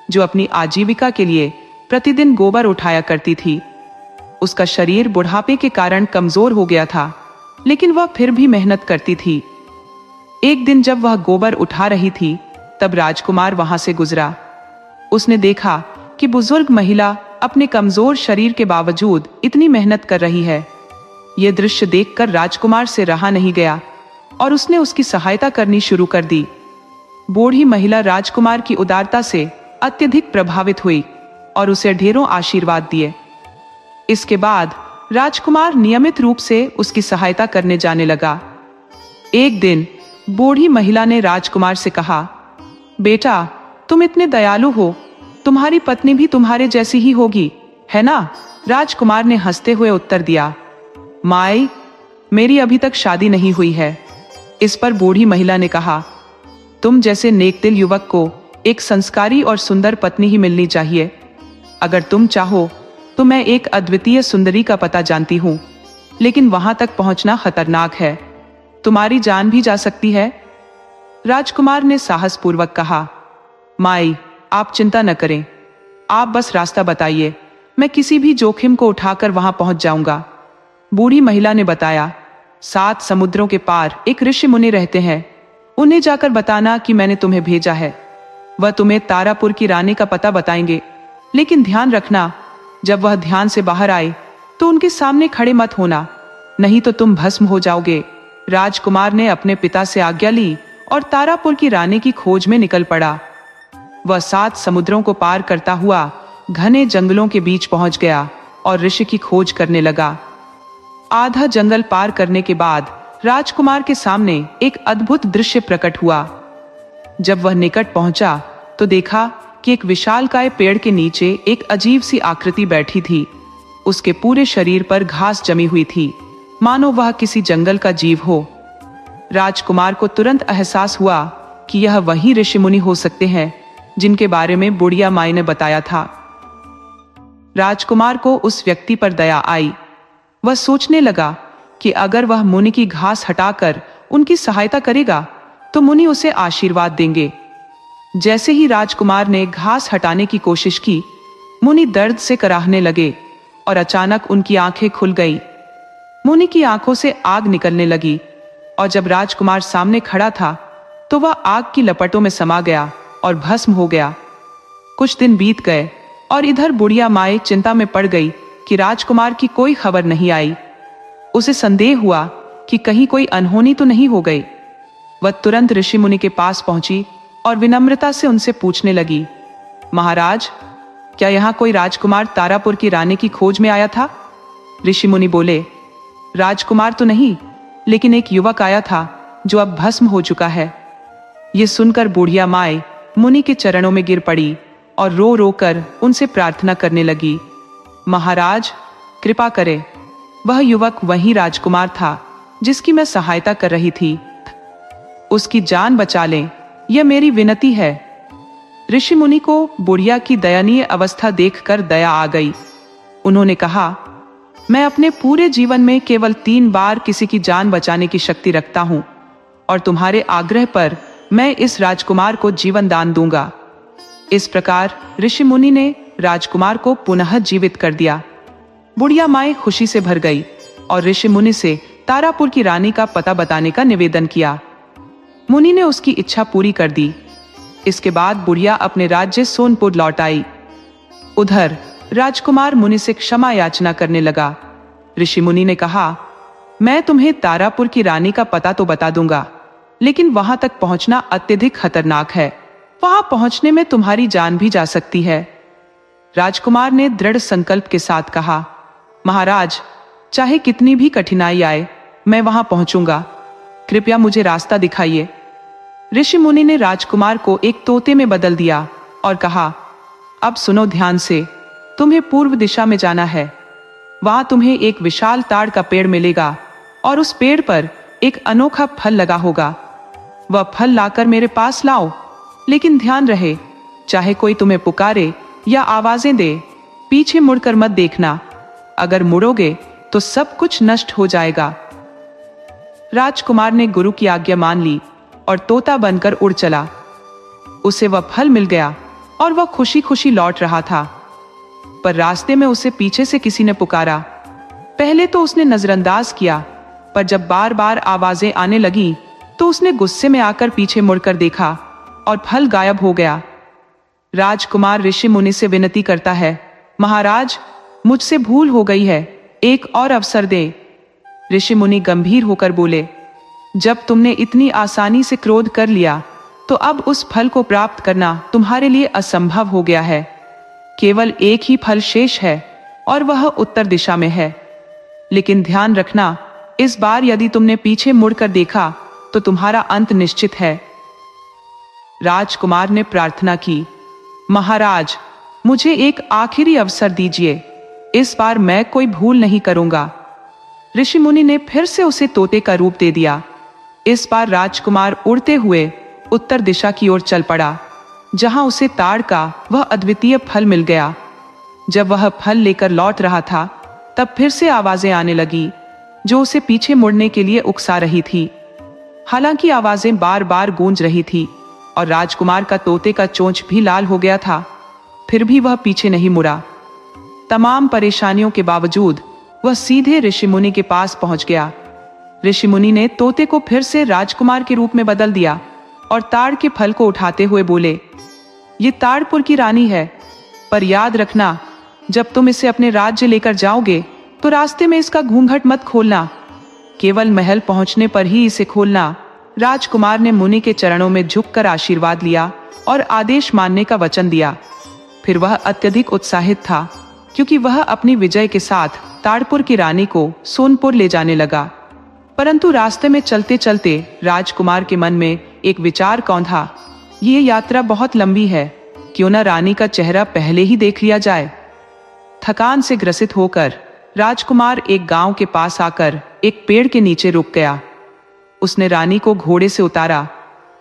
A: जो अपनी आजीविका के लिए प्रतिदिन गोबर उठाया करती थी। उसका शरीर बुढ़ापे के कारण कमजोर हो गया था, लेकिन वह फिर भी मेहनत करती थी। एक दिन जब वह गोबर उठा रही थी, तब राजकुमार वहां से गुजरा। उसने देखा कि बुजुर्ग महिला अपने कमजोर शरीर के बावजूद इतनी मेहनत कर रही है। यह दृश्य देखकर राजकुमार से रहा नहीं गया और उसने उसकी सहायता करनी शुरू कर दी। बूढ़ी महिला राजकुमार की उदारता से अत्यधिक प्रभावित हुई और उसे ढेरों आशीर्वाद दिए। इसके बाद राजकुमार नियमित रूप से उसकी सहायता करने जाने लगा। एक दिन बूढ़ी महिला ने राजकुमार से कहा, बेटा, तुम इतने दयालु हो, तुम्हारी पत्नी भी तुम्हारे जैसी ही होगी, है ना? राजकुमार ने हंसते हुए उत्तर दिया, माई, मेरी अभी तक शादी नहीं हुई है। इस पर बूढ़ी महिला ने कहा, तुम जैसे नेकदिल युवक को एक संस्कारी और सुंदर पत्नी ही मिलनी चाहिए। अगर तुम चाहो तो मैं एक अद्वितीय सुंदरी का पता जानती हूँ, लेकिन वहां तक पहुंचना खतरनाक है, तुम्हारी जान भी जा सकती है। राजकुमार ने साहसपूर्वक कहा, माई, आप चिंता न करें, आप बस रास्ता बताइए, मैं किसी भी जोखिम को उठाकर वहां पहुंच जाऊंगा। बूढ़ी महिला ने बताया, 7 समुद्रों के पार एक ऋषि मुनि रहते हैं, उन्हें जाकर बताना कि मैंने तुम्हें भेजा है। वह तुम्हें तारापुर की रानी का पता बताएंगे, लेकिन ध्यान रखना, जब वह ध्यान से बाहर आए तो उनके सामने खड़े मत होना, नहीं तो तुम भस्म हो जाओगे। राजकुमार ने अपने पिता से आज्ञा ली और तारापुर की रानी की खोज में निकल पड़ा। वह 7 समुद्रों को पार करता हुआ घने जंगलों के बीच पहुंच गया और ऋषि की खोज करने लगा। आधा जंगल पार करने के बाद राजकुमार के सामने एक अद्भुत दृश्य प्रकट हुआ। जब वह निकट पहुंचा तो देखा कि एक विशालकाय पेड़ के नीचे एक अजीब सी आकृति बैठी थी। उसके पूरे शरीर पर घास जमी हुई थी, मानो वह किसी जंगल का जीव हो। राजकुमार को तुरंत एहसास हुआ कि यह वही ऋषि मुनि हो सकते हैं जिनके बारे में बुढ़िया माई ने बताया था। राजकुमार को उस व्यक्ति पर दया आई। वह सोचने लगा कि अगर वह मुनि की घास हटाकर उनकी सहायता करेगा तो मुनि उसे आशीर्वाद देंगे। जैसे ही राजकुमार ने घास हटाने की कोशिश की, मुनि दर्द से कराहने लगे और अचानक उनकी आंखें खुल गईं। मुनि की आंखों से आग निकलने लगी और जब राजकुमार सामने खड़ा था तो वह आग की लपटों में समा गया और भस्म हो गया। कुछ दिन बीत गए और इधर बुढ़िया माई चिंता में पड़ गई कि राजकुमार की कोई खबर नहीं आई। उसे संदेह हुआ कि कहीं कोई अनहोनी तो नहीं हो गई। वह तुरंत ऋषि मुनि के पास पहुंची और विनम्रता से उनसे पूछने लगी, महाराज, क्या यहाँ कोई राजकुमार तारापुर की रानी की खोज में आया था? ऋषि मुनि बोले, राजकुमार तो नहीं, लेकिन एक युवक आया था जो अब भस्म हो चुका है। ये सुनकर बुढ़िया माई मुनि के चरणों में गिर पड़ी और रो रो कर उनसे प्रार्थना करने लगी, महाराज, कृपा करें, वह युवक वही राजकुमार था जिसकी मैं सहायता कर रही थी। उसकी जान बचा लें, यह मेरी विनती है। ऋषि मुनि को बुढ़िया की दयनीय अवस्था देखकर दया आ गई। उन्होंने कहा, मैं अपने पूरे जीवन में केवल 3 बार किसी की जान बचाने की शक्ति रखता हूं और तुम्हारे आग्रह पर मैं इस राजकुमार को जीवन दान दूंगा। इस प्रकार ऋषि मुनि ने राजकुमार को पुनः जीवित कर दिया। बुढ़िया माई खुशी से भर गई और ऋषि मुनि से तारापुर की रानी का पता बताने का निवेदन किया। मुनि ने उसकी इच्छा पूरी कर दी। इसके बाद बुढ़िया अपने राज्य सोनपुर लौट आई। उधर राजकुमार मुनि से क्षमा याचना करने लगा। ऋषि मुनि ने कहा, मैं तुम्हें तारापुर की रानी का पता तो बता दूंगा, लेकिन वहां तक पहुंचना अत्यधिक खतरनाक है। वहां पहुंचने में तुम्हारी जान भी जा सकती है। राजकुमार ने दृढ़ संकल्प के साथ कहा, महाराज, चाहे कितनी भी कठिनाई आए, मैं वहां पहुंचूंगा। कृपया मुझे रास्ता दिखाइए। ऋषि मुनि ने राजकुमार को एक तोते में बदल दिया और कहा, अब सुनो ध्यान से, तुम्हें पूर्व दिशा में जाना है। वहां तुम्हें एक विशाल ताड़ का पेड़ मिलेगा और उस पेड़ पर एक अनोखा फल लगा होगा। वह फल लाकर मेरे पास लाओ, लेकिन ध्यान रहे, चाहे कोई तुम्हें पुकारे या आवाजें दे, पीछे मुड़कर मत देखना। अगर मुड़ोगे तो सब कुछ नष्ट हो जाएगा। राजकुमार ने गुरु की आज्ञा मान ली और तोता बनकर उड़ चला। उसे वह फल मिल गया और वह खुशी खुशी लौट रहा था, पर रास्ते में उसे पीछे से किसी ने पुकारा। पहले तो उसने नजरअंदाज किया, पर जब बार बार आवाजें आने लगी तो उसने गुस्से में आकर पीछे मुड़कर देखा और फल गायब हो गया। राजकुमार ऋषि मुनि से विनती करता है, महाराज, मुझसे भूल हो गई है, एक और अवसर दे। ऋषि मुनि गंभीर होकर बोले, जब तुमने इतनी आसानी से क्रोध कर लिया तो अब उस फल को प्राप्त करना तुम्हारे लिए असंभव हो गया है। केवल एक ही फल शेष है और वह उत्तर दिशा में है। लेकिन ध्यान रखना, इस बार यदि तुमने पीछे मुड़कर देखा तो तुम्हारा अंत निश्चित है। राजकुमार ने प्रार्थना की, महाराज, मुझे एक आखिरी अवसर दीजिए, इस बार मैं कोई भूल नहीं करूंगा। ऋषि मुनि ने फिर से उसे तोते का रूप दे दिया। इस बार राजकुमार उड़ते हुए उत्तर दिशा की ओर चल पड़ा, जहां उसे ताड़ का वह अद्वितीय फल मिल गया। जब वह फल लेकर लौट रहा था, तब फिर से आवाजें आने लगी जो उसे पीछे मुड़ने के लिए उकसा रही थी। हालांकि आवाजें बार बार गूंज रही थी और राजकुमार का तोते का चोंच भी लाल हो गया था, फिर भी वह पीछे नहीं मुड़ा। तमाम परेशानियों के बावजूद वह सीधे ऋषि मुनि के पास पहुंच गया। ऋषि मुनि ने तोते को फिर से राजकुमार के रूप में बदल दिया और ताड़ के फल को उठाते हुए बोले, ये ताड़पुर की रानी है, पर याद रखना, जब तुम इसे अपने राज्य लेकर जाओगे तो रास्ते में इसका घूंघट मत खोलना, केवल महल पहुंचने पर ही इसे खोलना। राजकुमार ने मुनि के चरणों में झुककर आशीर्वाद लिया और आदेश मानने का वचन दिया। फिर वह अत्यधिक उत्साहित था, क्योंकि वह अपनी विजय के साथ ताड़पुर की रानी को सोनपुर ले जाने लगा। परंतु रास्ते में चलते चलते राजकुमार के मन में एक विचार कौंधा, ये यात्रा बहुत लंबी है, क्यों न रानी का चेहरा पहले ही देख लिया जाए। थकान से ग्रसित होकर राजकुमार एक गांव के पास आकर एक पेड़ के नीचे रुक गया। उसने रानी को घोड़े से उतारा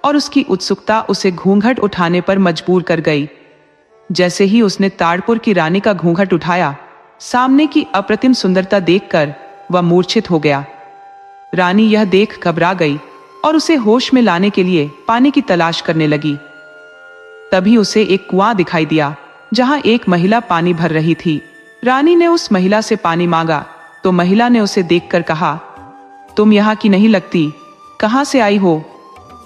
A: और उसकी उत्सुकता उसे घूंघट उठाने पर मजबूर कर गई। जैसे ही उसने ताड़पुर की रानी का घूंघट उठाया, सामने की अप्रतिम सुंदरता देखकर वह मूर्छित हो गया। रानी यह देख घबरा गई और उसे होश में लाने के लिए पानी की तलाश करने लगी। तभी उसे एक कुआं दिखाई दिया जहां एक महिला पानी भर रही थी। रानी ने उस महिला से पानी मांगा तो महिला ने उसे देखकर कहा, तुम यहाँ की नहीं लगती, कहाँ से आई हो?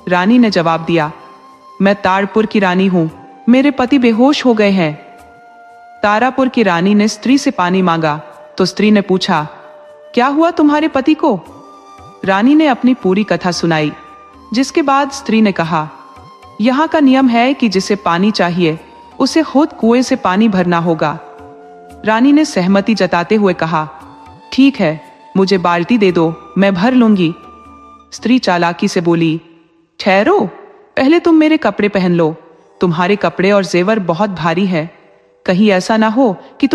A: रानी ने जवाब दिया, मैं ताड़पुर की रानी हूं, मेरे पति बेहोश हो गए हैं। तारापुर की रानी ने स्त्री से पानी मांगा तो स्त्री ने पूछा, क्या हुआ तुम्हारे पति को? रानी ने अपनी पूरी कथा सुनाई, जिसके बाद स्त्री ने कहा, यहाँ का नियम है कि जिसे पानी चाहिए उसे खुद कुएं से पानी भरना होगा। रानी ने सहमति जताते हुए कहा, ठीक है, मुझे बाल्टी दे दो, मैं भर लूंगी। स्त्री चालाकी से बोली, ठहरो, पहले तुम मेरे कपड़े पहन लो, तुम्हारे कपड़े और जेवर बहुत भारी है, कहीं ऐसा ना हो कि तुम